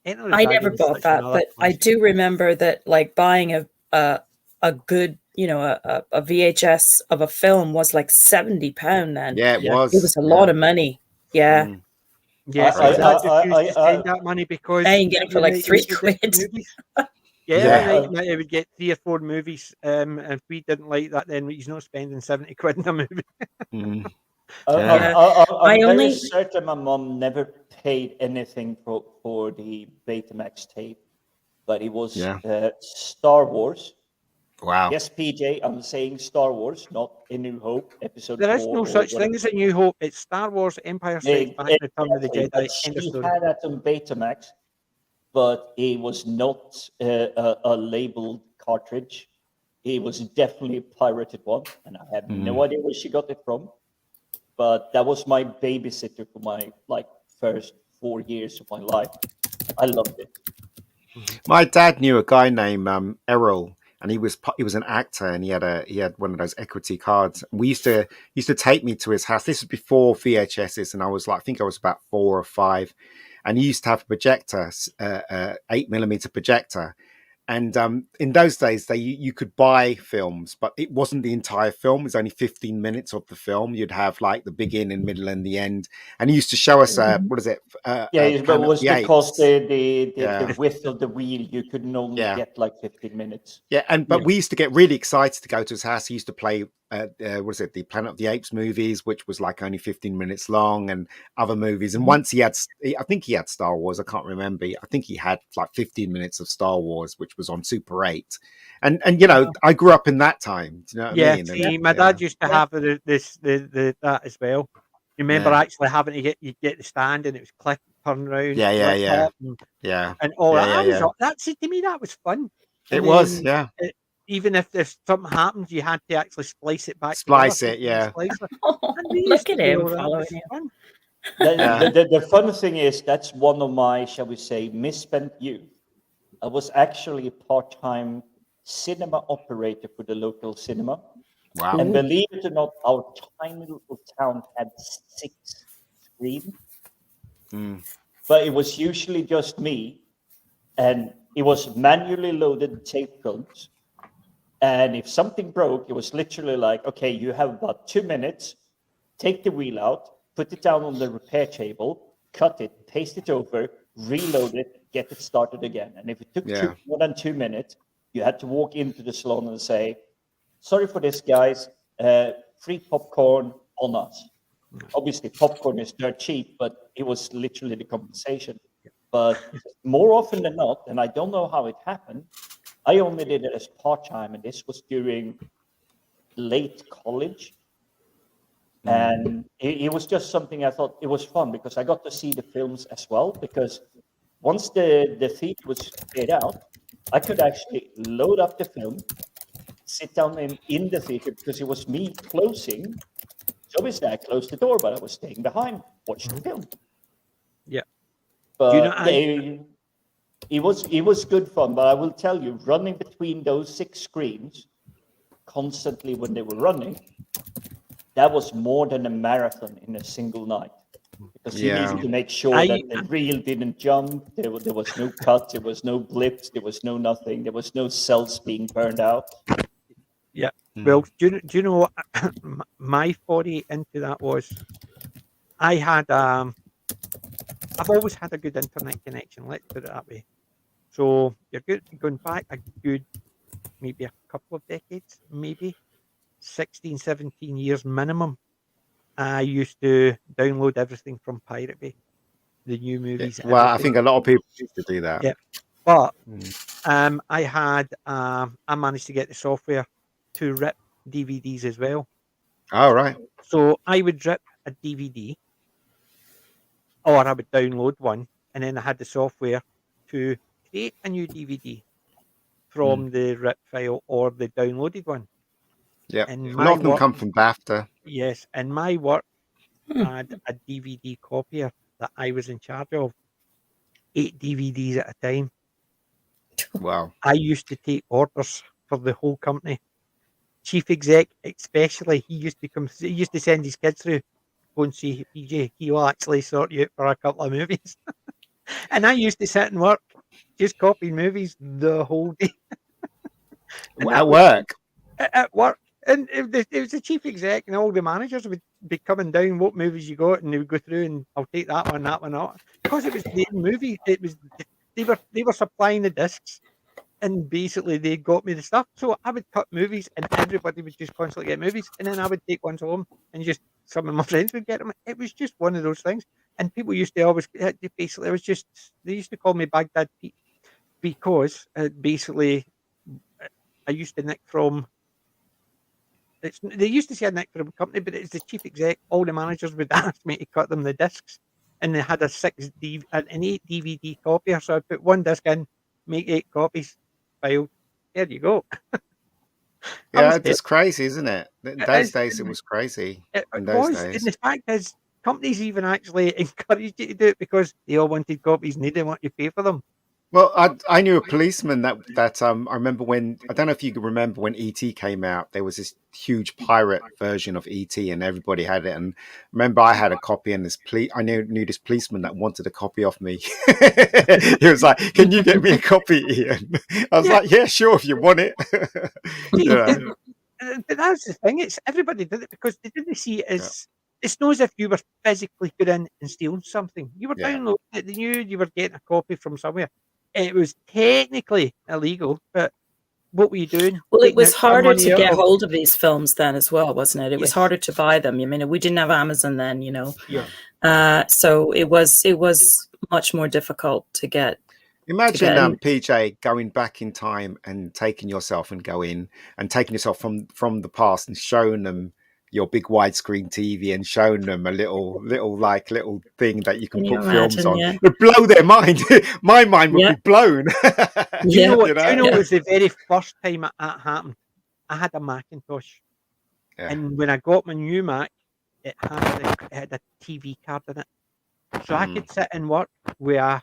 I never bought that, but I do remember that, like, buying a good, a VHS of a film was like £70 then. Yeah, it was. It was a lot of money. Yeah. Yes, I spend that money because I can get it for like 3 quid. It would get 3 or 4 movies. If we didn't like that, then he's not spending 70 quid in a movie. I'm very certain my mom never paid anything for the Betamax tape, but it was Star Wars. Wow. Yes, PJ, I'm saying Star Wars, not A New Hope, episode 4. There is no such thing as A New Hope. It's Star Wars, Empire Strikes Back, Return of the Jedi. She had that on Betamax, but it was not a labeled cartridge. It was definitely a pirated one, and I have no idea where she got it from. But that was my babysitter for my first 4 years of my life. I loved it. My dad knew a guy named Errol, and he was an actor, and he had one of those equity cards. We used to take me to his house. This was before VHSs, and I think I was about 4 or 5, and he used to have a projector, 8mm projector. And in those days, you could buy films, but it wasn't the entire film. It was only 15 minutes of the film. You'd have like the beginning, middle, and the end. And he used to show us, what is it? But it was because the width of the wheel, you could only get like 15 minutes. Yeah, but we used to get really excited to go to his house. He used to play the Planet of the Apes movies, which was like only 15 minutes long, and other movies. And once I think he had Star Wars. I can't remember. I think he had like 15 minutes of Star Wars, which was on Super 8. And I grew up in that time. Do you know what I mean? See, my dad used to have the that as well. You remember actually having to get the stand, and it was click, turn around, and all that. That to me that was fun. It was, yeah. Even if something happens, you had to actually splice it back. Splice it, yeah. Look at him following you. The fun thing is that's one of my, shall we say, misspent youth. I was actually a part-time cinema operator for the local cinema. Wow. And believe it or not, our tiny little town had 6 screens. But it was usually just me, and it was manually loaded tape films. And if something broke, it was literally like, okay, you have about 2 minutes, take the wheel out, put it down on the repair table, cut it, paste it over, reload it, get it started again. And if it took more than 2 minutes, you had to walk into the salon and say, sorry for this, guys, free popcorn on us. Obviously, popcorn is dirt cheap, but it was literally the compensation. But more often than not, and I don't know how it happened, I only did it as part-time, and this was during late college. And it was just something I thought it was fun because I got to see the films as well. Because once the theater was cleared out, I could actually load up the film, sit down in the theater because it was me closing. So obviously I closed the door, but I was staying behind, watching the film. Yeah. But it was good fun, but I will tell you, running between those 6 screens constantly when they were running, that was more than a marathon in a single night. Because you needed to make sure that the reel didn't jump, there was no cuts, there was no blips, there was no nothing, there was no cells being burned out. Yeah. Well, do you know what my foray into that was? I had I've always had a good internet connection, let's put it that way. So you're good going back a good maybe a couple of decades, maybe 16, 17 years minimum. I used to download everything from Pirate Bay, the new movies. Well, I think a lot of people used to do that. Yeah, but I managed to get the software to rip DVDs as well. Oh, right. So I would rip a DVD, or I would download one, and then I had the software to create a new DVD from the rip file or the downloaded one. Yeah, a lot of them come from BAFTA. Yes, and my work had a DVD copier that I was in charge of, 8 DVDs at a time. Wow. I used to take orders for the whole company. Chief exec, especially, he used to send his kids through, go and see PJ. He will actually sort you out for a couple of movies. And I used to sit and work, just copying movies the whole day. At work? At work. And it was the chief exec, and all the managers would be coming down, what movies you got, and they would go through, and I'll take that one out. Because it was the movie, they were supplying the discs, and basically they got me the stuff. So I would cut movies, and everybody would just constantly get movies, and then I would take ones home, and just some of my friends would get them. It was just one of those things. And people used to always, basically, they used to call me Baghdad Pete, because basically I used to nick from. They used to say a nick from a company, but it's the chief exec. All the managers would ask me to cut them the discs, and they had an 8 DVD copier. So I put one disc in, make 8 copies, file. There you go. Yeah, it's crazy, isn't it? In those days, it was crazy. In those days. And the fact is, companies even actually encouraged you to do it because they all wanted copies and they didn't want you to pay for them. Well, I knew a policeman that I remember when, I don't know if you can remember when E.T. came out, there was this huge pirate version of E.T. and everybody had it. And remember, I had a copy, and I knew this policeman that wanted a copy of me. He was like, "Can you get me a copy, Ian?" I was like, "Yeah, sure, if you want it." But that's the thing. It's everybody did it because they didn't see it as. It's not as if you were physically going in and stealing something. You were downloading it. They knew you were getting a copy from somewhere. It was technically illegal, but what were you doing? Well, it Taking was out some harder money to out get of- hold of these films then as well, wasn't it? It was Yes. harder to buy them. I mean, we didn't have Amazon then, you know. Yeah. So it was much more difficult to get. Imagine to get. PJ going back in time and taking yourself from the past and showing them your big widescreen TV and showing them a little thing that you can Can you put films imagine, on. yeah? It would blow their mind. My mind would Yeah. be blown. Do you know what? You Do you know know? it was the very first time that happened? I had a Macintosh, Yeah. and when I got my new Mac, it had a TV card in it, so I could sit and work with a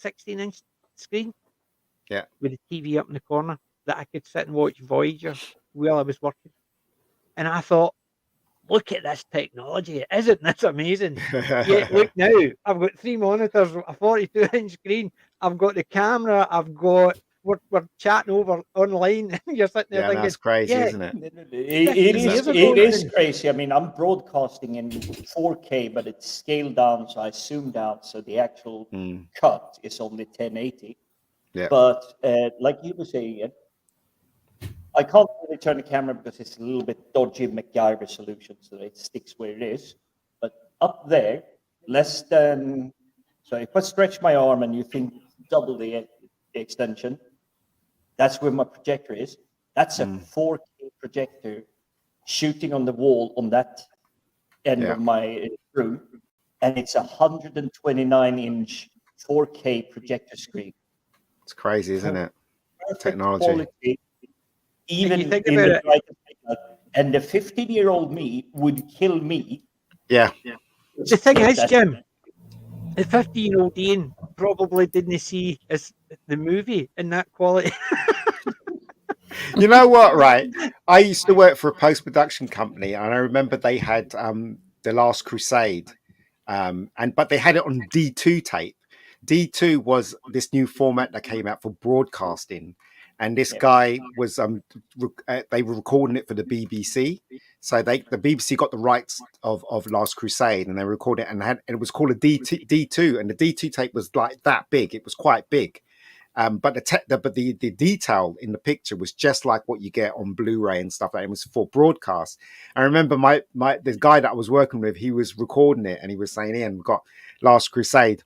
16-inch screen. Yeah. With the TV up in the corner that I could sit and watch Voyager while I was working, and I thought, look at this technology! Isn't this amazing? Yeah, look now, I've got 3 monitors, a 42-inch screen. I've got the camera. I've got we're chatting over online. You're sitting there thinking, that's crazy, yeah, isn't it? It is crazy. I mean, I'm broadcasting in 4K, but it's scaled down, so I zoomed out, so the actual cut is only 1080. Yeah. But like you were saying, I can't really turn the camera because it's a little bit dodgy MacGyver solution, so it sticks where it is. But up there, less than, so if I stretch my arm and you think double the extension, that's where my projector is. That's a 4K projector shooting on the wall on that end of my room, and it's a 129-inch 4K projector screen. It's crazy, isn't it? Perfect Technology. quality, even you think in about the it- brightest light. And the 15-year-old me would kill me. Yeah. The thing is, Jim, the 15-year-old Ian probably didn't see the movie in that quality. You know what, right? I used to work for a post-production company, and I remember they had The Last Crusade, but they had it on D2 tape. D2 was this new format that came out for broadcasting, and this guy was they were recording it for the BBC. So the BBC got the rights of Last Crusade, and they recorded it, and it was called a D2, and the D2 tape was like that big. It was quite big. But the detail in the picture was just like what you get on Blu-ray and stuff. It was for broadcast. I remember the guy that I was working with, he was recording it, and he was saying, "Ian, we've got Last Crusade,"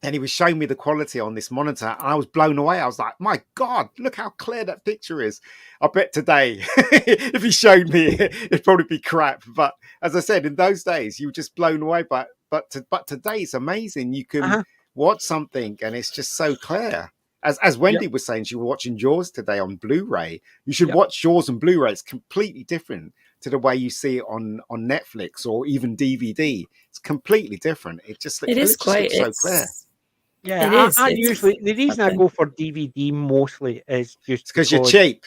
and he was showing me the quality on this monitor, and I was blown away. I was like, "My God, look how clear that picture is!" I bet today, if he showed me, it'd probably be crap. But as I said, in those days, you were just blown away. But today, it's amazing. You can watch something and it's just so clear. As Wendy was saying, she was watching Jaws today on Blu-ray. You should watch Jaws on Blu-ray. It's completely different to the way you see it on Netflix or even DVD. It's completely different. It just looks so clear. Yeah, it is. I usually, the reason I go for DVD mostly is just because you're cheap.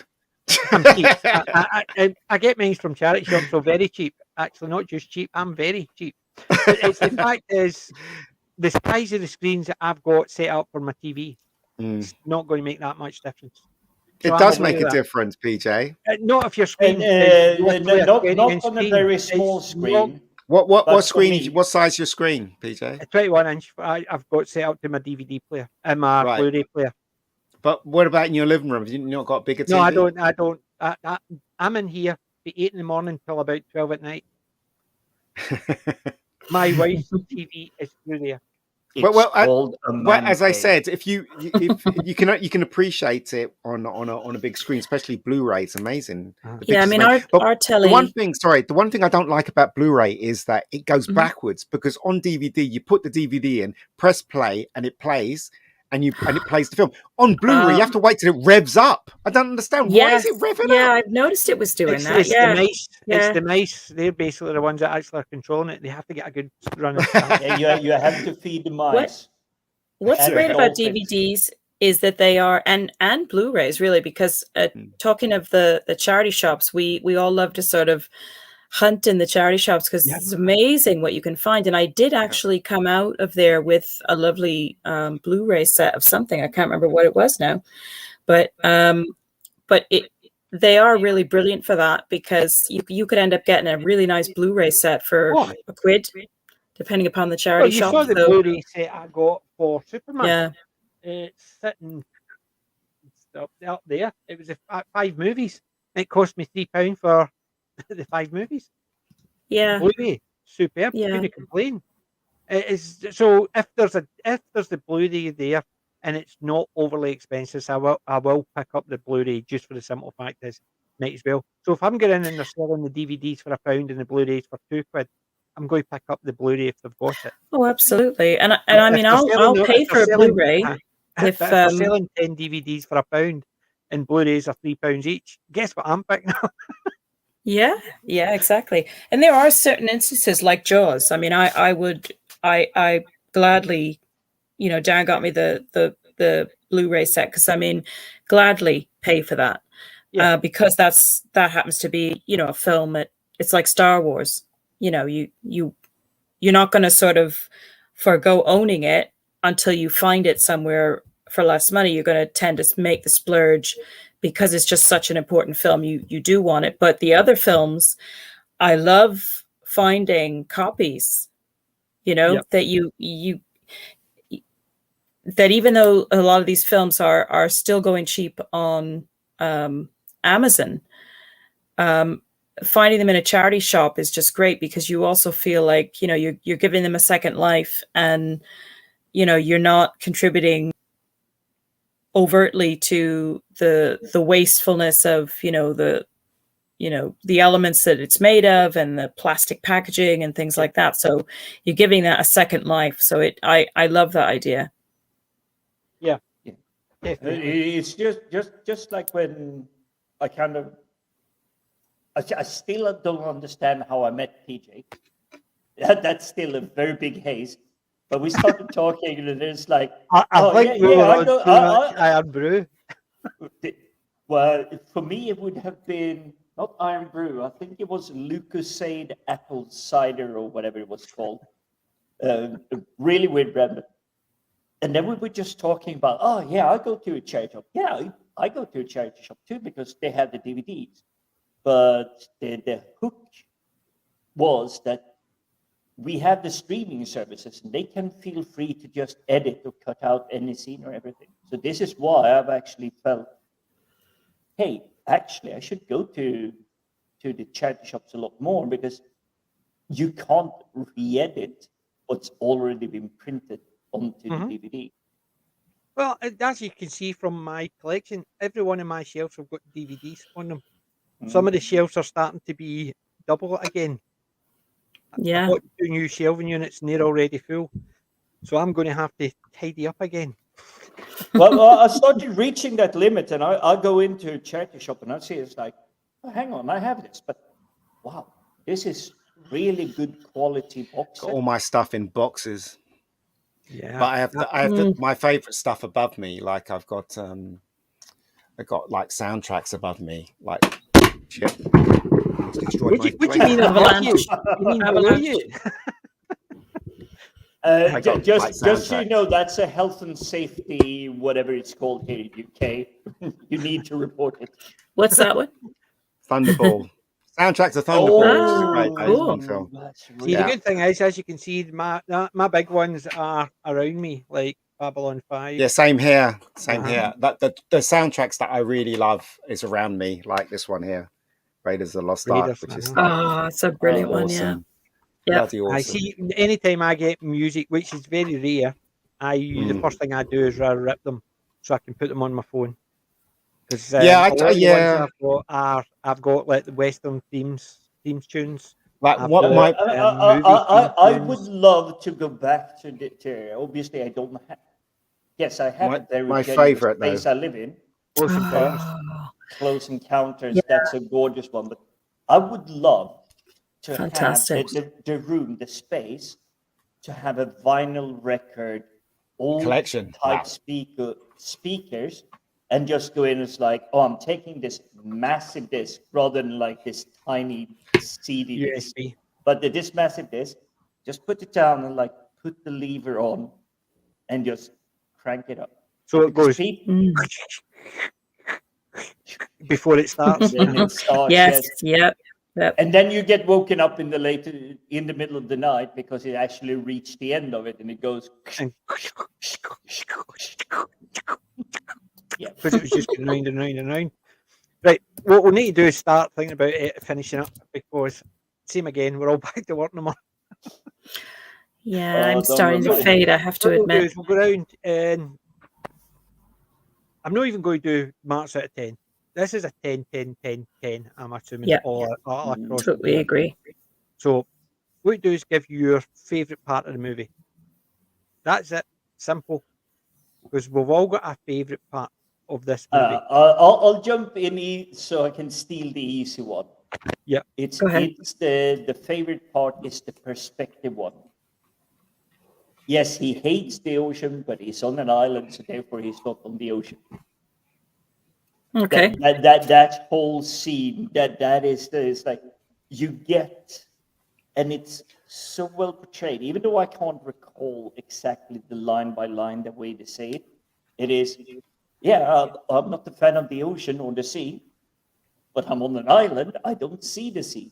I'm cheap. I get mine from charity shops, so very cheap. Actually, not just cheap. I'm very cheap. But it's the fact is, the size of the screens that I've got set up for my TV, it's not going to make that much difference. So It does make a difference, PJ. Not if your screen not on a very small screen. What screen? What size is your screen, PJ? A 21-inch. I've got set up to my DVD player and my Blu-ray player. But what about in your living room? Have you not got a bigger TV? No, I don't. I'm in here from 8 in the morning till about 12 at night. My wife's TV is through there. As I said, if you can appreciate it on a big screen, especially Blu-ray, it's amazing. Yeah, I mean, our telly. The one thing I don't like about Blu-ray is that it goes backwards, because on DVD you put the DVD in, press play, and it plays. And it plays the film. On Blu-ray, you have to wait till it revs up. I don't understand. Why is it revving up? Yeah, I've noticed it was doing that. It's the mice. It's the mice. They're basically the ones that actually are controlling it. They have to get a good run of stuff. You have to feed the mice. What's great about DVDs is that they are, and Blu-rays really, because talking of the charity shops, we all love to sort of hunt in the charity shops because it's amazing what you can find. And I did actually come out of there with a lovely Blu-ray set of something. I can't remember what it was now, but they are really brilliant for that, because you could end up getting a really nice Blu-ray set for a quid, depending upon the charity shop. You saw the Blu-ray set I got for Superman. Yeah, it's sitting up there. It was 5 movies. It cost me £3 for the 5 movies. Yeah. Blu-ray, superb. Yeah. Couldn't complain. It is so if there's the Blu-ray there and it's not overly expensive, so I will pick up the Blu-ray just for the simple fact is might as well. So if I'm going in and they're selling the DVDs for £1 and the Blu-rays for £2, I'm going to pick up the Blu-ray if they've got it. Oh, absolutely. And I mean, I'll pay for a Blu-ray if they're selling 10 DVDs for £1 and Blu-rays are £3 each. Guess what I'm picking up? Yeah, exactly. And there are certain instances like Jaws. I mean, I gladly, Darren got me the Blu-ray set because I mean, gladly pay for that because that happens to be a film. It's like Star Wars. You're not going to sort of forgo owning it until you find it somewhere for less money. You're going to tend to make the splurge because it's just such an important film. You do want it. But the other films, I love finding copies, that you that even though a lot of these films are still going cheap on Amazon, finding them in a charity shop is just great because you also feel like, you're giving them a second life and, you're not contributing overtly to the wastefulness of, the elements that it's made of and the plastic packaging and things like that. So you're giving that a second life. So I love that idea. Yeah. It's just like when I still don't understand how I met PJ. That's still a very big haze. But we started talking, and it's like, I think we were on too much Iron Brew. Well, for me, it would have been not Iron Brew. I think it was Lucasade Apple Cider or whatever it was called. A really weird brand. And then we were just talking about, I go to a charity shop. Yeah, I go to a charity shop too because they have the DVDs. But the hook was that we have the streaming services and they can feel free to just edit or cut out any scene or everything. So this is why I've actually felt, hey, actually I should go to the charity shops a lot more because you can't re-edit what's already been printed onto the DVD. Well, as you can see from my collection, every one of my shelves have got DVDs on them. Some of the shelves are starting to be double again. Yeah. I've got 2 new shelving units and they're already full. So I'm going to have to tidy up again. Well, I started reaching that limit and I go into a charity shop and I see it's like, hang on, I have this. But wow, this is really good quality box. Got all my stuff in boxes. Yeah. But I have my favorite stuff above me. Like I've got like soundtracks above me. Like shit. What do you mean above you? You mean below you? Just so you know, that's a health and safety, whatever it's called here in UK. You need to report it. What's that one? Thunderball. Soundtracks of Thunderball. Cool. Film. See, the good thing is, as you can see, my big ones are around me, like Babylon 5. Yeah, same here. Same here. The soundtracks that I really love is around me, like this one here. Raiders of the Lost Ark, which is it's a brilliant one, awesome. Yeah. Awesome. I see. Anytime I get music, which is very rare, the first thing I do is I rip them so I can put them on my phone. Because I've got like the Western themes tunes. Like I would love to go back to the. Obviously, I don't have. Yes, I have it there. My favorite place I live in. Close Encounters, that's a gorgeous one. But I would love to have the room, the space, to have a vinyl record, all collection type speakers, and just go in. It's like, I'm taking this massive disc rather than like this tiny CD disc. But this massive disc, just put it down and like put the lever on, and just crank it up. So it goes. Before it starts. Yes. Yep. And then you get woken up in the middle of the night because it actually reached the end of it and it goes. because it was just going round and round and round. Right, what we need to do is start thinking about it finishing up, because same again, we're all back to work tomorrow. Yeah, I'm starting to fade, I have to admit. We'll go around, and I'm not even going to do marks out of 10. This is a 10, 10, 10, 10, I'm assuming, all across. Totally agree. So what you do is give your favourite part of the movie. That's it. Simple. Because we've all got a favourite part of this movie. I'll jump in so I can steal the easy one. Yeah. It's the favorite part is the perspective one. Yes, he hates the ocean, but he's on an island, so therefore he's not on the ocean. Okay. That whole scene, that is like you get, and it's so well portrayed. Even though I can't recall exactly the line by line the way they say it, it is, I'm not a fan of the ocean or the sea, but I'm on an island. I don't see the sea,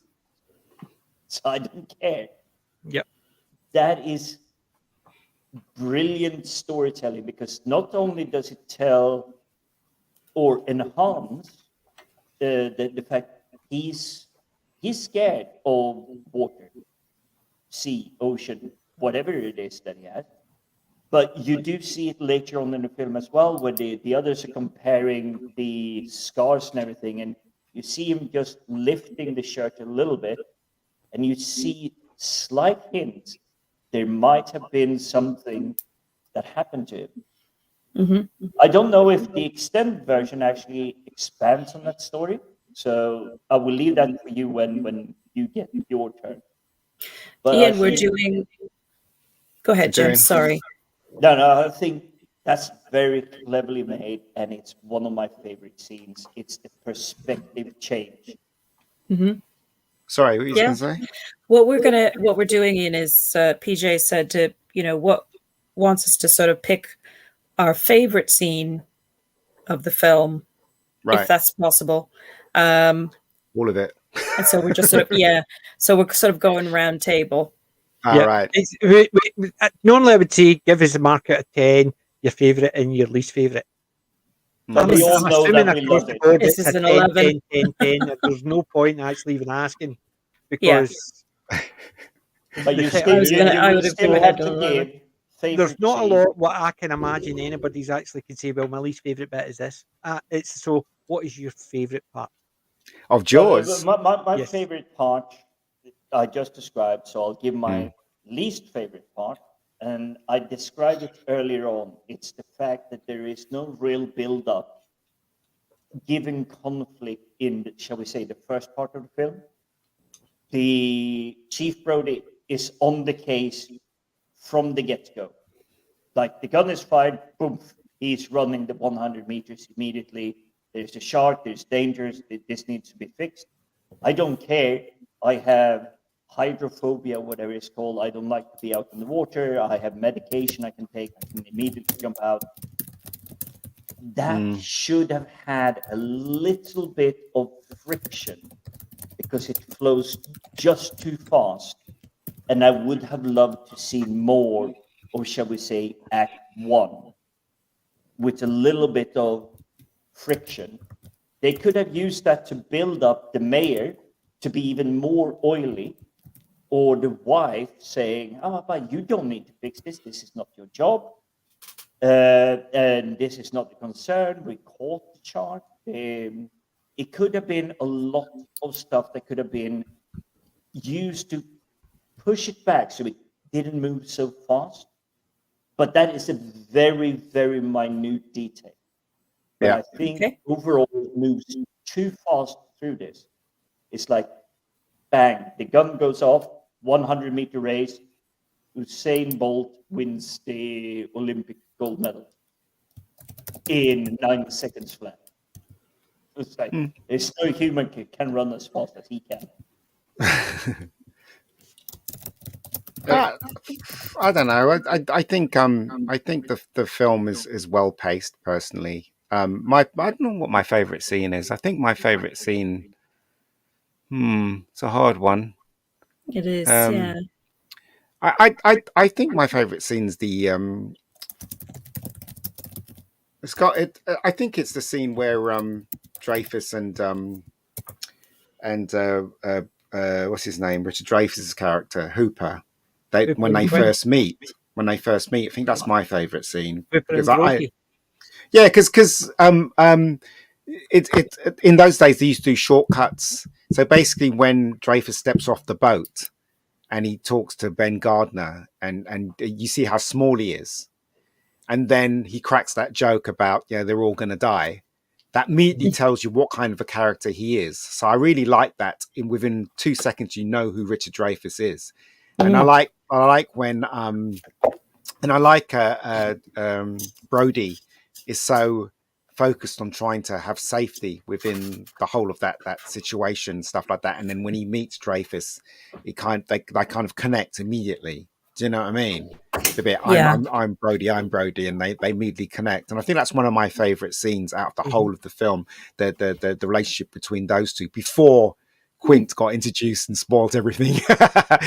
so I don't care. Yep. That is brilliant storytelling, because not only does it tell or enhance the fact he's scared of water, sea, ocean, whatever it is that he has. But you do see it later on in the film as well, where the others are comparing the scars and everything, and you see him just lifting the shirt a little bit, and you see slight hints there might have been something that happened to him. Mm-hmm. I don't know if the extended version actually expands on that story, so I will leave that for you when you get your turn. But Ian, we're doing. Go ahead, Jim. Sorry. No, I think that's very cleverly made, and it's one of my favorite scenes. It's the perspective change. Mm-hmm. Sorry, what were you going to say? What we're doing, Ian, is PJ said to what wants us to sort of pick our favorite scene of the film, right, if that's possible. All of it. And so we're just sort of so we're sort of going round table. Right. Normally I would say give us a mark out of 10, your favourite and your least favourite. But we all know that we love it. This is an 11. 10. There's no point actually even asking, because but you still have to give. There's not a lot what I can imagine anybody's actually could say, well, my least favourite bit is this. So what is your favourite part of Jaws? My favourite part I just described, so I'll give my least favourite part, and I described it earlier on. It's the fact that there is no real build-up, given conflict in, shall we say, the first part of the film. The Chief Brody is on the case from the get-go. Like, the gun is fired, boom, he's running the 100 meters immediately. There's a shark, there's dangers, this needs to be fixed. I don't care. I have hydrophobia, whatever it's called. I don't like to be out in the water. I have medication I can take. I can immediately jump out. That should have had a little bit of friction, because it flows just too fast. And I would have loved to see more, or shall we say, Act 1, with a little bit of friction. They could have used that to build up the mayor to be even more oily, or the wife saying, but you don't need to fix this. This is not your job. And this is not the concern. We caught the shark. It could have been a lot of stuff that could have been used to push it back so it didn't move so fast. But that is a very, very minute detail. But I think overall it moves too fast through this. It's like, bang, the gun goes off, 100-meter race, Usain Bolt wins the Olympic gold medal in 9 seconds flat. It's like, there's no human can run as fast as he can. I don't know. I think the film is well paced. Personally, I don't know what my favorite scene is. I think my favorite scene. It's a hard one. It is. Yeah. I think my favorite scene's the It's got it. I think it's the scene where Dreyfuss and what's his name, Richard Dreyfuss's character Hooper. When they first meet. I think that's my favourite scene because because it in those days they used to do shortcuts. So basically, when Dreyfuss steps off the boat and he talks to Ben Gardner, and you see how small he is, and then he cracks that joke about they're all going to die. That immediately tells you what kind of a character he is. So I really like that. Within 2 seconds, you know who Richard Dreyfuss is, and I like when Brody is so focused on trying to have safety within the whole of that situation, stuff like that. And then when he meets Dreyfuss, they kind of connect immediately. Do you know what I mean? The bit I'm Brody, and they immediately connect. And I think that's one of my favorite scenes out of the whole of the film. The relationship between those two before Quint got introduced and spoiled everything. I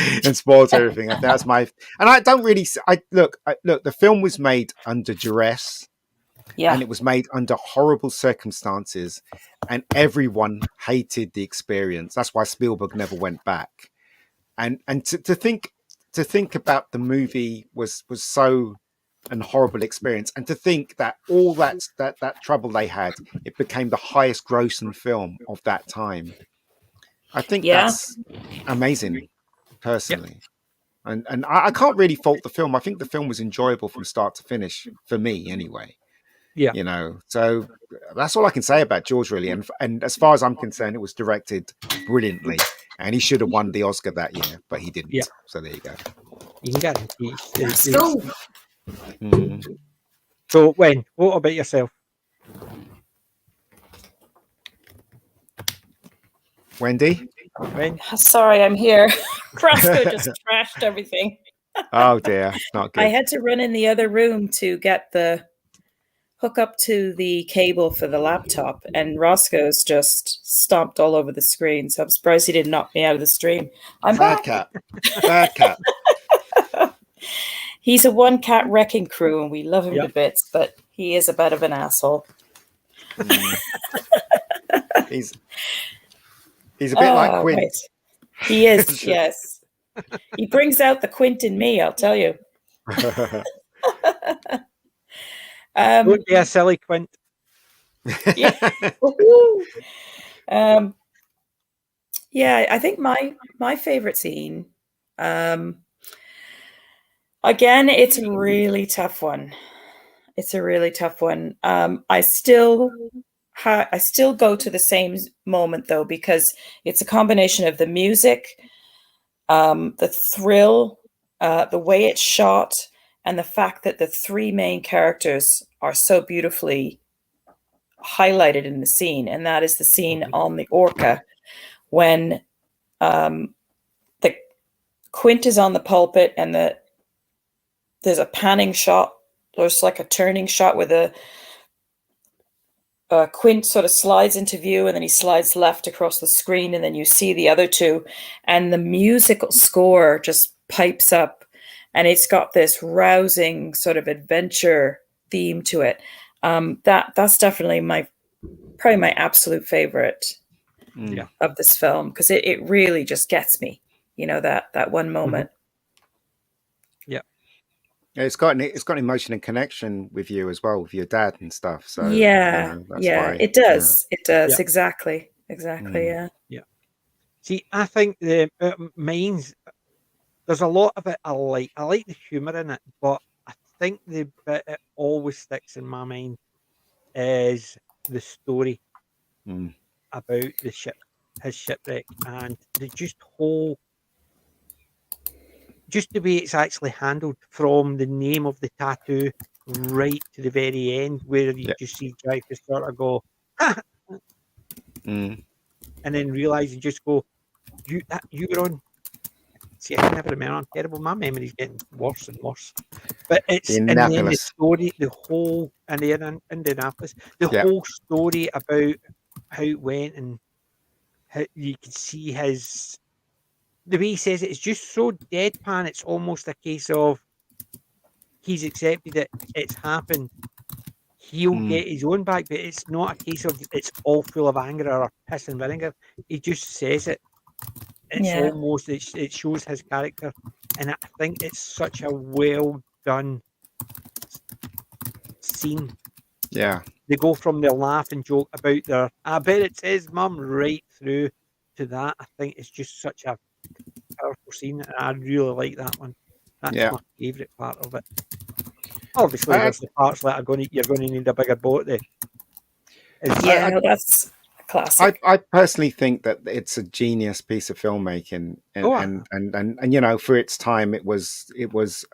think that's my. And I don't really. Look. The film was made under duress. Yeah. And it was made under horrible circumstances, and everyone hated the experience. That's why Spielberg never went back. And to think about the movie was so an horrible experience, and to think that all that trouble they had, it became the highest grossing film of that time. I think that's amazing, personally. Yep. And I can't really fault the film. I think the film was enjoyable from start to finish, for me anyway. Yeah. So that's all I can say about Jaws, really. And as far as I'm concerned, it was directed brilliantly. And he should have won the Oscar that year, but he didn't. Yeah. So there you go. You can get it. So, Wayne, what about yourself? Wendy? Sorry, I'm here. Roscoe just trashed everything. Oh, dear. Not good. I had to run in the other room to get the hook up to the cable for the laptop, and Roscoe's just stomped all over the screen. So I'm surprised he didn't knock me out of the stream. I'm bad cat. Bad cat. He's a one cat wrecking crew, and we love him to bits, but he is a bit of an asshole. He's a bit like Quint. Right. He is, yes. He brings out the Quint in me, I'll tell you. Don't be a silly Quint. Yeah. I think my favorite scene. Again, it's a really tough one. I still go to the same moment though, because it's a combination of the music, the thrill, the way it's shot, and the fact that the three main characters are so beautifully highlighted in the scene. And that is the scene on the Orca when the Quint is on the pulpit and there's a panning shot. There's like a turning shot where the Quint sort of slides into view, and then he slides left across the screen, and then you see the other two, and the musical score just pipes up, and it's got this rousing sort of adventure theme to it. That's definitely probably my absolute favorite of this film, because it really just gets me, that one moment. Yeah, it's got emotion and connection with you as well, with your dad and stuff. So why, it does. It does exactly. Yeah. See, I think mine's there's a lot of it I like. I like the humor in it, but I think the bit that always sticks in my mind is the story about his shipwreck, and just the way it's actually handled, from the name of the tattoo right to the very end, where you just see Dreyfuss sort of go, and then realise and just go, you were on. See, I can never remember. I'm terrible. My memory's getting worse and worse. But it's and then the story, the whole, and the Indianapolis, the whole story about how it went, and how you can see the way he says it's just so deadpan. It's almost a case of he's accepted it. It's happened. he'll get his own back, but it's not a case of it's all full of anger or piss and vinegar. He just says it. It's almost, it shows his character. And I think it's such a well done scene. Yeah. They go from their laugh and joke about their, I bet it's his mum, right through to that. I think it's just such a powerful scene. And I really like that one. That's my favourite part of it. Obviously, there's the parts that you're going to need a bigger boat there. That's a classic. I personally think that it's a genius piece of filmmaking, and you know, for its time, it was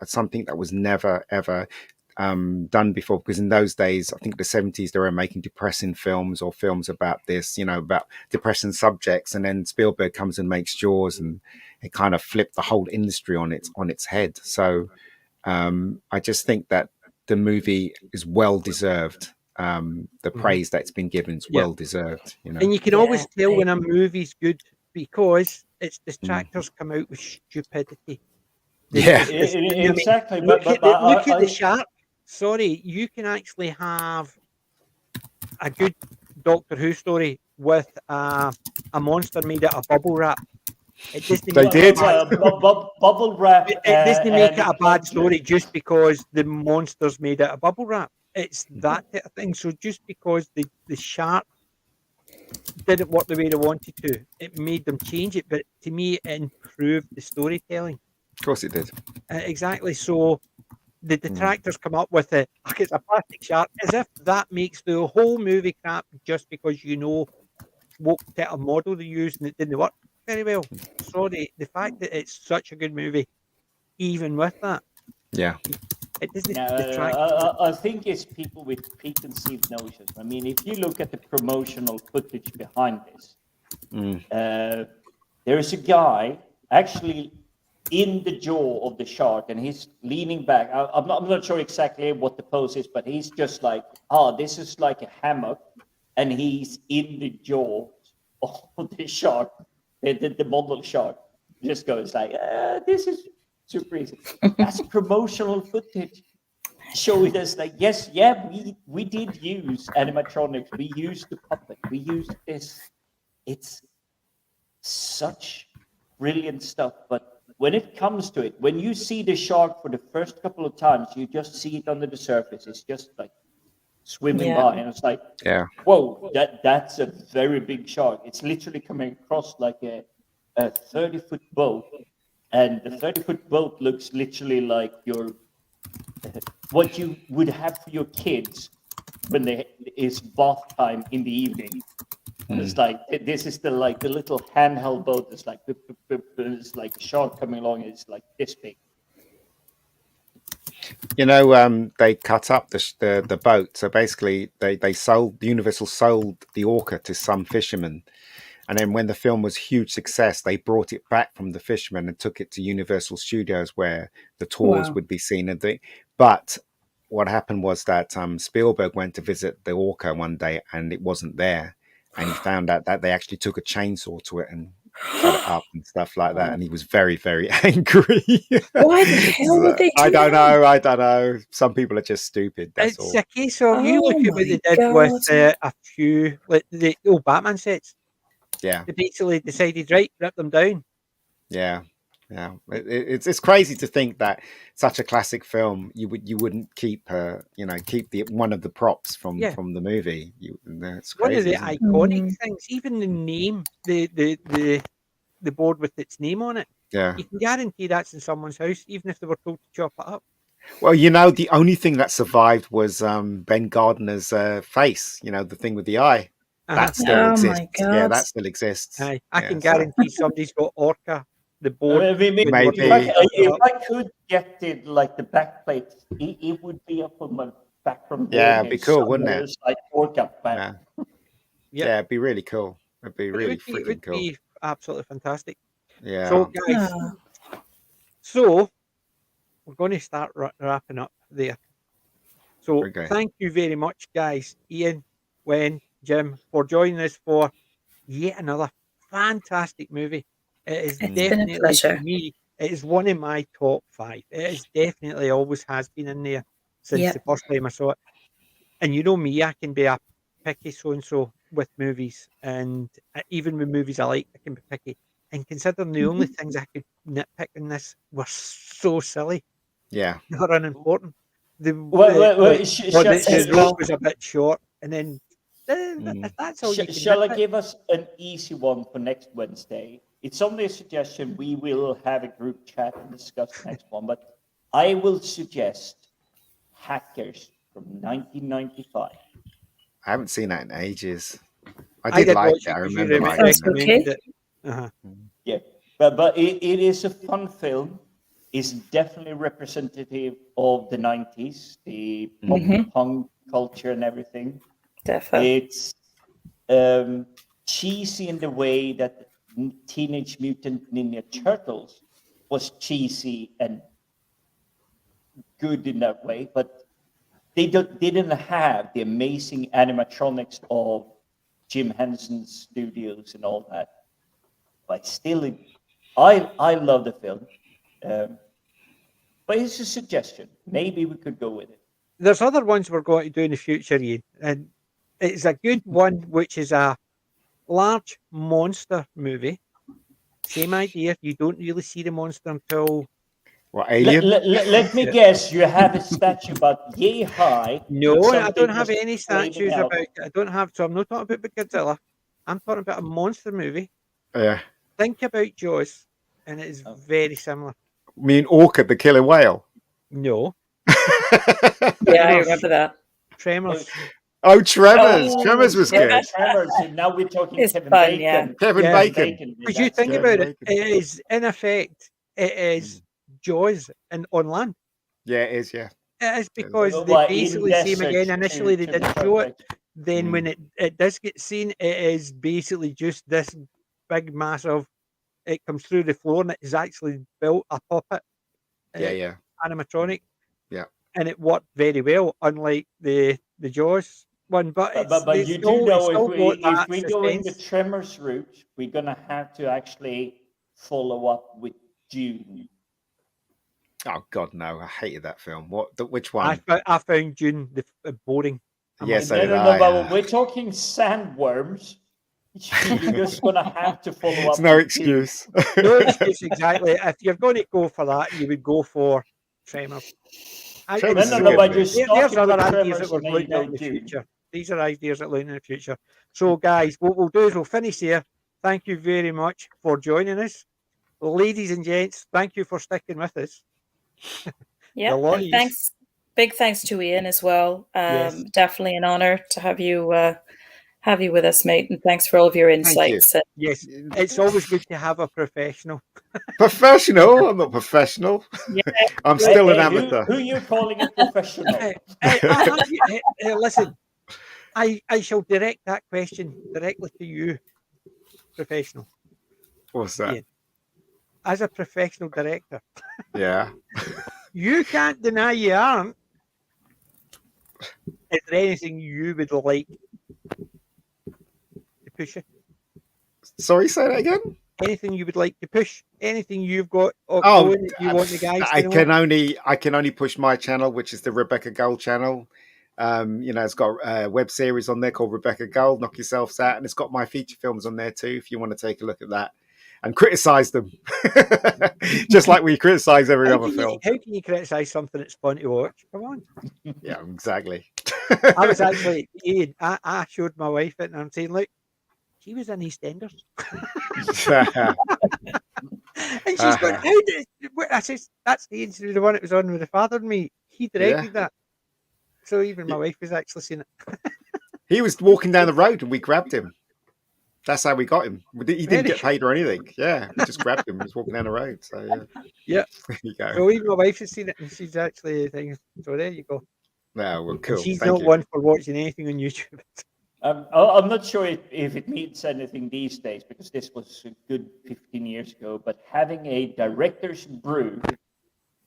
something that was never ever done before, because in those days, I think the 70s, they were making depressing films or films about this, you know, about depressing subjects, and then Spielberg comes and makes Jaws, and it kind of flipped the whole industry on its head. So I just think that the movie is well deserved. The praise that's been given is well deserved, you know. And you can always tell when a movie's good because its detractors come out with stupidity. Exactly. Look at the shark. Sorry, you can actually have a good Doctor Who story with a monster made out of bubble wrap. It doesn't bubble wrap. It doesn't make it a bad story just because the monster's made out of bubble wrap. It's that type of thing. So just because the shark didn't work the way they wanted to, it made them change it. But to me, it improved the storytelling. Of course it did. Exactly. So the detractors come up with it. It's a plastic shark, as if that makes the whole movie crap just because you know what type of model they used and it didn't work very well. Sorry, the fact that it's such a good movie, even with that, it doesn't detract. I think it's people with preconceived notions. I mean, if you look at the promotional footage behind this, there is a guy actually in the jaw of the shark, and he's leaning back. I'm not sure exactly what the pose is, but he's just like, this is like a hammock, and he's in the jaw of the shark, the model shark. Just goes like, this is super easy. That's promotional footage showing us like, we did use animatronics, we used the puppet, we used this. It's such brilliant stuff, but when it comes to it, when you see the shark for the first couple of times, you just see it under the surface. It's just like swimming by, and it's like, whoa, that's a very big shark. It's literally coming across like a 30-foot boat, and the 30-foot boat looks literally like what you would have for your kids when it's bath time in the evening. It's like, this is the little handheld boat. It's like, it's like a shark coming along. It's like this big. You know, they cut up the boat. So basically, Universal sold the orca to some fishermen. And then when the film was a huge success, they brought it back from the fishermen and took it to Universal Studios, where the tours would be seen. But what happened was that Spielberg went to visit the orca one day, and it wasn't there. And he found out that they actually took a chainsaw to it and cut it up and stuff like that. And he was very, very angry. Why the hell would they do I don't know. Some people are just stupid. That's it's all. a case of, you look at what they did with a few, like the old Batman sets. Yeah. They basically decided, right, rip them down. Yeah. Yeah, it's crazy to think that such a classic film you wouldn't keep one of the props from the movie. That's crazy. One of the iconic things, even the name, the board with its name on it. Yeah, you can guarantee that's in someone's house, even if they were told to chop it up. Well, you know, the only thing that survived was Ben Gardner's face. You know, the thing with the eye. That still exists. Yeah, that still exists. I can guarantee somebody's got Orca. The board. Maybe. If I could get it like the back plate, it would be up on my background. Yeah, it'd be cool, wouldn't it? Like Orca back. Yeah, it'd be really cool. It'd be really freaking cool. It would be absolutely fantastic. Yeah. So, guys, so we're going to start wrapping up there. So, thank you very much, guys, Ian, Gwen, Jim, for joining us for yet another fantastic movie. It is definitely, been a pleasure. For me, it is one of my top 5. It is definitely always has been in there since the first time I saw it. And you know me, I can be a picky so-and-so with movies, and even with movies I like, I can be picky. And considering the only things I could nitpick in this were so silly, Yeah. not unimportant. The rope was a bit short, and then that's all you can Shall I nitpick. give us an easy one for next Wednesday? It's only a suggestion. We will have a group chat and discuss the next one, but I will suggest Hackers from 1995. I haven't seen that in ages. I did did like watch it. I because you remember liking it. recommended it. Uh-huh. Yeah, but it is a fun film. It's definitely representative of the 90s, the pop punk culture and everything. Definitely. It's cheesy in the way that Teenage Mutant Ninja Turtles was cheesy and good in that way, but they didn't have the amazing animatronics of Jim Henson's studios and all that. But still, I love the film. But it's a suggestion. Maybe we could go with it. There's other ones we're going to do in the future, Ian, and it's a good one, which is a large monster movie. Same idea. You don't really see the monster until... What, Alien? Let me guess. You have a statue about yay high. No, I don't have any statues about it. I don't have... So I'm not talking about Godzilla. I'm talking about a monster movie. Yeah. Think about Jaws, and it is very similar. You mean Orca, the killer whale? No. Yeah, I remember that. Tremors. Oh, Tremors. Tremors was good. Tremors. And now we're talking It's Kevin fun, Bacon. yeah. Kevin Bacon. Because you think about it, it is, in effect, it is Jaws and on land. Yeah, it is, yeah. It is because they basically see him again. Initially, they didn't show it. Then when it does get seen, it is basically just this big, massive, it comes through the floor and it is actually built a puppet. Yeah. Animatronic. Yeah. And it worked very well, unlike the Jaws one. But you do know if we go in the Tremors route, we're going to have to actually follow up with Dune. Oh, God, no. I hated that film. Which one? I found Dune boring. Yes, no, but we're talking sandworms. You're just going to have to follow up. It's no excuse. No excuse, exactly. If you're going to go for that, you would go for Tremors. There's other ideas that we're looking at in the future. These are ideas that we're looking in the future. So, guys, what we'll do is we'll finish here. Thank you very much for joining us. Ladies and gents, thank you for sticking with us. Yeah, and thanks. Big thanks to Ian as well. Yes. Definitely an honor to have you with us, mate. And thanks for all of your insights. Yes, it's always good to have a professional. Professional? I'm not professional. Yeah. I'm still an amateur. Who are you calling a professional? Listen, I shall direct that question directly to you, professional. What's that? Ian. As a professional director. Yeah. You can't deny you aren't. Is there anything you would like to push it? Sorry, say that again? Anything you would like to push? Anything you've got that you want the guys to I can only push my channel, which is the Rebecca Gold channel. It's got a web series on there called Rebecca Gold, Knock Yourselves Out, and it's got my feature films on there too, if you want to take a look at that and criticize them. Just like we criticize every other film. How can you criticize something that's fun to watch? Come on. Yeah, exactly. I was actually, Ian, I showed my wife it and I'm saying, look, she was in EastEnders. And she's going, how did I says, that's the incident, the one that was on with the father and me. He directed that. So even my wife was actually seeing it. He was walking down the road and we grabbed him. That's how we got him. He didn't get paid or anything. Yeah, we just grabbed him. He was walking down the road. So yeah. There you go. So even my wife has seen it and she's actually thinking, so there you go. No, well, cool. And she's not one for watching anything on YouTube. I'm not sure if it means anything these days because this was a good 15 years ago, but having a director's brew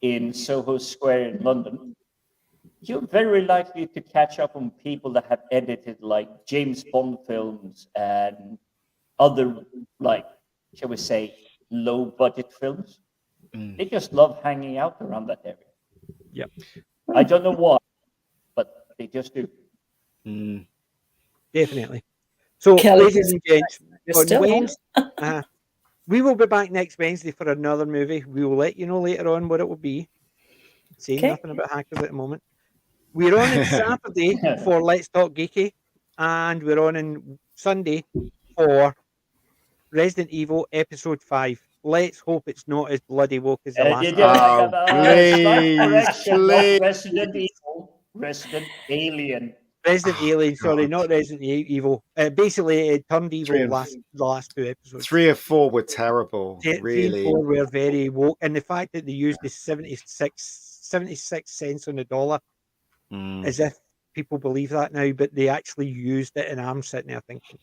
in Soho Square in London, you're very likely to catch up on people that have edited like James Bond films and other, like, shall we say, low budget films. They just love hanging out around that area. Yep. I don't know why, but they just do. Definitely. So, Kelly, ladies and gents, you're on still on. Wednesday, we will be back next Wednesday for another movie. We will let you know later on what it will be. Saying Okay. nothing about hackers at the moment. We're on Saturday for Let's Talk Geeky, and we're on Sunday for Resident Evil Episode 5. Let's hope it's not as bloody woke as the last one. Please, correction, not please. Resident Evil, Resident Alien. Resident Alien, sorry, God. not Resident Evil. Basically, it turned evil Three and- the last 2 episodes. 3 or 4 were terrible. 3 and Really. 4 were very woke, and the fact that they used the 76 cents on the dollar, as if people believe that now, but they actually used it, and I'm sitting there thinking,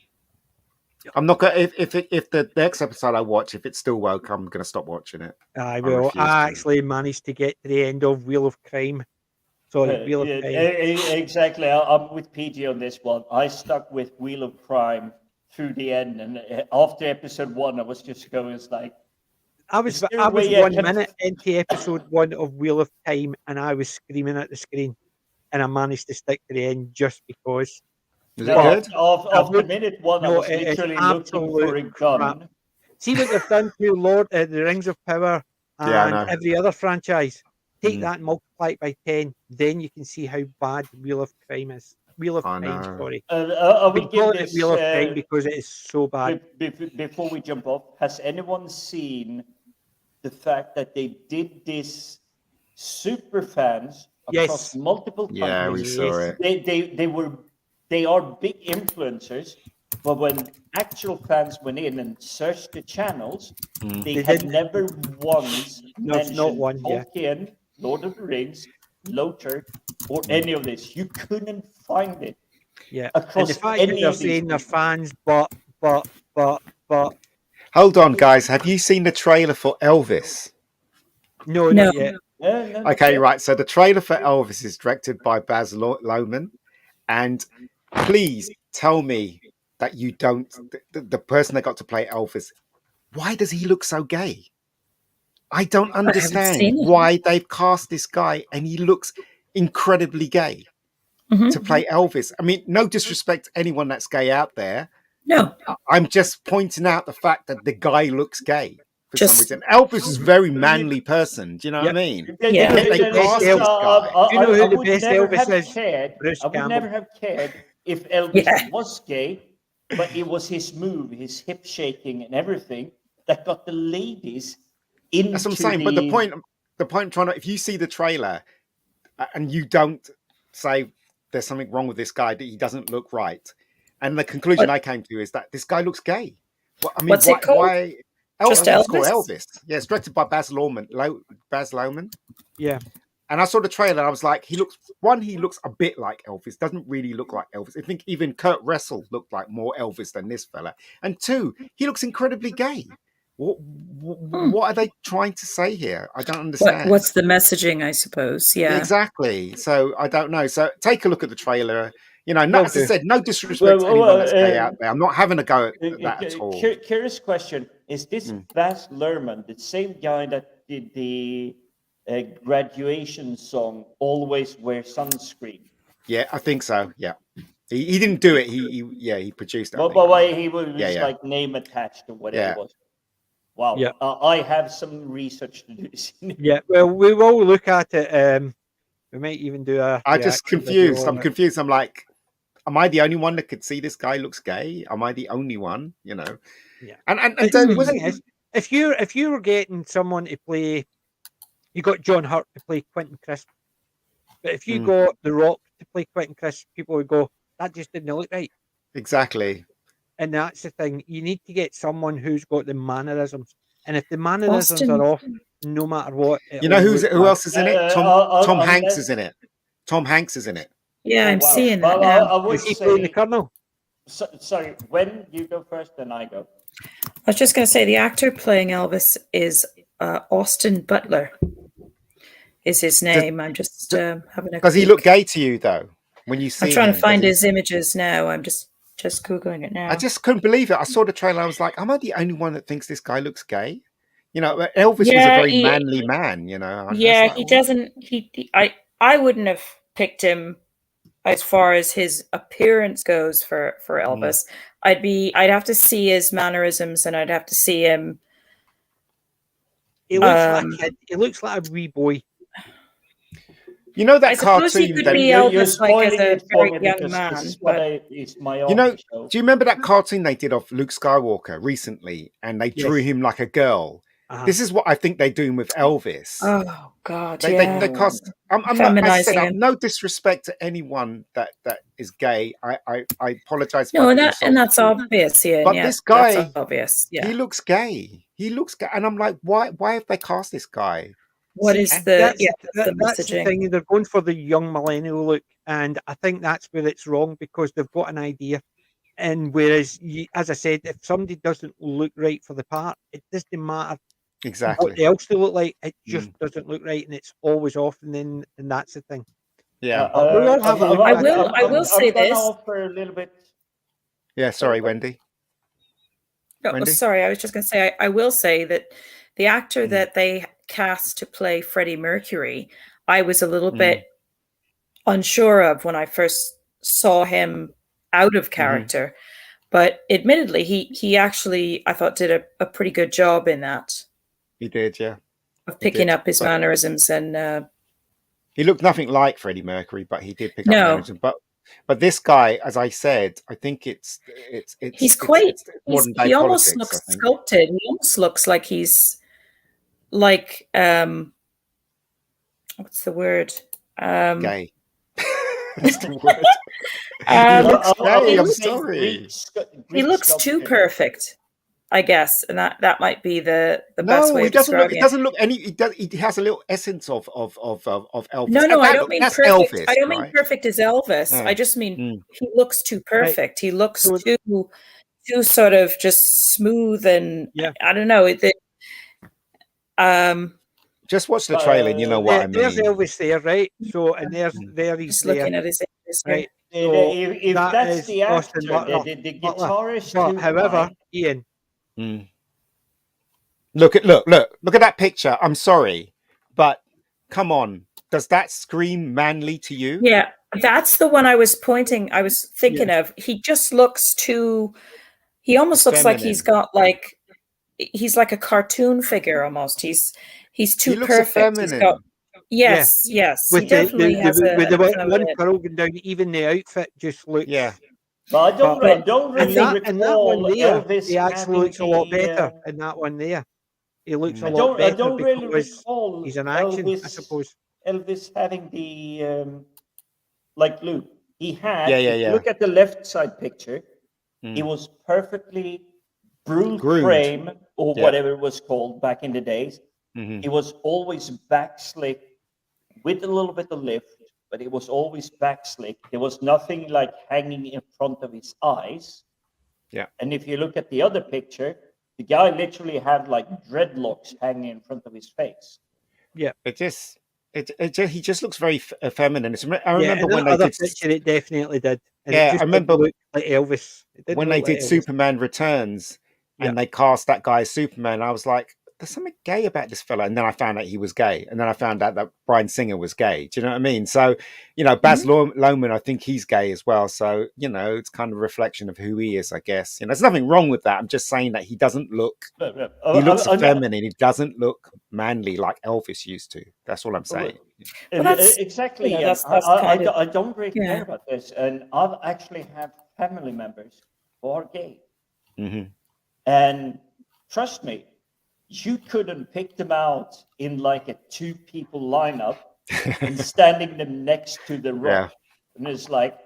I'm not gonna. If the next episode I watch, if it's still woke, I'm gonna stop watching it. I will. refuse I to. actually managed to get to the end of Wheel of Crime. Sorry, Wheel of Crime. Exactly. I'm with PG on this one. I stuck with Wheel of Crime through the end, and after episode 1, I was just going, it's like, I was is there a way I 1 can- minute into episode 1 of Wheel of Time, and I was screaming at the screen, and I managed to stick to the end just because. Is No, it good? After minute 1, I No, was it is literally looking for a absolute gun. See what they've done to the Rings of Power and Yeah, I know. every other franchise. Take that and multiply it by 10, then you can see how bad Wheel of Crime is. Wheel of I Time, know. sorry. I We will call give it this. Wheel of Time because it is so bad. Before we jump off, has anyone seen the fact that they did this super fans across Yes. multiple Yeah, we countries? saw it. They are big influencers, but when actual fans went in and searched the channels, they They had didn't- never once No, it's not mentioned one, yeah. Tolkien, Lord of the Rings, Lothar, or any of this. You couldn't find it. Yeah. And Across the fact any that they're of these saying they're people. fans, but. Hold on, guys. Have you seen the trailer for Elvis? No, No. not yet. No, Okay, yeah. right. So the trailer for Elvis is directed by Baz Luhrmann, and please tell me that you don't. The person that got to play Elvis, why does he look so gay? I don't understand seen it. why they've cast this guy and he looks incredibly gay to play Elvis. I mean, no disrespect to anyone that's gay out there. No. I'm just pointing out the fact that the guy looks gay for Just- some reason. Elvis is a very manly person. Do you know what I mean? Yeah. Yet they cast this guy. Do you know who I the would best never Elvis have is? cared. Bruce I would Campbell. never have cared if Elvis Yeah. was gay, but it was his move, his hip shaking and everything that got the ladies into That's what I'm saying. But the point I'm trying to, if you see the trailer and you don't say there's something wrong with this guy, that he doesn't look right, and the conclusion I came to is that this guy looks gay. Well, I mean, What's it called? why? Just It's called Elvis? Elvis. Yeah, it's directed by Baz Luhrmann. Yeah. And I saw the trailer. And I was like, he looks a bit like Elvis. Doesn't really look like Elvis. I think even Kurt Russell looked like more Elvis than this fella. And 2, he looks incredibly gay. What are they trying to say here? I don't understand. What's the messaging, I suppose? Yeah. Exactly. So I don't know. So take a look at the trailer. You know, as I said, no disrespect to Well, anyone that's gay out there. I'm not having a go at that at all. Curious question: is this Baz Luhrmann the same guy that did the graduation song "Always Wear Sunscreen"? Yeah, I think so. Yeah, he didn't do it. He produced it. But why he was Yeah. like name attached or whatever it was. Wow. Yeah. I have some research to do. Yeah, well, we will look at it. We might even do a. I'm just reaction confused. video on I'm it. confused. I'm like, am I the only one that could see this guy looks gay? Am I the only one? You know. Yeah. And The thing is, if you were getting someone to play, you got John Hurt to play Quint and Crisp, but if you got The Rock to play Quint and Crisp, people would go, that just didn't look right. Exactly. And that's the thing. You need to get someone who's got the mannerisms, and if the mannerisms Austin. are off, no matter what, You know who it'll look else is in it? Tom Hanks is in it. Tom Hanks is in it. Yeah, I'm wow. seeing that Well, now. I would Is he playing the say. Colonel? Sorry, when you go first, then I go. I was just going to say the actor playing Elvis is Austin Butler. Is his name? I'm just having a. Does he quick- look gay to you though? When you see I'm trying him, to find does his images now. I'm just googling it now. I just couldn't believe it. I saw the trailer. I was like, am I the only one that thinks this guy looks gay? You know, Elvis was a very manly man. You know. He doesn't. I wouldn't have picked him. as far as his appearance goes for Elvis. I'd have to see his mannerisms, and I'd have to see him. He looks like a kid. He looks like a wee boy. You know that I suppose he cartoon? could be You're Elvis like as spoiling a it for very me young because man. this is But it's my own You know, show. do you remember that cartoon they did of Luke Skywalker recently, and they drew Yes. him like a girl? This is what I think they're doing with Elvis. oh god, They cast. I'm not. I said, Feminizing I'm him. no disrespect to anyone that is gay. I apologize. No, if I and insult that's you. obvious, Ian. But yeah, this guy, that's obvious. Yeah. he looks gay. He looks gay, and I'm like, why have they cast this guy? What See, is and the that's the messaging? thing. They're going for the young millennial look, and I think that's where it's wrong because they've got an idea. And whereas, as I said, if somebody doesn't look right for the part, it doesn't matter Exactly. what else they look like. It just doesn't look right, and it's always off. And that's the thing. Yeah. We all have a look I back will. at I will say I'm gonna this. offer a little bit. Yeah. Sorry, Wendy. Oh, Wendy? sorry, I was just going to say. I will say that the actor that they cast to play Freddie Mercury, I was a little bit unsure of when I first saw him out of character. But admittedly, he actually, I thought, did a pretty good job in that. He did, yeah. Of picking up his mannerisms and. He looked nothing like Freddie Mercury, but he did pick up No. mannerisms. But this guy, as I said, I think it's he's quite. it's modern day he almost politics, looks I think. sculpted. He almost looks like he's like what's the word? Gay. That's the word. He looks gay. I'm sorry. He looks too perfect, I guess, and that might be the best way of describing it. Doesn't look any. He has a little essence of Elvis. No, I don't mean that's perfect. Elvis, I don't right? mean perfect as Elvis. Yeah. I just mean he looks too perfect. He looks So- too sort of just smooth and I don't know. Just watch the trailer and you know what I mean. There's Elvis there, right? So, and there he's Just there, looking at his images here. right? So If that that's is the Austin actor, Butler. the Butler. guitarist. But too, however, right? Ian, Look at that picture. I'm sorry, but come on, does that scream manly to you? Yeah, that's the one I was thinking of. He just looks too. He almost looks like he's got he's like a cartoon figure almost. He's too He looks perfect. effeminate. He's got, yes. with He definitely has with the one feminine- curl going down, even the outfit just looks. Yeah. But I don't really And that one recall there, Elvis he actually having looks a lot the, better. In that one there, he looks a I lot better don't really because recall he's an action, I Elvis, suppose. Elvis having the like Luke. He had. Yeah. Look at the left side picture. He was perfectly groomed frame or whatever it was called back in the days. He was always back slick with a little bit of lift, but it was always back slick. There was nothing like hanging in front of his eyes. Yeah. And if you look at the other picture, the guy literally had like dreadlocks hanging in front of his face. Yeah. He just looks very feminine. I Yeah, remember in when that they other did. picture, it definitely did. And Yeah, it just I remember didn't look like Elvis. It didn't when look they like did Elvis. Superman Returns and they cast that guy as Superman. I was like, there's something gay about this fella. And then I found out he was gay. And then I found out that Bryan Singer was gay. Do you know what I mean? So, Baz Luhrmann, I think he's gay as well. So, it's kind of a reflection of who he is, I guess. There's nothing wrong with that. I'm just saying that he doesn't look, he looks feminine. He doesn't look manly like Elvis used to. That's all I'm saying. Well, exactly. that's I don't really care about this. And I actually have family members who are gay. And trust me, you couldn't pick them out in like a 2-people lineup and standing them next to the Rock. And it's like,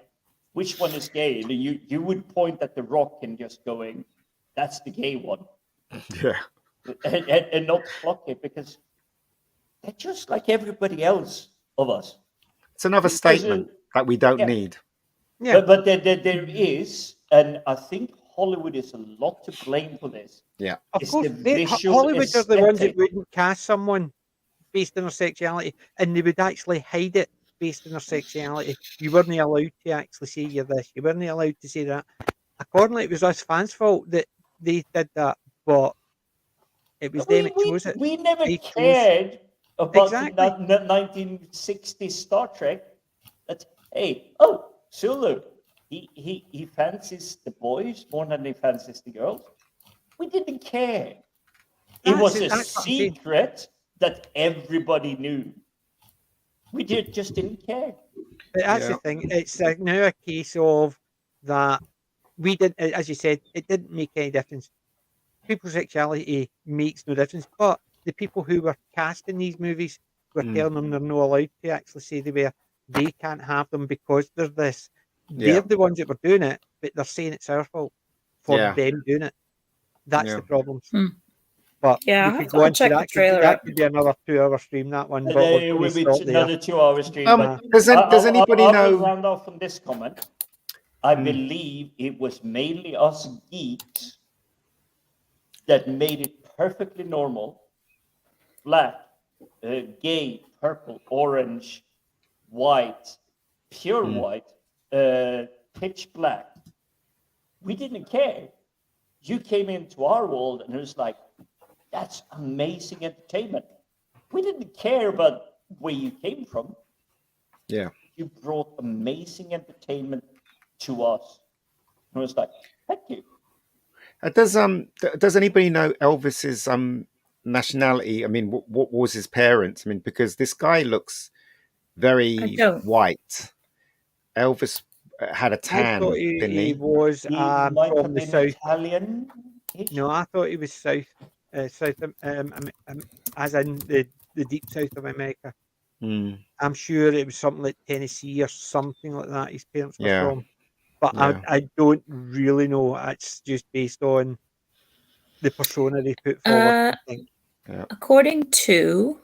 which one is gay? You would point at the Rock and just going, that's the gay one. Yeah. And not block it because they're just like everybody else of us. It's another statement that we don't need. Yeah. But there is, and I think Hollywood is a lot to blame for this. Yeah. Of course, visual Hollywood are the ones that aesthetic. wouldn't cast someone based on their sexuality, and they would actually hide it based on their sexuality. You weren't allowed to actually say you're this. You weren't allowed to say that. Accordingly, it was us fans' fault that they did that, but it was them that chose it. We never They cared about Exactly. the 1960s Star Trek. That Zulu, he fancies the boys more than he fancies the girls. We didn't care. It was a secret that everybody knew. We just didn't care. But that's the thing. It's now a case of that we didn't, as you said, it didn't make any difference. People's sexuality makes no difference. But the people who were casting these movies were telling them they're not allowed to actually say they can't have them because there's this. They're the ones that were doing it, but they're saying it's our fault for them doing it. That's the problem. But yeah, I'll check the trailer. That could be another 2-hour stream. That one, but it will be another 2-hour stream. Does anybody know? I will round off on this comment. I believe it was mainly us geeks that made it perfectly normal. Black, gay, purple, orange, white, pure white, pitch black. We didn't care. You came into our world and it was like, that's amazing entertainment. We didn't care about where you came from. Yeah. You brought amazing entertainment to us. And it was like, thank you. Does anybody know Elvis's nationality? I mean, what was his parents? I mean, because this guy looks very white. Elvis had a tan. I thought he was from the south. Italian. No, I thought he was south, as in the deep south of America. I'm sure it was something like Tennessee or something like that. His parents were from, but I don't really know. It's just based on the persona they put forward. I think. According to,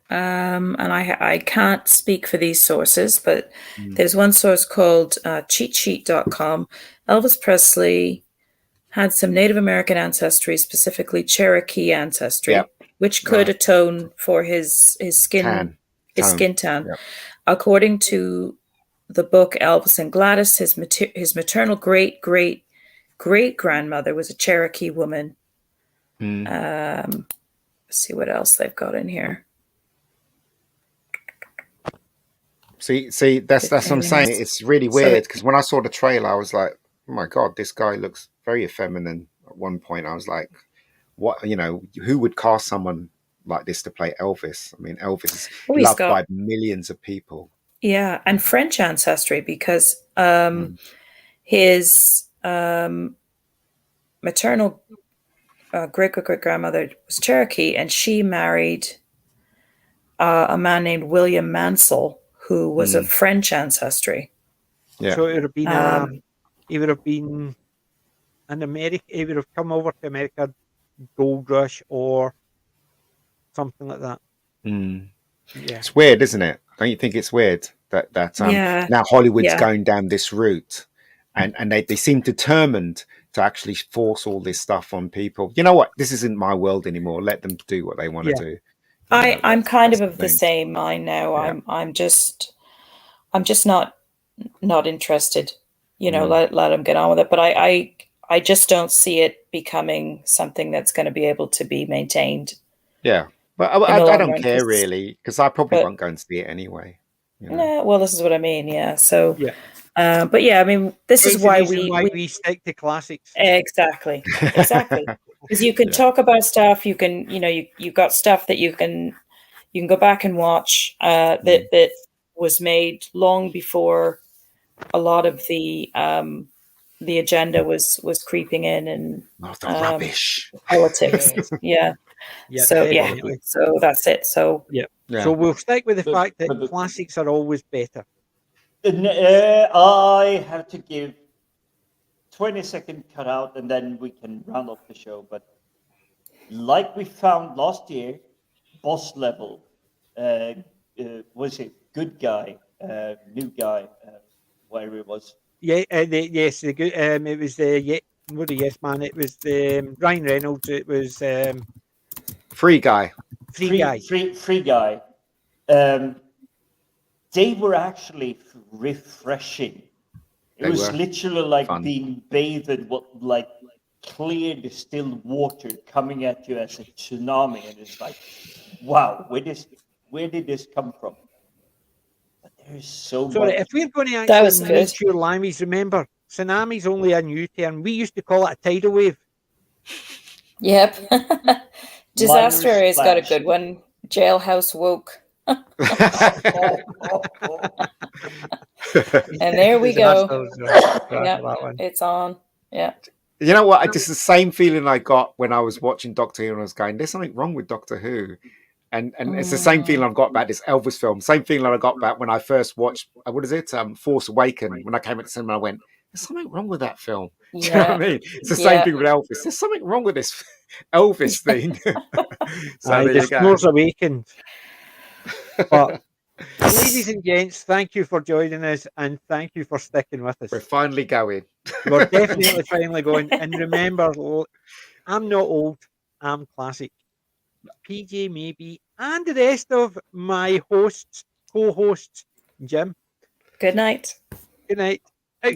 and I can't speak for these sources, but there's one source called cheatsheet.com. Elvis Presley had some Native American ancestry, specifically Cherokee ancestry, which could atone for his skin tan. Yep. According to the book Elvis and Gladys, his maternal great grandmother was a Cherokee woman. Let's see what else they've got in here. See, that's what I'm saying. It's really weird because when I saw the trailer, I was like, oh my God, this guy looks very effeminate. At one point, I was like, what, who would cast someone like this to play Elvis? I mean, Elvis is loved by millions of people. Yeah, and French ancestry because his maternal great grandmother was Cherokee, and she married a man named William Mansell, who was of French ancestry. Yeah. So it would have been he would have been an American. He would have come over to America, gold rush or something like that. Yeah. It's weird, isn't it? Don't you think it's weird that now Hollywood's going down this route, and they seem determined to actually force all this stuff on people. You know what? This isn't my world anymore. Let them do what they want to do. I'm kind of the same mind now. Yeah. I'm just not interested. Let them get on with it. But I just don't see it becoming something that's going to be able to be maintained. Yeah, but I don't care really because I probably won't go and see it anyway. Yeah, well, this is what I mean. Yeah, so but yeah, I mean, this is why we stick to classics. Exactly, because you can talk about stuff. You can, you've got stuff that you can go back and watch that was made long before a lot of the agenda was creeping in and rubbish politics. Yeah. So that's it. So so we'll stick with the fact that classics are always better. I have to give 20-second cut out and then we can round off the show. But like we found last year, boss level, was it good guy, new guy, whatever it was. Yeah, the good. It was the Yes Man. It was the Ryan Reynolds. It was Free Guy. Free Guy. They were actually refreshing. It was literally like fun. Being bathed in like clear distilled water coming at you as a tsunami, and it's like, wow, where did this come from? But So Sorry, much. if we're going to That was actually good. make sure limeys, remember, tsunami's only a new term. We used to call it a tidal wave. Yep. Disaster Minor Area's got a splash. good one. Jailhouse woke. And there we go. Yeah, it's on. Yeah. You know what? It's the same feeling I got when I was watching Doctor Who and I was going, there's something wrong with Doctor Who. And it's the same feeling I've got about this Elvis film. Same feeling I got about when I first watched, what is it? Force Awakens. When I came into the cinema, I went, there's something wrong with that film. Do you know what I mean? It's the same thing with Elvis. There's something wrong with this Elvis thing. So there you go. Force Awakens. But ladies and gents, thank you for joining us and thank you for sticking with us. We're finally going. We're definitely finally going. And remember, I'm not old, I'm classic. PJ maybe, and the rest of my hosts, co-hosts, Jim. Good night. Good night. Night.